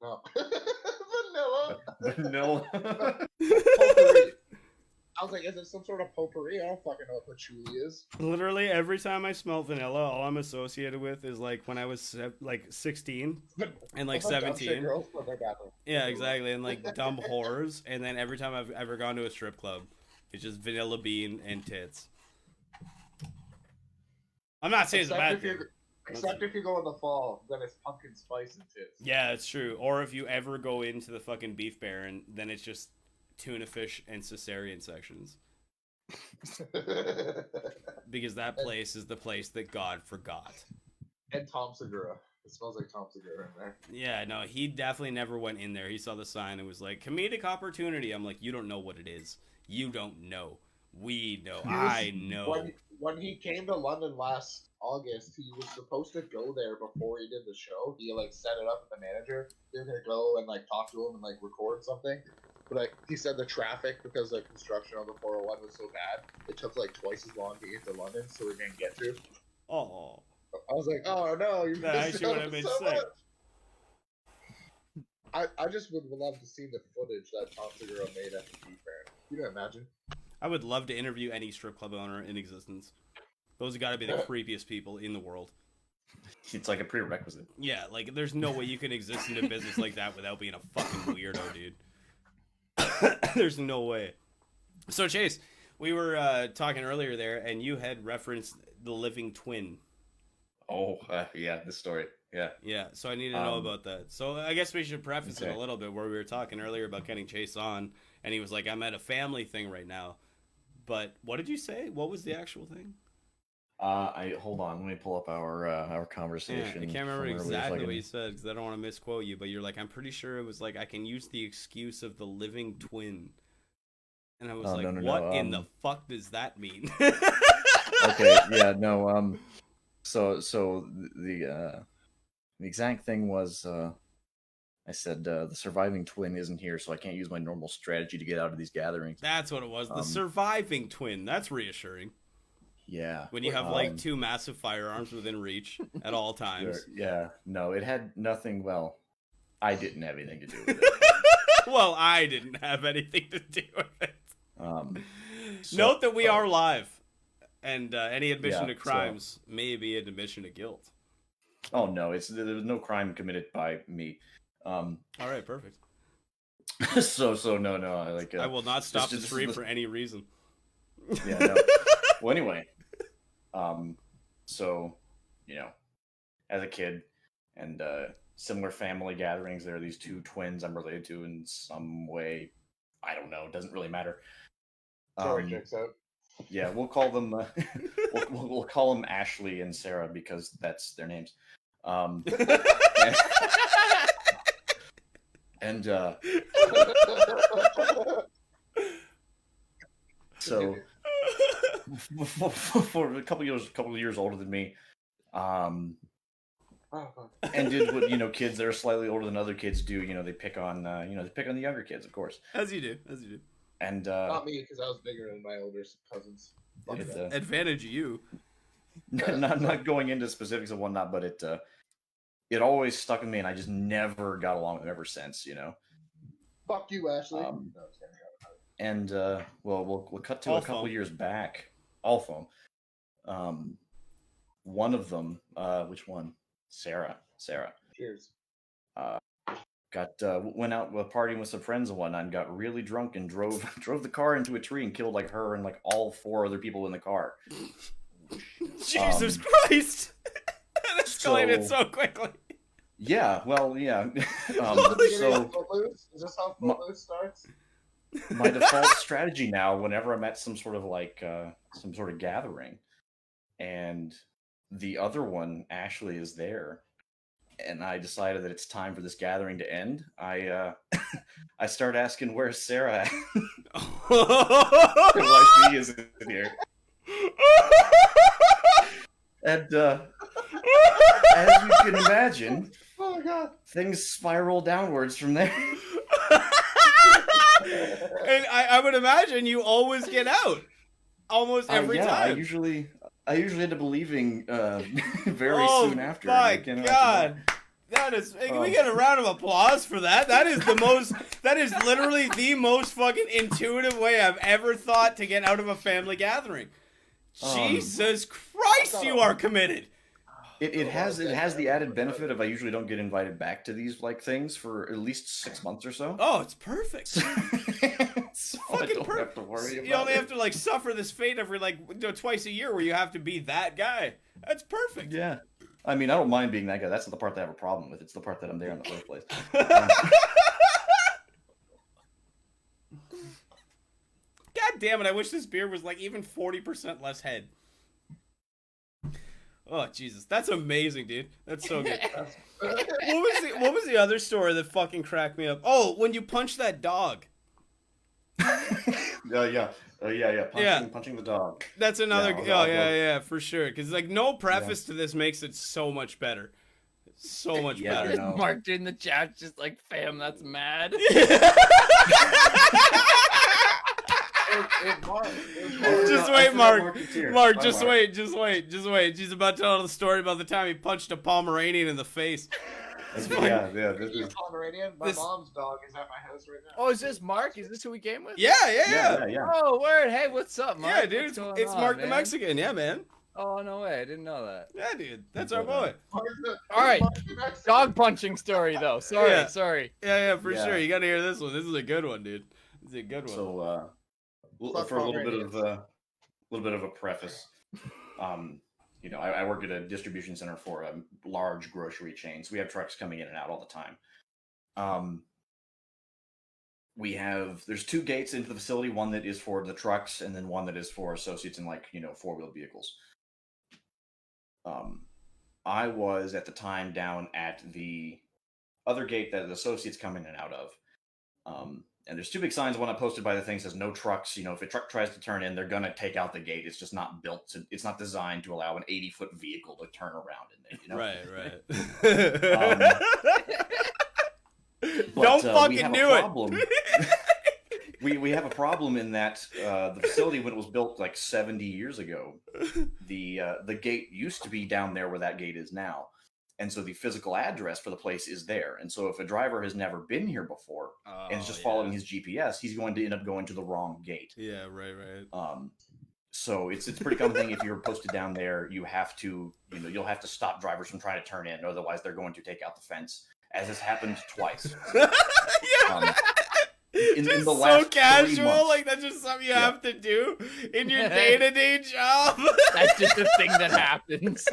No. Vanilla. Potpourri. I was like, is it some sort of potpourri? I don't fucking know what patchouli is. Literally, every time I smell vanilla, all I'm associated with is like when I was like 16 and like 17. Yeah, exactly. And like dumb whores. And then every time I've ever gone to a strip club, it's just vanilla bean and tits. I'm not saying it's a bad thing. Except if you go in the fall, then it's pumpkin spice and tits. Yeah, it's true. Or if you ever go into the fucking Beef Baron, then it's just tuna fish and cesarean sections. Because that place is the place that God forgot. And Tom Segura. It smells like Tom Segura in there. Yeah, no, he definitely never went in there. He saw the sign and was like, comedic opportunity. I'm like, you don't know what it is. You don't know. We know. I know. When he came to London last August, he was supposed to go there before he did the show. He like set it up with the manager. They were gonna go and like talk to him and like record something. But like he said, the traffic because the construction on the 401 was so bad, it took like twice as long to get to London, so we didn't get to. Oh. I was like, oh no, you missed out been so sick. much. I just would love to see the footage that Tom Segura made at the Beef Baron. You can imagine. I would love to interview any strip club owner in existence. Those have got to be the creepiest people in the world. It's like a prerequisite. Yeah, like there's no way you can exist in a business like that without being a fucking weirdo, dude. There's no way. So Chase, we were talking earlier there, and you had referenced the living twin. Oh, yeah, this story. Yeah. Yeah, so I need to know about that. So I guess we should preface it a little bit where we were talking earlier about getting Chase on, and he was like, I'm at a family thing right now. But what did you say? What was the actual thing? Hold on, let me pull up our conversation. Yeah, I can't remember exactly what you said because I don't want to misquote you, but you're like, I'm pretty sure it was like, I can use the excuse of the living twin. And I was what in the fuck does that mean? Okay, yeah, no, so the exact thing was, I said, the surviving twin isn't here, so I can't use my normal strategy to get out of these gatherings. That's what it was, the surviving twin. That's reassuring. Yeah. When you have like two massive firearms within reach at all times. Yeah, no, it had nothing, well, I didn't have anything to do with it. Well, I didn't have anything to do with it. So, Note that we are live, and any admission Yeah, to crimes may be an admission to guilt. Oh no, there's no crime committed by me. All right, perfect. So no, like I will not stop the this stream for any reason. Yeah, no. Well, anyway, so as a kid, and similar family gatherings, there are these two twins I'm related to in some way. I don't know. It doesn't really matter. Story checks out. Yeah, we'll call them we'll call them Ashley and Sarah because that's their names. And so for a couple of years older than me, and did what kids that are slightly older than other kids do. They pick on the younger kids, of course. As you do. And not me, because I was bigger than my older cousins. Advantage you. not going into specifics of whatnot, but it always stuck with me, and I just never got along with them ever since. Fuck you, Ashley. And we'll cut to All a couple phone. years back. All phone. One of them, which one? Sarah. Cheers. Went out partying with some friends and whatnot, and got really drunk and drove the car into a tree and killed like her and like all 4 other people in the car. Jesus Christ! That escalated so quickly. Yeah, well, yeah. So, is this how Footloose starts? My default strategy now, whenever I'm at some sort of gathering, and the other one, Ashley, is there, and I decided that it's time for this gathering to end, I start asking, where's Sarah at? Why she isn't here. And as you can imagine, Oh my god. things spiral downwards from there. And I would imagine you always get out. Almost every time. I usually end up leaving very Oh soon after. my Like, god. That is. Can we get a round of applause for that? That is the most. That is literally the most fucking intuitive way I've ever thought to get out of a family gathering. Jesus Christ, you are committed. It has the added benefit of I usually don't get invited back to these things for at least 6 months or so. Oh, it's perfect. So I don't have to worry about You only it. have to suffer this fate every twice a year where you have to be that guy. That's perfect. Yeah. I mean, I don't mind being that guy. That's not the part that I have a problem with. It's the part that I'm there in the first place. God damn it! I wish this beer was even 40% less head. Oh Jesus, that's amazing, dude. That's so good. What was the other story that fucking cracked me up? Oh, when you punch that dog. Yeah. Punching the dog. That's another. Yeah, Yeah, for sure. Because no preface to this makes it so much better. So much Yeah, better. I know. Mark in the chat just like, fam, that's mad. Just wait, Mark. Mark, just wait. She's about to tell the story about the time he punched a Pomeranian in the face. Yeah. This is Pomeranian. My mom's dog is at my house right now. Oh, is this Mark? Is this who we came with? Yeah. yeah. Oh, word. Hey, what's up, Mark? Yeah, dude. What's going It's on, Mark the man? Mexican. Yeah, man. Oh, no way. I didn't know that. Yeah, dude. That's our boy. All right. Dog punching story, though. Sorry. Yeah, for Yeah. sure. You got to hear this one. This is a good one, dude. This is a good one. So, for a little bit of a preface, I work at a distribution center for a large grocery chain, so we have trucks coming in and out all the time. There's 2 gates into the facility, one that is for the trucks, and then one that is for associates in 4-wheel vehicles. I was at the time down at the other gate that the associates come in and out of. And there's 2 big signs. One I posted by the thing says no trucks. If a truck tries to turn in, they're gonna take out the gate. It's just not built to. It's not designed to allow an 80-foot vehicle to turn around in there. Right. But, Don't we fucking have a do it. problem. we have a problem in that the facility, when it was built 70 years ago, the gate used to be down there where that gate is now, And so the physical address for the place is there. And so if a driver has never been here before and is just following his GPS, he's going to end up going to the wrong gate. Yeah, right. So it's a pretty common thing. If you're posted down there, you have to, you'll have to stop drivers from trying to turn in. Otherwise, they're going to take out the fence, as has happened twice. Yeah. In just the so last 3 casual, months. like that's just something you have to do in your day-to-day job. That's just a thing that happens.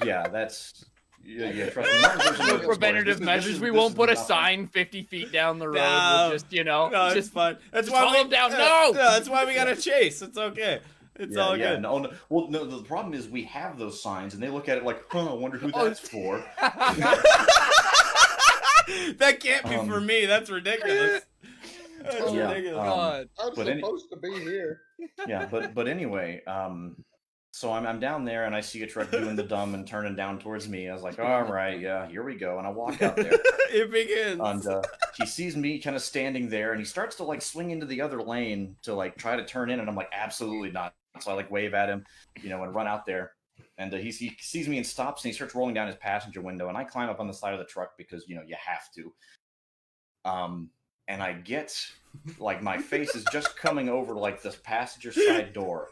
Yeah, that's... Yeah, trust me. Preventative measures. We won't put a sign 50 feet down the road. No. We'll just, No, it's fun. That's just why follow we him down. No, that's why we got to chase. It's okay. It's all good. No. Well, no, the problem is we have those signs, and they look at it like, I wonder who that's for. That can't be for me. That's ridiculous. That's ridiculous. God. I'm supposed to be here. Yeah, but anyway, so I'm down there and I see a truck doing the dumb and turning down towards me. I was like, all right, yeah, here we go. And I walk out there. It begins. And he sees me kind of standing there and he starts to like swing into the other lane to like try to turn in. And I'm like, absolutely not. So I like wave at him, and run out there. And he sees me and stops and he starts rolling down his passenger window. And I climb up on the side of the truck because, you have to. And I get like my face is just coming over like this passenger side door.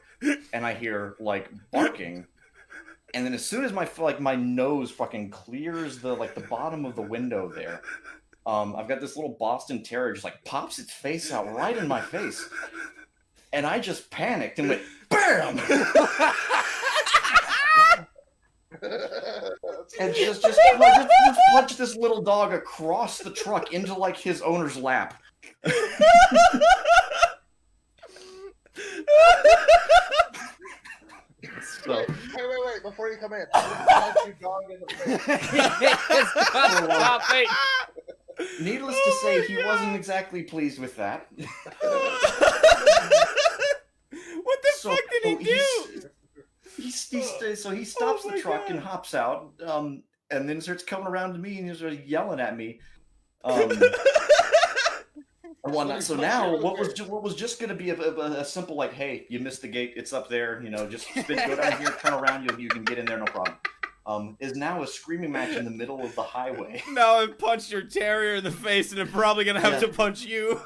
And I hear like barking, and then as soon as my nose fucking clears the bottom of the window there, I've got this little Boston Terrier just like pops its face out right in my face, and I just panicked and went BAM! And just punched this little dog across the truck into like his owner's lap. So, wait! Before you come in, punch your dog in the face. Stop it. Needless to say, he wasn't exactly pleased with that. What the fuck did he do? So he stops the truck and hops out, and then starts coming around to me and he's yelling at me. So now, what was just going to be a simple like, hey, you missed the gate, it's up there, just go down here, turn around, you can get in there, no problem. Is now a screaming match in the middle of the highway. Now I've punched your terrier in the face, and I'm probably gonna have to punch you.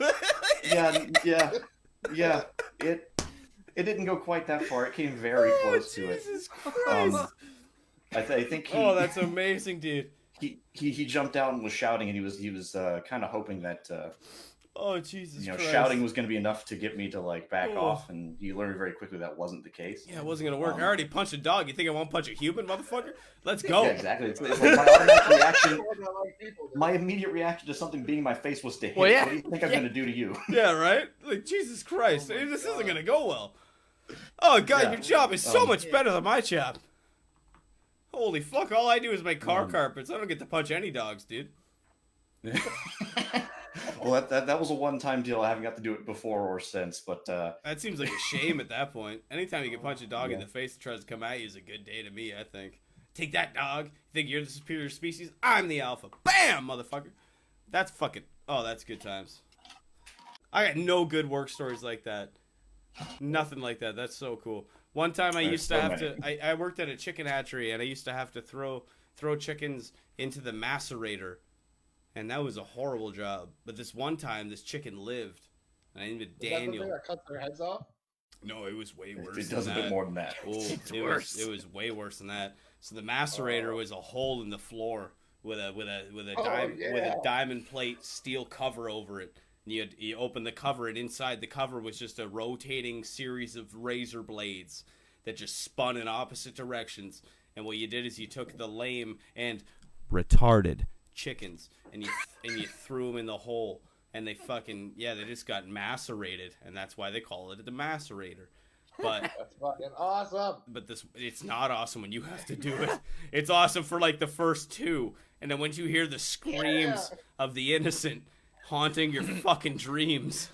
Yeah. It didn't go quite that far. It came very close to it. Jesus Christ. I think he. Oh, that's amazing, dude. He jumped out and was shouting, and he was kind of hoping that. Oh, Jesus Christ. Shouting was going to be enough to get me to like back off, and you learned very quickly that wasn't the case. Yeah, it wasn't going to work. I already punched a dog. You think I won't punch a human, motherfucker? Let's go. Yeah, exactly. It's like my automatic reaction. My immediate reaction to something being in my face was to hit. Well, yeah. What do you think I'm going to do to you? Yeah, right? Like, Jesus Christ. This isn't going to go well. Oh, God, your job is so much better than my job. Holy fuck, all I do is make car carpets. I don't get to punch any dogs, dude. Well, that was a one-time deal. I haven't got to do it before or since, but... That seems like a shame at that point. Anytime you can punch a dog in the face that tries to come at you is a good day to me, I think. Take that, dog. You think you're the superior species? I'm the alpha. Bam, motherfucker. That's fucking... Oh, that's good times. I got no good work stories like that. Nothing like that. That's so cool. One time I used to have to... I worked at a chicken hatchery, and I used to have to throw chickens into the macerator. And that was a horrible job. But this one time, this chicken lived. And I named it Daniel. Is that the thing that cuts their heads off? No, it was way worse. It does a bit more than that. Oh, it was way worse than that. So the macerator was a hole in the floor with a diamond plate steel cover over it. And you open the cover, and inside the cover was just a rotating series of razor blades that just spun in opposite directions. And what you did is you took the lame and retarded chickens and you threw them in the hole, and they just got macerated, and that's why they call it the macerator. But that's fucking awesome. But it's not awesome when you have to do it. It's awesome for like the first two, and then once you hear the screams of the innocent haunting your fucking dreams,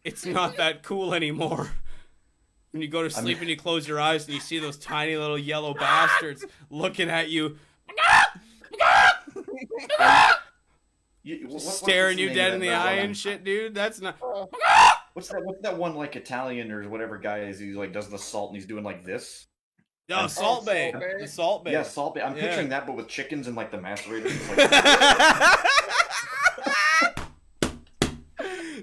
it's not that cool anymore. When you go to sleep and you close your eyes and you see those tiny little yellow bastards looking at you. Staring you dead in the eye and shit, dude. That's not. What's that one like Italian or whatever guy is? He like does the salt and he's doing like this. Oh, Salt Bay. Salt Bay. The Salt Bay. Yeah, Salt Bay. I'm Yeah. picturing that, but with chickens and like the macerators. Like,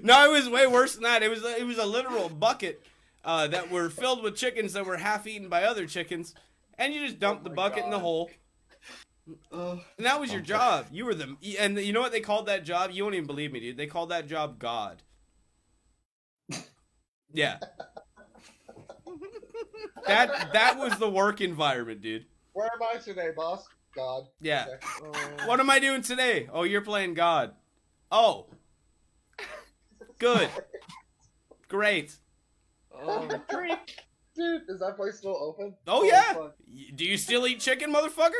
No, it was way worse than that. It was a literal bucket that were filled with chickens that were half eaten by other chickens, and you just dumped the bucket in the hole. And that was your job. You were and you know what they called that job? You won't even believe me, dude. They called that job God. Yeah. That was the work environment, dude. Where am I today, boss? God. Yeah. Okay. What am I doing today? Oh, you're playing God. Oh. Good. Great. Oh, Dude, is that place still open? Oh, yeah. Do you still eat chicken, motherfucker?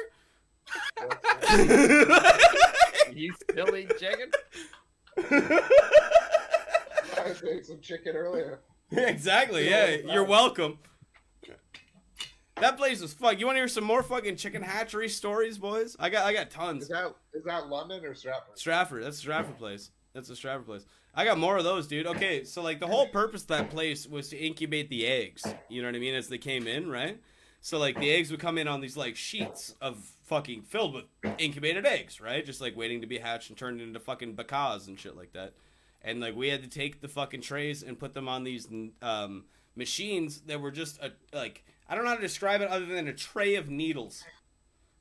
you still eat chicken? I ate some chicken earlier. Exactly, yeah. You're welcome. That place was fun. You want to hear some more fucking chicken hatchery stories, boys? I got tons. Is that London or Stratford? Stratford. That's a Stratford place. That's a Stratford place. I got more of those, dude. Okay, so like the whole purpose of that place was to incubate the eggs. You know what I mean? As they came in, right? So like the eggs would come in on these like sheets of fucking filled with incubated eggs, right? Just like waiting to be hatched and turned into fucking bacas and shit like that. And like we had to take the fucking trays and put them on these machines that were just like I don't know how to describe it other than a tray of needles.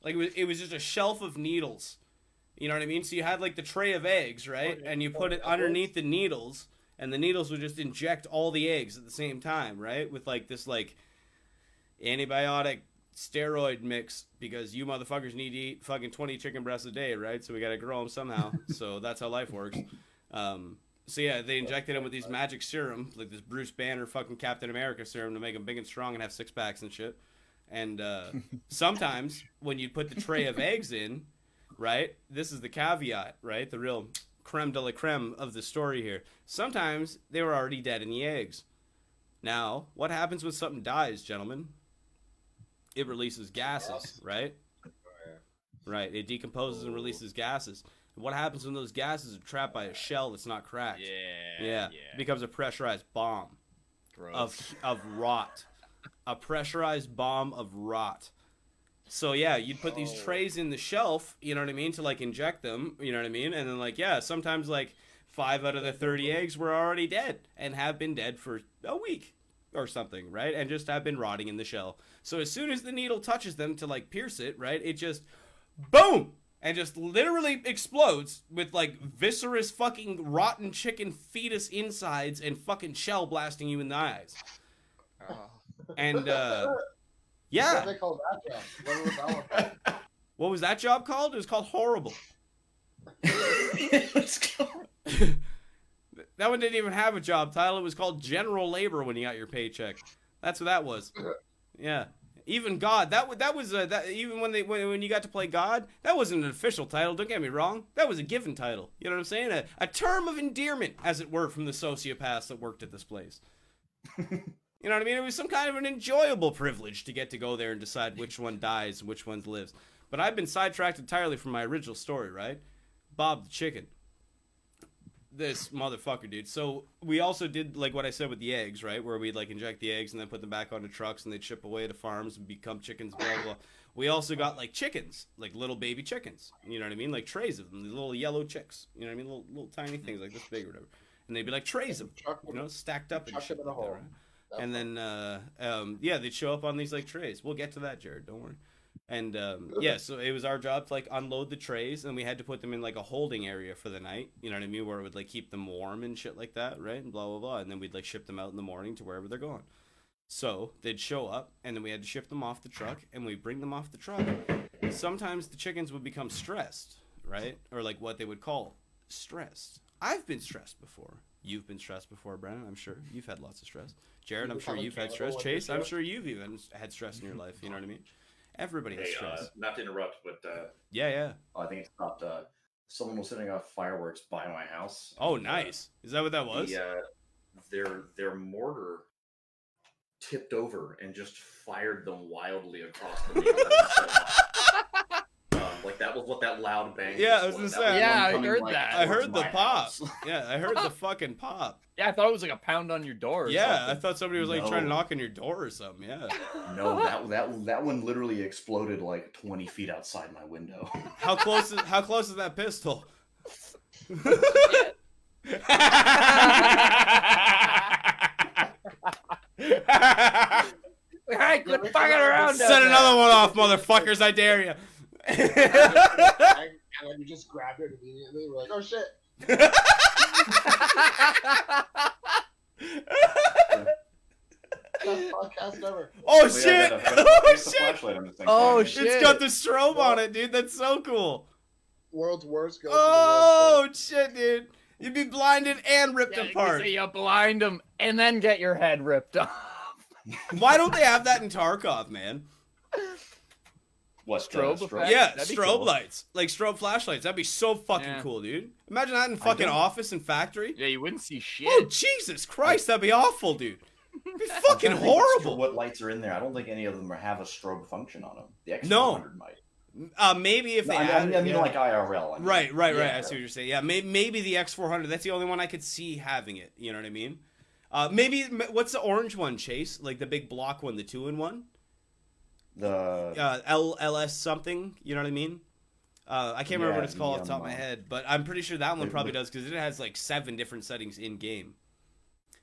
Like it was just a shelf of needles. You know what I mean? So you had like the tray of eggs, right? And you put it underneath the needles, and the needles would just inject all the eggs at the same time, right? With like this like antibiotic steroid mix because you motherfuckers need to eat fucking 20 chicken breasts a day, right? So we gotta grow them somehow. So that's how life works. So yeah, they injected him with these magic serum, like this Bruce Banner fucking Captain America serum to make him big and strong and have six packs and shit. And sometimes when you put the tray of eggs in, right, this is the caveat, right, the real creme de la creme of the story here. Sometimes they were already dead in the eggs. Now, what happens when something dies, gentlemen? It releases gases, right? Right, it decomposes and releases gases. What happens when those gases are trapped by a shell that's not cracked? Yeah. It becomes a pressurized bomb. Gross. of rot. A pressurized bomb of rot. So yeah, you'd put these trays in the shelf, you know what I mean, to like inject them, you know what I mean? And then like, yeah, sometimes like 5 out of the 30 eggs were already dead and have been dead for a week or something, right? And just have been rotting in the shell. So as soon as the needle touches them to like pierce it, right, it just boom and just literally explodes with like viscerous fucking rotten chicken fetus insides and fucking shell blasting you in the eyes. And yeah. What do they call that job? What was that one called? What was that job called? It was called Horrible. That one didn't even have a job title. It was called General Labor when you got your paycheck. That's what that was. Yeah. Even God, that was even when you got to play God, that wasn't an official title. Don't get me wrong. That was a given title. You know what I'm saying? A term of endearment, as it were, from the sociopaths that worked at this place. You know what I mean? It was some kind of an enjoyable privilege to get to go there and decide which one dies and which one lives. But I've been sidetracked entirely from my original story, right? Bob the Chicken. This motherfucker, dude. So we also did like what I said with the eggs, right? Where we'd like inject the eggs and then put them back onto trucks and they'd ship away to farms and become chickens, blah, blah, blah. We also got like chickens, like little baby chickens. You know what I mean? Like trays of them, these little yellow chicks. You know what I mean? Little tiny things like this big or whatever. And they'd be like trays of them, you know, stacked up and shit like that, right? And then, yeah, they'd show up on these like trays. We'll get to that, Jared. Don't worry. And yeah, so it was our job to like unload the trays, and we had to put them in like a holding area for the night. You know what I mean? Where it would like keep them warm and shit like that, right? And blah blah blah. And then we'd like ship them out in the morning to wherever they're going. So they'd show up, and then we had to ship them off the truck, and we bring them off the truck. Sometimes the chickens would become stressed, right? Or like what they would call stressed. I've been stressed before. You've been stressed before, Brandon. I'm sure you've had lots of stress. Jared, I'm sure you've had stress. Chase, I'm sure you've even had stress in your life. You know what I mean? Everybody has stress. Not to interrupt, but Yeah. I think it's not. Someone was setting off fireworks by my house. Oh, nice. Is that what that was? Their mortar tipped over and just fired them wildly across the neighborhood. Like that was what that loud bang. Yeah, I was was. gonna That say. was Yeah, one I coming, heard like, that. I towards heard the my pop. house. Yeah, I heard the fucking pop. Yeah, I thought it was like a pound on your door. Or Yeah, I something. thought somebody was like trying to No. knock on your door or something. Yeah. No, that one literally exploded like 20 feet outside my window. How close is that pistol? I quit fucking around. Set another one off, motherfuckers! I dare you. And then you just grabbed it immediately. We're like, oh shit. Best podcast ever. Oh So, yeah, shit! I got a Oh shit! flashlight on this thing. Oh, Fine. shit. It's got the strobe on it, dude. That's so cool. World's worst goes Oh shit, dude! You'd be blinded and ripped Yeah, apart. so you blind them and then get your head ripped off. Why don't they have that in Tarkov, man? What Strobe strobe? effect? Yeah, That'd be strobe cool. lights, like strobe flashlights. That'd be so fucking Yeah. cool, dude. Imagine that in fucking don't- office and factory. Yeah, you wouldn't see shit. Oh Jesus Christ, that'd be awful, dude. It'd be I'm fucking trying to think horrible. What lights are in there? I don't think any of them have a strobe function on them. The X400 No. might. Maybe if they No, I had, mean yeah. like IRL. I mean. Right. Yeah. I see what you're saying. Yeah, maybe the X400. That's the only one I could see having it. You know what I mean? Maybe what's the orange one, Chase? Like the big block one, the 2-in-1. The LS something. You know what I mean? I can't remember what Yeah, it's called off the top of my head, but I'm pretty sure that one the- probably does because it has like 7 different settings in game.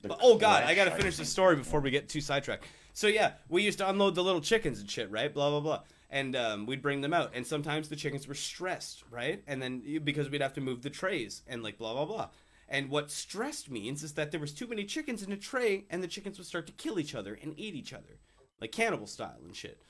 the But, oh god, I Clash, gotta finish the think. story before we get too sidetracked. So yeah, we used to unload the little chickens and shit, right? Blah blah blah, and we'd bring them out, and sometimes the chickens were stressed, right? And then because we'd have to move the trays and like blah blah blah. And what stressed means is that there was too many chickens in a tray, and the chickens would start to kill each other and eat each other, like cannibal style and shit.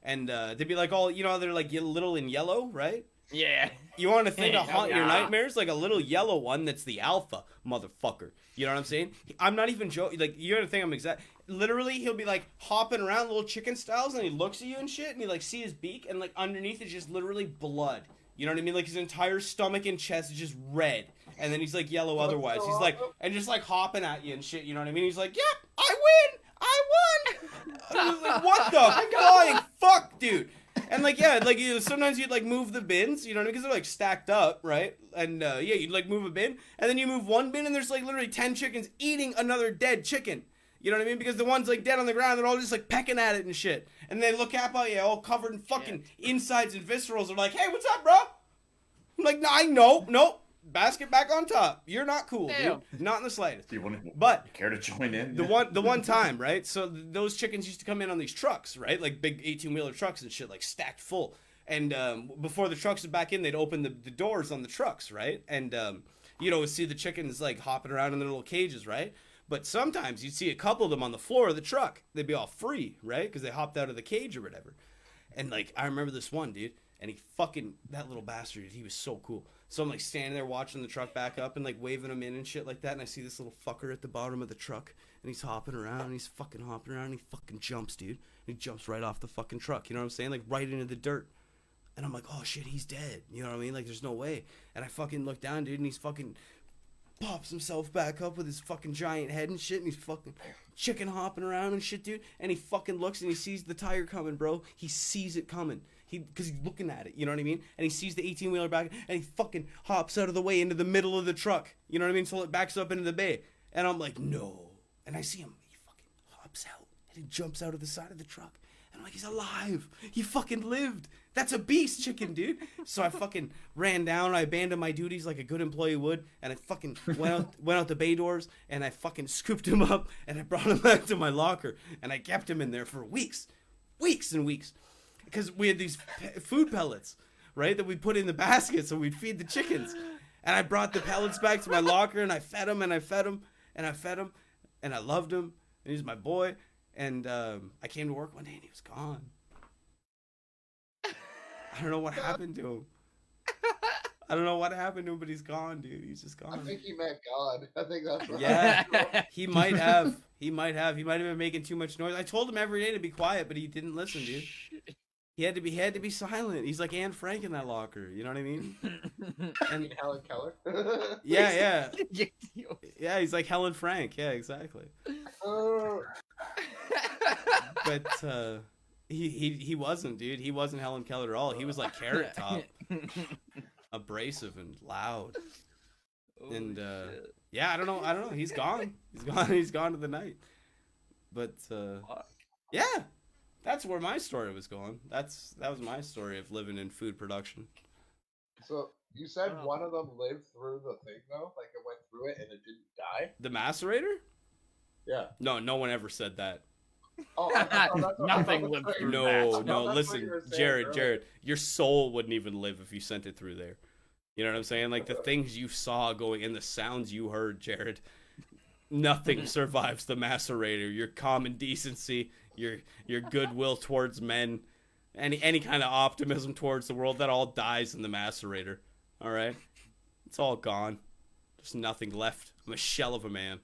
And they'd be like all, you know, they're like little in yellow, right? Yeah. You want to think to haunt your Yeah. nightmares? Like a little yellow one that's the alpha, motherfucker. You know what I'm saying? I'm not even joking. Like, you gotta think I'm exact. Literally, he'll be like hopping around little chicken styles and he looks at you and shit and you like see his beak and like underneath is just literally blood. You know what I mean? Like his entire stomach and chest is just red. And then he's like yellow otherwise. He's like, and just like hopping at you and shit. You know what I mean? He's like, yep, I win! I won! I was like, what the flying fuck, dude? And like, yeah, like sometimes you'd like move the bins, you know what I mean? Because they're like stacked up, right? And yeah, you'd like move a bin, and then you move one bin, and there's like literally 10 chickens eating another dead chicken. You know what I mean? Because the one's like dead on the ground, they're all just like pecking at it and shit. And they look up at you, all covered in fucking insides and viscerals. They're like, hey, what's up, bro? I'm like, no, I know, nope. Basket back on top. You're not cool, Damn. dude. Not in the slightest. Do you want to But care to join in? the one time, right? So those chickens used to come in on these trucks, right? Like big 18-wheeler trucks and shit, like stacked full. And before the trucks would back in, they'd open the doors on the trucks, right? And you'd always see the chickens like hopping around in their little cages, right? But sometimes you'd see a couple of them on the floor of the truck. They'd be all free, right? Because they hopped out of the cage or whatever. And like, I remember this one, dude. And that little bastard, he was so cool. So I'm like standing there watching the truck back up and like waving him in and shit like that. And I see this little fucker at the bottom of the truck and he's hopping around and he's fucking hopping around and he fucking jumps, dude. And he jumps right off the fucking truck. You know what I'm saying? Like right into the dirt. And I'm like, oh shit, he's dead. You know what I mean? Like there's no way. And I fucking look down, dude, and he's fucking pops himself back up with his fucking giant head and shit. And he's fucking chicken hopping around and shit, dude. And he fucking looks and he sees the tire coming, bro. He sees it coming. Because he's looking at it, you know what I mean? And he sees the 18-wheeler back, and he fucking hops out of the way into the middle of the truck. You know what I mean? So it backs up into the bay. And I'm like, no. And I see him. He fucking hops out, and he jumps out of the side of the truck. And I'm like, he's alive. He fucking lived. That's a beast chicken, dude. So I fucking ran down, I abandoned my duties like a good employee would, and I fucking went out the bay doors, and I fucking scooped him up, and I brought him back to my locker, and I kept him in there for weeks. Weeks and weeks. Because we had these food pellets, right, that we put in the basket so we'd feed the chickens. And I brought the pellets back to my locker, and I fed him, and I fed him, and I fed him, and I loved him, and he was my boy. And I came to work one day, and he was gone. I don't know what happened to him. I don't know what happened to him, but he's gone, dude. He's just I gone. think he meant God. I think that's what Yeah, he might have. He might have been making too much noise. I told him every day to be quiet, but he didn't listen, dude. He had to be silent. He's like Anne Frank in that locker. You know what I mean? And Helen Keller. yeah. Yeah, he's like Helen Frank. Yeah, exactly. Oh, But he wasn't, dude. He wasn't Helen Keller at all. He was like Carrot Top. abrasive and loud. Holy And shit. yeah, I don't know. He's gone. He's gone to the night. But Fuck. yeah, that's where my story was going. That was my story of living in food production. So you said Oh. one of them lived through the thing though, like it went through it and it didn't die. The macerator? Yeah. No one ever said that. Oh, I thought that's what- Nothing I thought lived that's what through you- No, thought that's what listen, you were saying Jared, earlier. your soul wouldn't even live if you sent it through there. You know what I'm saying? Like the things you saw going and the sounds you heard, Jared. Nothing survives the macerator. Your common decency, your goodwill towards men, any kind of optimism towards the world, that all dies in the macerator. All right? It's all gone. There's nothing left. I'm a shell of a man.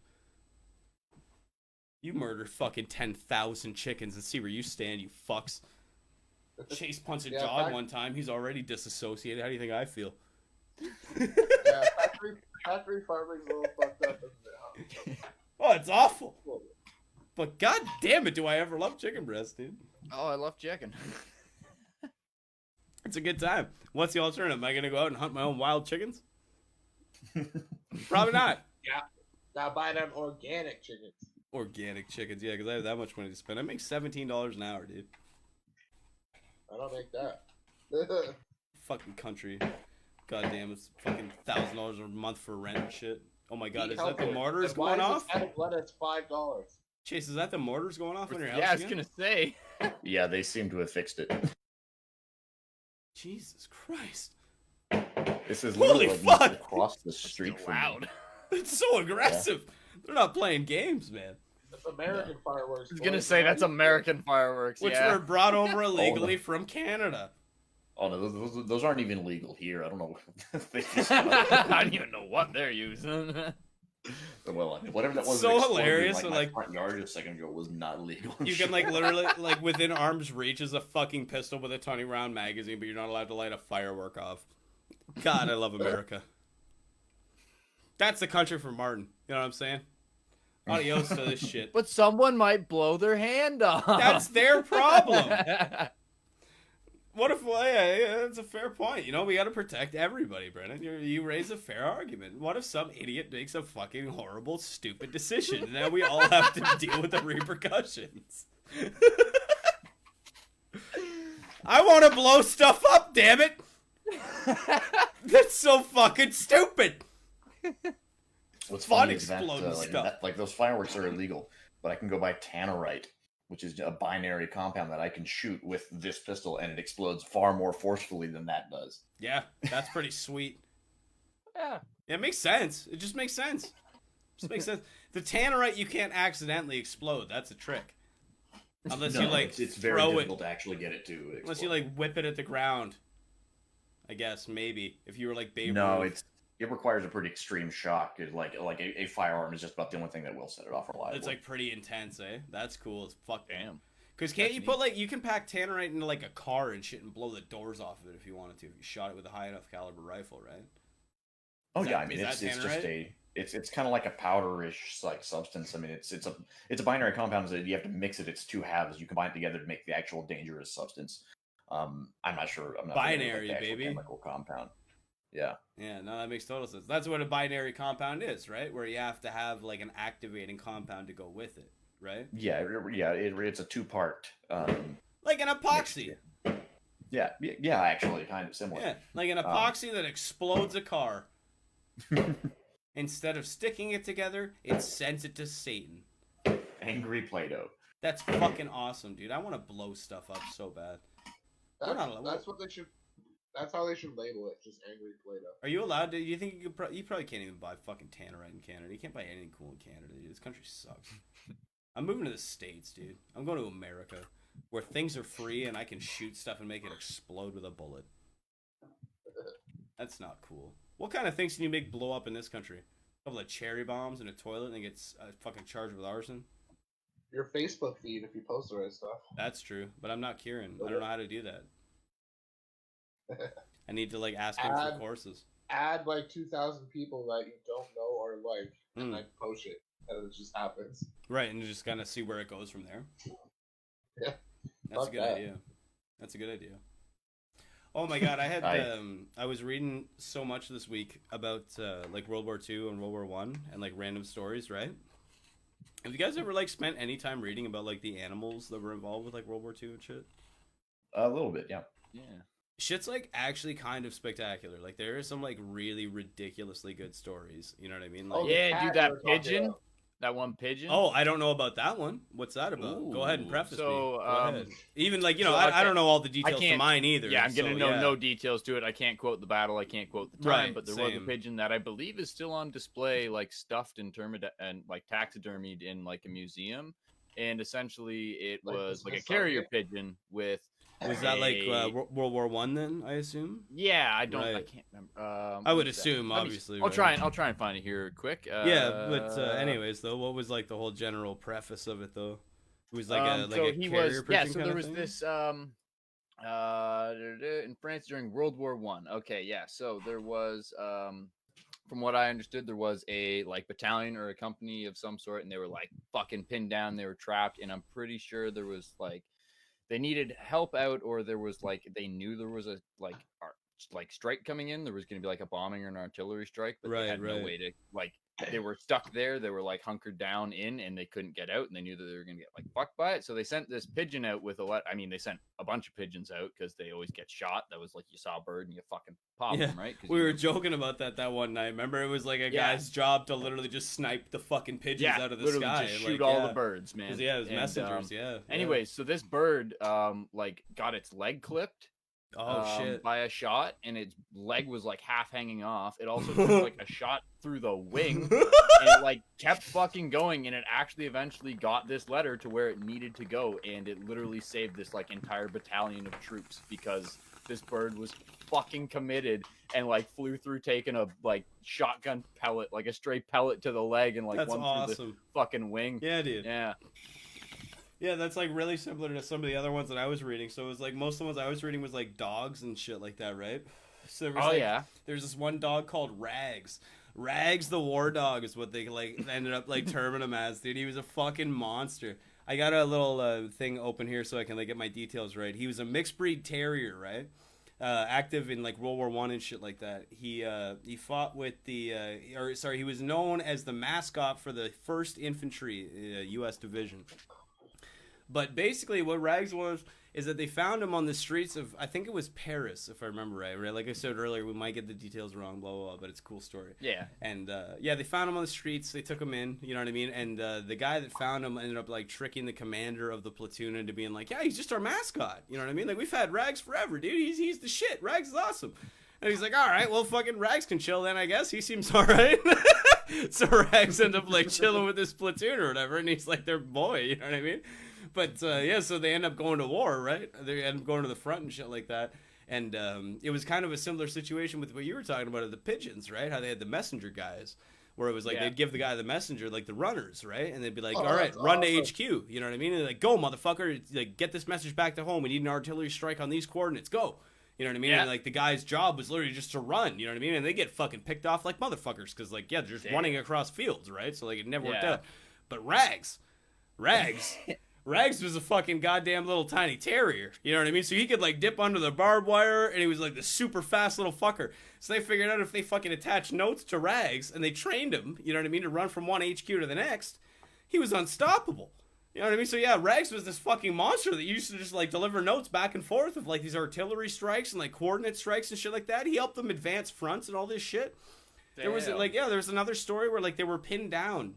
You murdered fucking 10,000 chickens and see where you stand, you fucks. Chase punched a Yeah, dog back- one time. He's already disassociated. How do you think I feel? Yeah, factory farming's a little fucked up, isn't it? Oh, it's awful. Huh? But god damn it, do I ever love chicken breast, dude. Oh, I love chicken. It's a good time. What's the alternative? Am I gonna go out and hunt my own wild chickens? Probably not. Now buy them organic chickens. Organic chickens, yeah, because I have that much money to spend. I make $17 an hour, dude. I don't make that. Fucking country. God damn, it's fucking $1,000 a month for rent and shit. Oh my god, is that the mortars And why going is off? a can of lettuce $5? Chase, is that the mortars going off on your house Yeah, I was again? gonna say. Yeah, they seem to have fixed it. Jesus Christ. This is Holy literally like fuck! across the street from me. Loud. It's so aggressive. They're not playing games, man. It's American fireworks. I was gonna boys. say that's American fireworks. Which yeah. were brought over illegally from Canada. Oh no, those aren't even legal here. I don't know. They just- I don't even know what they're using. well, whatever that was. So that exploded in, hilarious, Like, and, my like- front yard a second ago was not legal. You can like literally like within arm's reach is a fucking pistol with a 20 round magazine, but you're not allowed to light a firework off. God, I love America. That's the country for Martin. You know what I'm saying? Adios to this shit. But someone might blow their hand off. That's their problem. What if? Well, yeah, that's a fair point. You know, we got to protect everybody, Brennan. You raise a fair argument. What if some idiot makes a fucking horrible, stupid decision, and then we all have to deal with the repercussions? I want to blow stuff up, damn it! That's so fucking stupid. What's fun funny is that, exploding stuff. like those fireworks are illegal, but I can go buy tannerite, which is a binary compound that I can shoot with this pistol, and it explodes far more forcefully than that does. Yeah, that's pretty sweet. Yeah. Yeah, it makes sense. It just makes sense. Just makes sense. The tannerite you can't accidentally explode. That's a trick. Unless you No, like it's very throw difficult it. to actually get it to explode. Unless you like whip it at the ground. I guess maybe if you were like Babe No, Ruth. it requires a pretty extreme shock. Like a firearm is just about the only thing that will set it off reliably. It's like pretty intense, eh? That's cool as fuck. Damn. Because can't That's you neat. put like you can pack tannerite into like a car and shit and blow the doors off of it if you wanted to if you shot it with a high enough caliber rifle, right? oh is yeah, that- I mean is it's that just tannerite? it's kind of like a powderish like substance. I mean it's a binary compound that you have to mix it. It's two halves. You combine it together to make the actual dangerous substance. I'm not sure. I'm not familiar with, Binary, the actual baby. chemical compound. Yeah. Yeah, no, that makes total sense. That's what a binary compound is, right? Where you have to have like an activating compound to go with it, right? Yeah, it's a two-part. Like an epoxy. Yeah, actually, kind of similar. Yeah, like an epoxy that explodes a car. Instead of sticking it together, it sends it to Satan. Angry Play-Doh. That's fucking awesome, dude. I want to blow stuff up so bad. We're not allowed- That's what they should. That's how they should label it. Just angry Play-Doh. Are you allowed to? You think you could? You probably can't even buy fucking tannerite in Canada. You can't buy anything cool in Canada, dude. This country sucks. I'm moving to the States, dude. I'm going to America, where things are free and I can shoot stuff and make it explode with a bullet. That's not cool. What kind of things can you make blow up in this country? A couple of cherry bombs in a toilet and it gets fucking charged with arson? Your Facebook feed if you post the right stuff. That's true, but I'm not Kieran. I don't know how to do that. I need to like ask him for Add- courses. Add like 2,000 people that you don't know or like, and Hmm. like post it, and it just happens. Right, and just kind of see where it goes from there. Yeah. That's a Fuck good that. idea. That's a good idea. Oh my god, I had I- I was reading so much this week about like World War II and World War One and like random stories, right? Have you guys ever like spent any time reading about like the animals that were involved with like World War II and shit? A little bit, yeah. Yeah. Shit's like actually kind of spectacular. Like there are some like really ridiculously good stories. You know what I mean? Like, Oh, the Yeah, cat dude, you that were talking pigeon. about. That one pigeon. oh, I don't know about that one. What's that about? Go ahead and Ooh, preface so, me. Go ahead. Even like so, I okay, don't know all the details to can't- mine either. Yeah, I'm gonna so, know yeah. no details to it. I can't quote the battle. I can't quote the time. Right, But there was a same. pigeon that I believe is still on display, like stuffed and and like taxidermied in like a museum. And essentially, it Like the was like a Smithsonian? carrier pigeon with. Was that like a- World War One then? I assume. Yeah, I don't. I Right. can't remember. I would what is that? assume, Let me- obviously. I'll right? try and find it here quick. Yeah, but anyways, though, what was like the whole general preface of it, though? It was like a so a he carrier was pigeon so kind there of was thing? this in France during World War One. Okay, yeah. So there was from what I understood, there was a like battalion or a company of some sort, and they were like fucking pinned down. They were trapped, and I'm pretty sure there was like they needed help out, or there was like they knew there was a like strike coming in. There was going to be like a bombing or an artillery strike, but they had no way to like. They were stuck there. They were like hunkered down in, and they couldn't get out. And they knew that they were going to get like fucked by it. So they sent this pigeon out with I mean, they sent a bunch of pigeons out because they always get shot. That was like you saw a bird and you fucking pop Yeah, them, right? 'Cause We you were know- joking about that one night. Remember, it was like a Yeah. guy's job to literally just snipe the fucking pigeons yeah, out of the literally sky. just like, shoot all yeah. the birds, man. 'Cause, yeah, it was And, messengers. Yeah. Anyways, so this bird like got its leg clipped. Oh shit. By a shot, and its leg was like half hanging off. It also took like a shot through the wing, and it like kept fucking going, and it actually eventually got this letter to where it needed to go, and it literally saved this like entire battalion of troops because this bird was fucking committed and like flew through taking a like shotgun pellet, like a stray pellet to the leg, and like That's one through awesome. the fucking wing. Yeah, dude. Yeah. Yeah, that's like really similar to some of the other ones that I was reading. So it was like most of the ones I was reading was like dogs and shit like that, right? So there was, Oh like, yeah. there's this one dog called Rags. Rags the war dog is what they like ended up like terming him as, dude. He was a fucking monster. I got a little thing open here so I can like get my details right. He was a mixed breed terrier, right? Active in like World War One and shit like that. He fought with he was known as the mascot for the 1st Infantry U.S. Division. But basically, what Rags was is that they found him on the streets of, I think it was Paris, if I remember right. Right, like I said earlier, we might get the details wrong, blah blah blah, but it's a cool story. Yeah. And yeah, they found him on the streets. They took him in. You know what I mean? And the guy that found him ended up like tricking the commander of the platoon into being like, "Yeah, he's just our mascot." You know what I mean? Like we've had Rags forever, dude. He's the shit. Rags is awesome. And he's like, "All right, well, fucking Rags can chill then, I guess. He seems all right." So Rags end up like chilling with this platoon or whatever, and he's like their boy. You know what I mean? But yeah, so they end up going to war, right? They end up going to the front and shit like that. And it was kind of a similar situation with what you were talking about of the pigeons, right? How they had the messenger guys, where it was like they'd give the guy the messenger, like the runners, right? And they'd be like, "All right, that's run to awesome. HQ." You know what I mean? And they're like, "Go, motherfucker! Like, get this message back to home. We need an artillery strike on these coordinates. Go." You know what I mean? Yeah. And like the guy's job was literally just to run. You know what I mean? And they get fucking picked off like motherfuckers because like they're just running across fields, right? So like it never worked Yeah. out. But Rags. Rags was a fucking goddamn little tiny terrier. You know what I mean? So he could like dip under the barbed wire, and he was like the super fast little fucker. So they figured out if they fucking attached notes to Rags and they trained him, you know what I mean, to run from one HQ to the next, he was unstoppable. You know what I mean? So yeah, Rags was this fucking monster that used to just like deliver notes back and forth of like these artillery strikes and like coordinate strikes and shit like that. He helped them advance fronts and all this shit. There was Damn. like there was another story where like they were pinned down.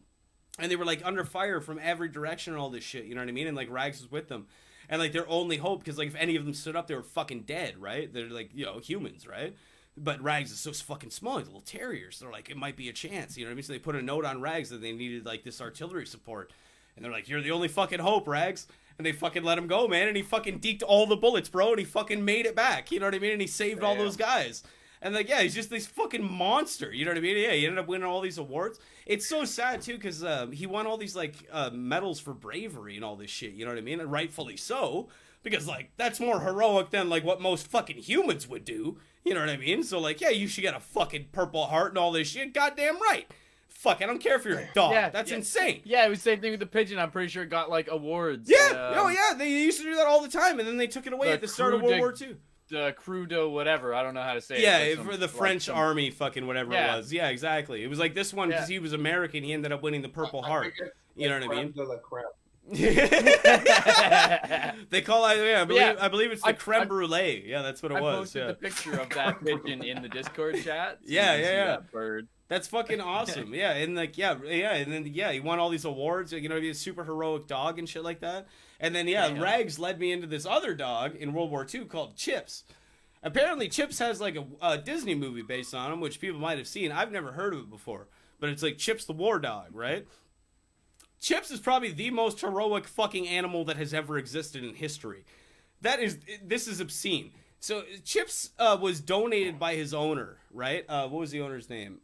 And they were like under fire from every direction and all this shit, you know what I mean? And like Rags was with them. And like their only hope, because like if any of them stood up, they were fucking dead, right? They're like, you know, humans, right? But Rags is so fucking small, he's a little terrier. So they're like, it might be a chance, you know what I mean? So they put a note on Rags that they needed like this artillery support. And they're like, you're the only fucking hope, Rags. And they fucking let him go, man. And he fucking deked all the bullets, bro. And he fucking made it back, you know what I mean? And he saved all those guys. And like, yeah, he's just this fucking monster. You know what I mean? Yeah, he ended up winning all these awards. It's so sad too, because he won all these like medals for bravery and all this shit. You know what I mean? And rightfully so, because like that's more heroic than like what most fucking humans would do. You know what I mean? So like, yeah, you should get a fucking Purple Heart and all this shit. Goddamn right. Fuck, I don't care if you're a dog. Yeah, That's yeah. insane. Yeah, it was the same thing with the pigeon. I'm pretty sure it got like awards. Yeah, oh yeah, they used to do that all the time, and then they took it away the at the start of Croix World de- War II. crew de whatever. I don't know how to say it. Yeah, It's like for some- the like French some- army, fucking whatever Yeah. it was. Yeah, exactly. It was like this one because he was American. He ended up winning the Purple I Heart. think it's You know what I creme mean? de la creme. They call it. Yeah, Yeah, I believe it's the I- creme I- brulee. Yeah, that's what it I was. posted Yeah. the picture of that pigeon in the Discord chat. So Yeah, you can see yeah. that bird. That's fucking awesome. Yeah, and like and then he won all these awards. You know, he was a super heroic dog and shit like that. And then Rags led me into this other dog in World War II called Chips. Apparently, Chips has like a Disney movie based on him, which people might have seen. I've never heard of it before, but it's like Chips the War Dog, right? Chips is probably the most heroic fucking animal that has ever existed in history. This is obscene. So Chips was donated by his owner, right? What was the owner's name?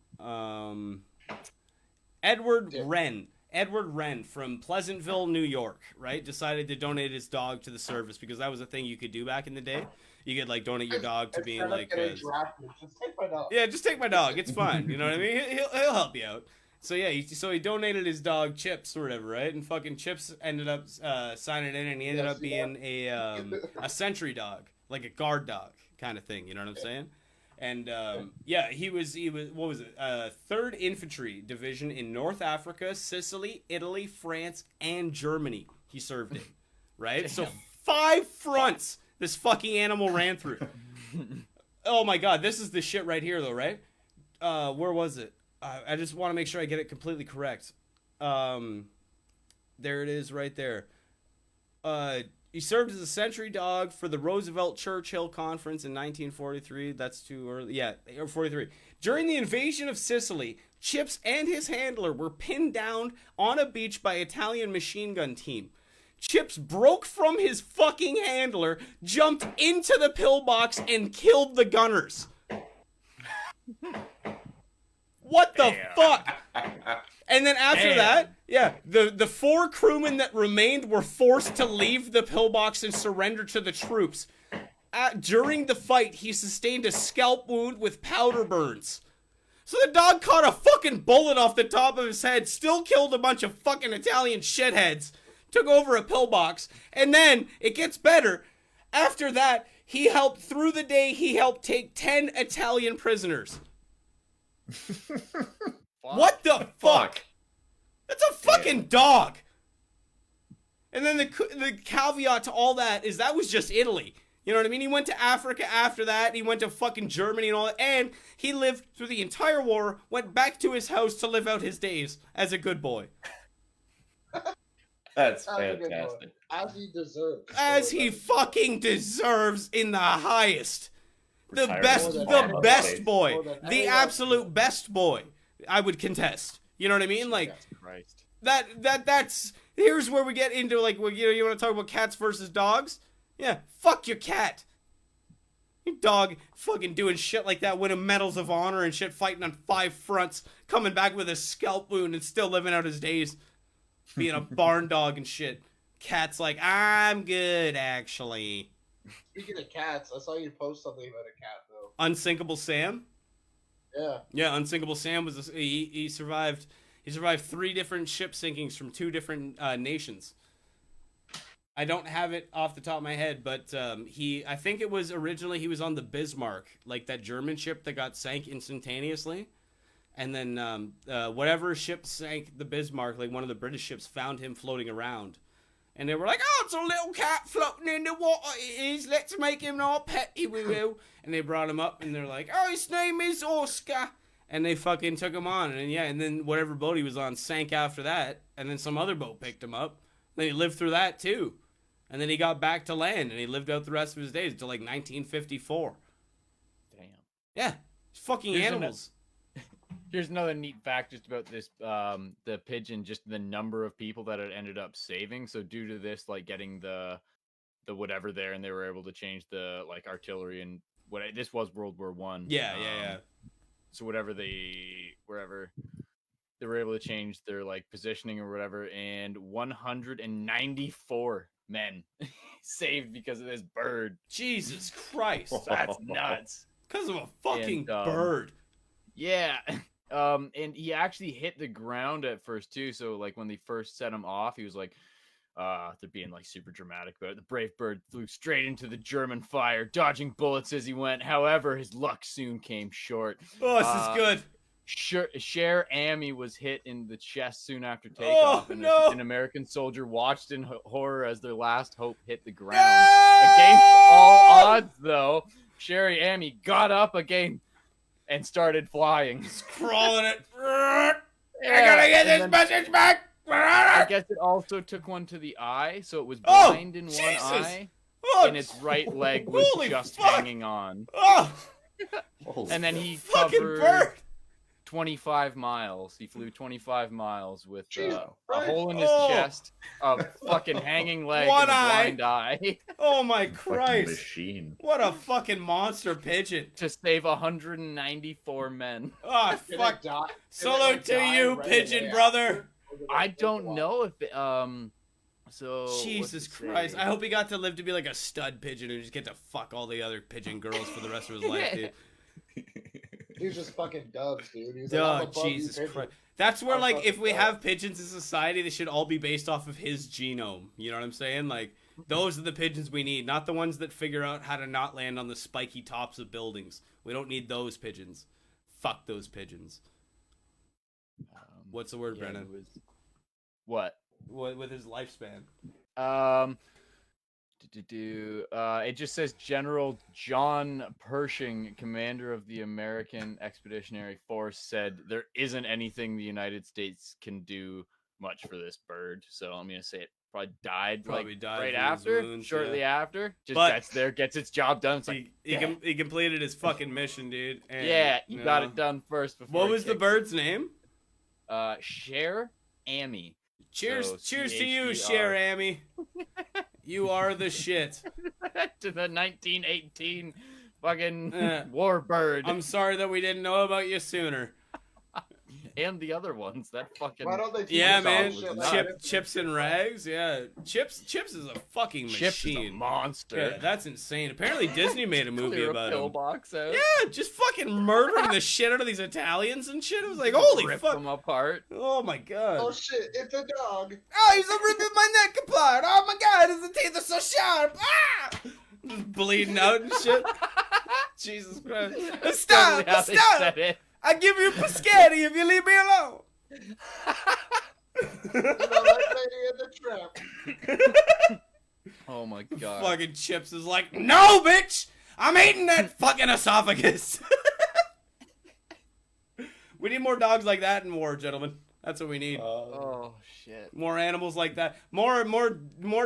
Edward Wren. Edward Wren from Pleasantville, New York, right? Decided to donate his dog to the service because that was a thing you could do back in the day. You could like donate your dog to being like, just take my dog. yeah, just take my dog. It's fine. You know what I mean? He'll help you out. So yeah, he donated his dog Chips or whatever, right? And fucking Chips ended up signing in, and he ended up being a sentry dog, like a guard dog kind of thing. You know what I'm saying? And he was what was it? 3rd Infantry Division in North Africa, Sicily, Italy, France, and Germany. He served in, right? So 5 fronts this fucking animal ran through. Oh my god, this is the shit right here though, right? Where was it? I just want to make sure I get it completely correct. There it is right there. He served as a sentry dog for the Roosevelt-Churchill Conference in 1943. That's too early. Yeah, 43. During the invasion of Sicily, Chips and his handler were pinned down on a beach by Italian machine gun team. Chips broke from his fucking handler, jumped into the pillbox, and killed the gunners. What the fuck? And then after that, the 4 crewmen that remained were forced to leave the pillbox and surrender to the troops. During the fight, he sustained a scalp wound with powder burns. So the dog caught a fucking bullet off the top of his head, still killed a bunch of fucking Italian shitheads, took over a pillbox, and then, it gets better, after that, he helped take 10 Italian prisoners. What the fuck? That's a fucking dog. And then the caveat to all that is that was just Italy. You know what I mean? He went to Africa after that. He went to fucking Germany and all that. And he lived through the entire war, went back to his house to live out his days as a good boy. That's As a good boy. fantastic. As he deserves. As he fucking deserves in the highest. The Retired best, more than the all best those boy. More than The anyone. absolute best boy. I would contest. You know what I mean? Like, Christ. that's here's where we get into like, well, you want to talk about cats versus dogs? Yeah, fuck your cat. Your dog fucking doing shit like that, winning medals of honor and shit, fighting on 5 fronts, coming back with a scalp wound and still living out his days, being a barn dog and shit. Cat's like, I'm good actually. Speaking of cats, I saw you post something about a cat though. Unsinkable Sam. Yeah. Yeah, Unsinkable Sam was he survived. He survived 3 different ship sinkings from 2 different nations. I don't have it off the top of my head, but I think it was originally he was on the Bismarck, like that German ship that got sank instantaneously. And then whatever ship sank the Bismarck, like one of the British ships, found him floating around. And they were like, oh, it's a little cat floating in the water it is. Let's make him our pet, we will. And they brought him up, and they're like, oh, his name is Oscar. And they fucking took him on. And then whatever boat he was on sank after that. And then some other boat picked him up. Then he lived through that, too. And then he got back to land, and he lived out the rest of his days until, like, 1954. Damn. Yeah. Fucking Here's animals. Here's another neat fact just about this, the pigeon, just the number of people that it ended up saving. So due to this, like getting the whatever there, and they were able to change the like artillery and this was World War One. Yeah. So wherever they were able to change their like positioning or whatever, and 194 men saved because of this bird. Jesus Christ. That's nuts. Because of a fucking And, bird. Yeah. And he actually hit the ground at first too. So like when they first set him off, he was like, They're being like super dramatic about it. The brave bird flew straight into the German fire, dodging bullets as he went. However, his luck soon came short. Oh, this is good. Cher Amy was hit in the chest soon after takeoff, and an American soldier watched in horror as their last hope hit the ground. Against all odds, though, Sherry Amy got up again and started flying. Just crawling it. I gotta get this message back. I guess it also took one to the eye, so it was blind in one eye, and its right leg was just hanging on. And then he covered 25 miles. He flew 25 miles with a hole in his chest, a fucking hanging leg, and a blind eye. Oh my Christ! Machine. What a fucking monster pigeon to save 194 men. Oh fuck! Salute to you, pigeon brother. I don't know if so. Jesus Christ! I hope he got to live to be like a stud pigeon and just get to fuck all the other pigeon girls for the rest of his life, dude. He's just fucking doves, dude. He's like, oh, Jesus Christ. That's where, like, if we have pigeons in society, they should all be based off of his genome. You know what I'm saying? Like, those are the pigeons we need, not the ones that figure out how to not land on the spiky tops of buildings. We don't need those pigeons. Fuck those pigeons. What's the word, Brennan? What? With his lifespan? It just says General John Pershing, commander of the American Expeditionary Force, said there isn't anything the United States can do much for this bird. So I'm gonna say it probably died right after, wounds, shortly after. Just that's there, gets its job done. It's like, he completed his fucking mission, dude. And, he got it done first. What was the bird's name? Cher Amy. Cheers to you, Cher Amy. You are the shit. To the 1918 fucking warbird. I'm sorry that we didn't know about you sooner. And the other ones, that fucking... Why don't they man. Chips and Rags, yeah. Chips is a fucking machine. Chips is a monster. Yeah, that's insane. Apparently Disney made a movie about him. Box out. Yeah, just fucking murdering the shit out of these Italians and shit. It was like, holy Rip fuck. them apart. Oh my god. Oh shit, it's a dog. Oh, he's ripping my neck apart. Oh my god, his teeth are so sharp. Ah! Just bleeding out and shit. Jesus Christ. Stop! Stop! I give you Piscati if you leave me alone. Lady in the trap. Oh my god. Fucking Chips is like, no, bitch! I'm eating that fucking esophagus. We need more dogs like that in war, gentlemen. That's what we need. Oh shit. More animals like that. More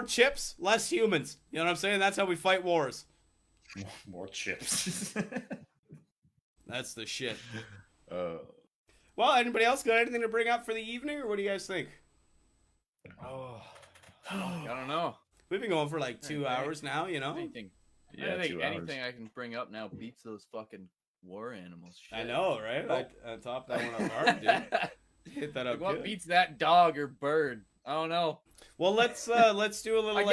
chips, less humans. You know what I'm saying? That's how we fight wars. More chips. That's the shit. Well, anybody else got anything to bring up for the evening, or what do you guys think? I don't know. We've been going for like 2 hours now, you know? Anything. Yeah, I think 2 hours. anything I can bring up now beats those fucking war animals. Shit. I know, right? I top that one up hard, dude. Hit that up. What good. beats that dog or bird? I don't know. Well, let's do a little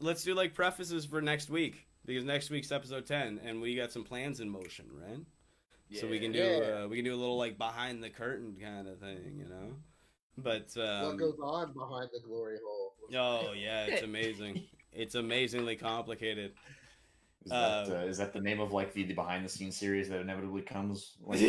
let's do like prefaces for next week, because next week's episode 10, and we got some plans in motion, right? Yeah. So we can do a little like behind the curtain kind of thing, you know. But what goes on behind the glory hole? Oh yeah, it's amazing. It's amazingly complicated. Is that the name of like the behind the scenes series that inevitably comes like,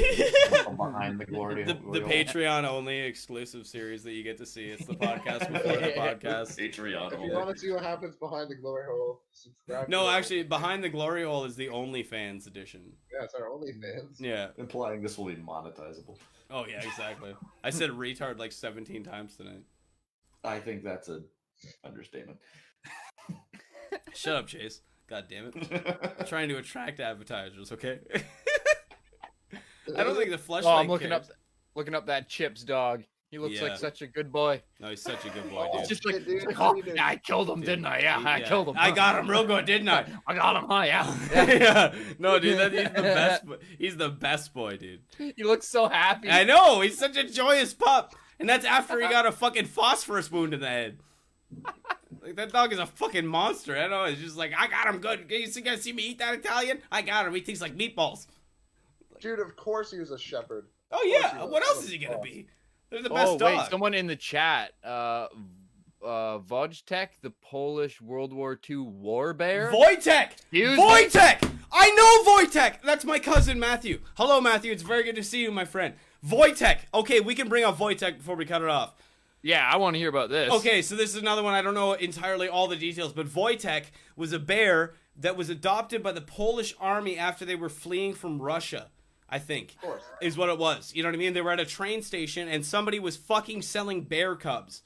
from behind the glory? The Patreon only exclusive series that you get to see. It's the podcast before the podcast. Patreon. If you want to see what happens behind the glory hole, subscribe. No, actually, behind the glory hole is the OnlyFans edition. Yeah, it's our OnlyFans. Yeah, implying this will be monetizable. Oh yeah, exactly. I said retard like 17 times tonight. I think that's an understatement. Shut up, Chase. God damn it. I'm trying to attract advertisers, okay? I don't think the fleshlight I'm looking up that Chips dog. He looks like such a good boy. No, he's such a good boy, dude. It's just like, yeah, I killed him, didn't I? Yeah, I killed him. I got him real good, didn't I? I got him, huh? Yeah. Yeah. No, dude, he's the best. He's the best boy, dude. He looks so happy. I know. He's such a joyous pup. And that's after he got a fucking phosphorus wound in the head. Like, that dog is a fucking monster. I know. It's just like, I got him good. You guys see me eat that Italian? I got him. He tastes like meatballs. Dude, of course he was a shepherd. Oh, yeah. What else is he going to be? They're the best dog. Wait, someone in the chat, Wojtek, the Polish World War II war bear. Wojtek! Excuse me? Wojtek! I know Wojtek! That's my cousin, Matthew. Hello, Matthew. It's very good to see you, my friend. Wojtek. Okay, we can bring up Wojtek before we cut it off. Yeah, I want to hear about this. Okay, so this is another one. I don't know entirely all the details, but Wojtek was a bear that was adopted by the Polish army after they were fleeing from Russia, I think, Of course. is what it was. You know what I mean? They were at a train station, and somebody was fucking selling bear cubs.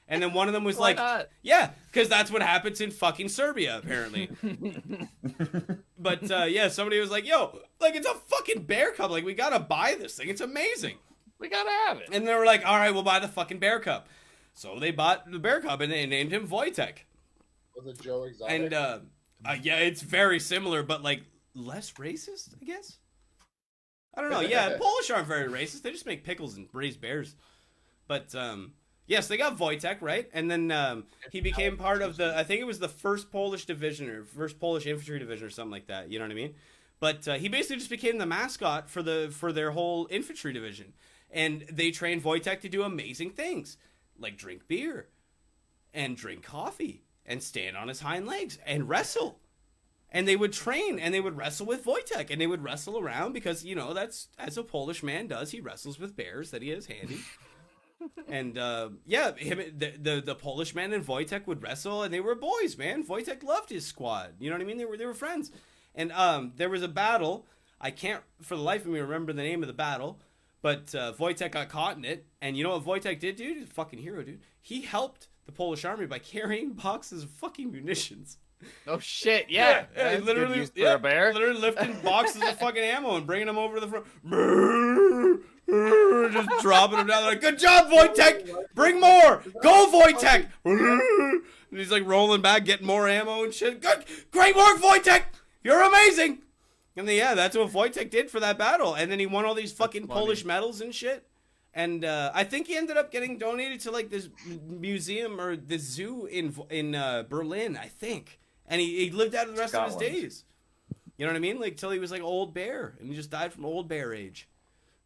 And then one of them was Why like, not? yeah, because that's what happens in fucking Serbia, apparently. But, yeah, somebody was like, yo, like, it's a fucking bear cub. Like, we gotta buy this thing. It's amazing. We gotta have it. And they were like, all right, we'll buy the fucking bear cub. So they bought the bear cub, and they named him Wojtek. Was it Joe Exotic? And, yeah, it's very similar, but, like, less racist, I guess? I don't know. Yeah, Polish aren't very racist. They just make pickles and raise bears. But, yes, they got Wojtek, right? And then he became part of the, I think it was the first Polish division or first Polish infantry division or something like that. You know what I mean? But he basically just became the mascot for their whole infantry division. And they trained Wojtek to do amazing things, like drink beer and drink coffee and stand on his hind legs and wrestle. And they would train and they would wrestle with Wojtek and they would wrestle around because, you know, that's as a Polish man does. He wrestles with bears that he has handy. And yeah, the Polish man and Wojtek would wrestle, and they were boys, man. Wojtek loved his squad. You know what I mean? They were friends. And there was a battle. I can't for the life of me remember the name of the battle, but Wojtek got caught in it. And you know what Wojtek did, dude? He's a fucking hero, dude. He helped the Polish army by carrying boxes of fucking munitions. Oh shit! Yeah, He literally, for a bear. literally lifting boxes of fucking ammo and bringing them over to the front. Just dropping them down. They're like, good job, Wojtek. Bring more. Go, Wojtek. And he's like rolling back, getting more ammo and shit. Good, great work, Wojtek. You're amazing. And then, yeah, that's what Wojtek did for that battle. And then he won all these fucking Polish medals and shit. And I think he ended up getting donated to like this museum or the zoo in Berlin, I think. And he lived out the rest of his days. You know what I mean? Like, till he was like old bear. And he just died from old bear age.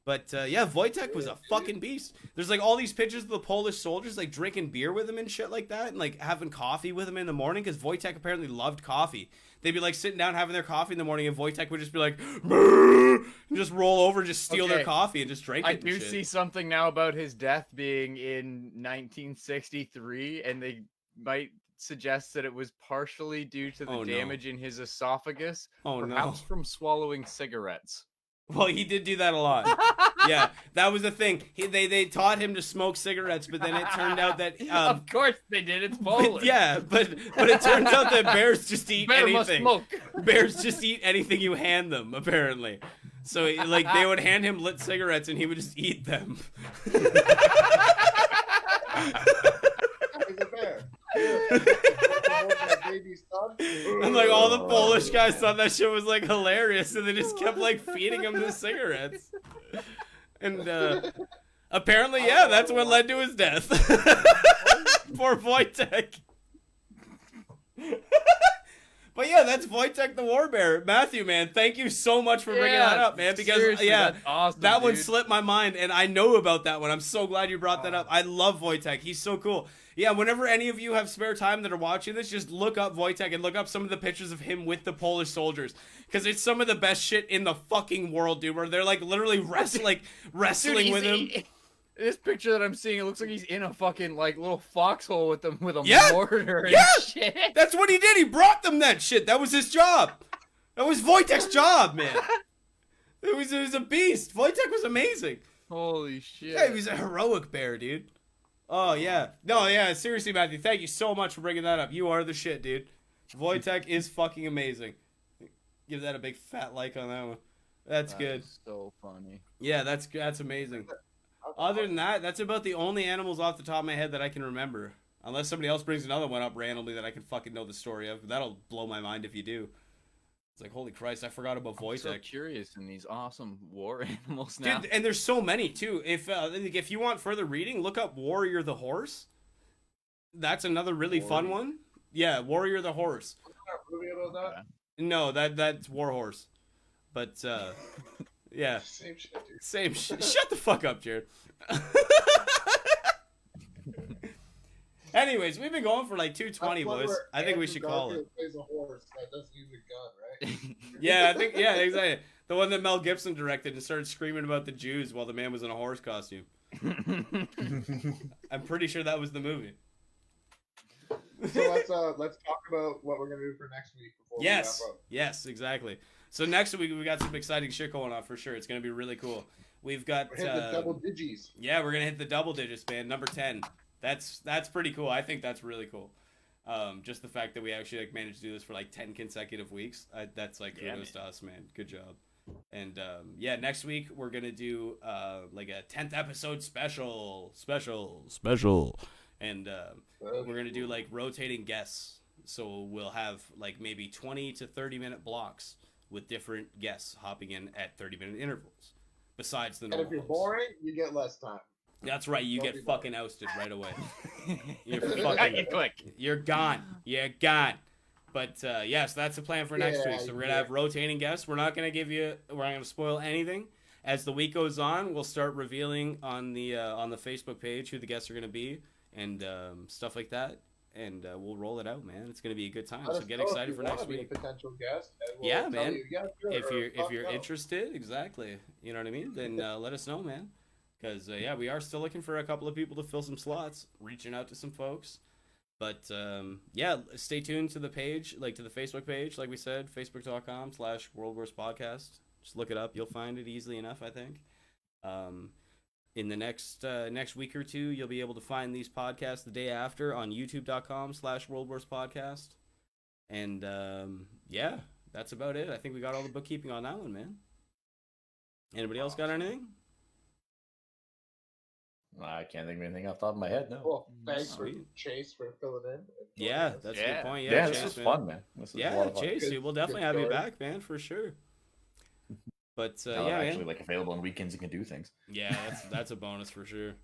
But, yeah, Wojtek was a fucking beast. There's, like, all these pictures of the Polish soldiers, like, drinking beer with him and shit like that. And, like, having coffee with him in the morning. Because Wojtek apparently loved coffee. They'd be, like, sitting down having their coffee in the morning. And Wojtek would just be like, and just roll over and just steal their coffee and just drink it. I do see something now about his death being in 1963. And they might suggest that it was partially due to the damage in his esophagus. Perhaps from swallowing cigarettes. Well, he did do that a lot. Yeah, that was the thing. They taught him to smoke cigarettes, but then it turned out that of course they did. It's Poland. Yeah, but it turns out that bears just eat anything. Must smoke. Bears just eat anything you hand them, apparently. So like they would hand him lit cigarettes, and he would just eat them. He's a bear. And like all the Polish guys thought that shit was like hilarious, and they just kept like feeding him the cigarettes. And apparently, yeah, that's what led to his death. Poor Wojtek. But yeah, that's Wojtek the War Bear. Matthew, man, thank you so much for bringing that up, man. Because that's awesome, that one dude. slipped my mind, and I know about that one. I'm so glad you brought that up. I love Wojtek. He's so cool. Yeah, whenever any of you have spare time that are watching this, just look up Wojtek and look up some of the pictures of him with the Polish soldiers. Because it's some of the best shit in the fucking world, dude, where they're like literally wrestling Dude, with him. This picture that I'm seeing, it looks like he's in a fucking like little foxhole with them with a mortar and shit. That's what he did. He brought them that shit. That was his job. That was Wojtek's job, man. It was a beast. Wojtek was amazing. Holy shit. Yeah, he was a heroic bear, dude. Oh, yeah. No, yeah, seriously, Matthew, thank you so much for bringing that up. You are the shit, dude. Wojtek is fucking amazing. Give that a big fat like on that one. That's good. So funny. Yeah, that's amazing. Other than that, that's about the only animals off the top of my head that I can remember. Unless somebody else brings another one up randomly that I can fucking know the story of. That'll blow my mind if you do. It's like, holy Christ, I forgot about Wojtek. I'm so curious in these awesome war animals now. Dude, and there's so many, too. If you want further reading, look up Warrior the Horse. That's another really fun one. Yeah, Warrior the Horse. Movie about that? No, that's War Horse. But, yeah. Same shit, dude. Same shit. Shut the fuck up, Jared. Anyways, we've been going for like 2:20, That's one boys. where I think we Andrew should call it. Garfield plays a horse that doesn't use a gun, right? Yeah, I think, yeah, exactly. The one that Mel Gibson directed and started screaming about the Jews while the man was in a horse costume. I'm pretty sure that was the movie. So let's talk about what we're gonna do for next week before Yes, we wrap up. yes, exactly. So next week we got some exciting shit going on for sure. It's gonna be really cool. We've got We're hitting the double digits. yeah, we're gonna hit the double digits, man. Number 10. That's pretty cool. I think that's really cool. Just the fact that we actually like managed to do this for like 10 consecutive weeks. That's like kudos to us, man. Good job. And yeah, next week we're gonna do like a 10th episode special, and we're gonna do like rotating guests. So we'll have like maybe 20 to 30-minute blocks with different guests hopping in at 30-minute intervals. Besides the And normal if you're hosts. boring, you get less time. That's right. You Don't get be fucking ousted right away. You're Cut fucking. you quick. You're gone. You're gone. But yes, that's the plan for next week. So we're gonna have rotating guests. We're not gonna we're not gonna spoil anything. As the week goes on, we'll start revealing on the Facebook page who the guests are gonna be and stuff like that. And we'll roll it out, man. It's gonna be a good time. Let So us get know if excited you for wanna next be a week. potential guest, and we'll Yeah, tell man. you, yeah, sure, If or fuck you're no. interested, exactly. You know what I mean? Then let us know, man. Because yeah, we are still looking for a couple of people to fill some slots. Reaching out to some folks. But yeah, stay tuned to the page, like to the Facebook page, like we said, facebook.com/worldworstpodcast. Just look it up. You'll find it easily enough, I think. In the next week or two, you'll be able to find these podcasts the day after on youtube.com/worldworstpodcast. And yeah, that's about it. I think we got all the bookkeeping on that one, man. Anybody else got anything? I can't think of anything off the top of my head. No. Well, thanks Sweet. for Chase for filling in. and joining Yeah, us. that's a Yeah. good point. Yeah, Chase, this was man. fun, man. This was a Yeah, lot of fun. Chase, Good- we'll definitely good have you story. back, man, for sure. But Now yeah, I'm man. actually like available on weekends and can do things. Yeah, that's a bonus for sure.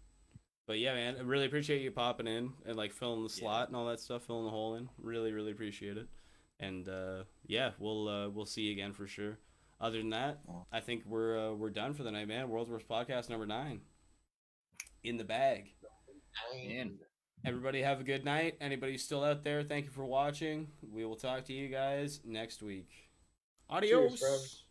But yeah, man, I really appreciate you popping in and like filling the slot and all that stuff, filling the hole in. Really, really appreciate it. And yeah, we'll see you again for sure. Other than that, I think we're done for the night, man. World's Worst Podcast number 9 in the bag. Man. Everybody have a good night. Anybody still out there, thank you for watching. We will talk to you guys next week. Adios. friends.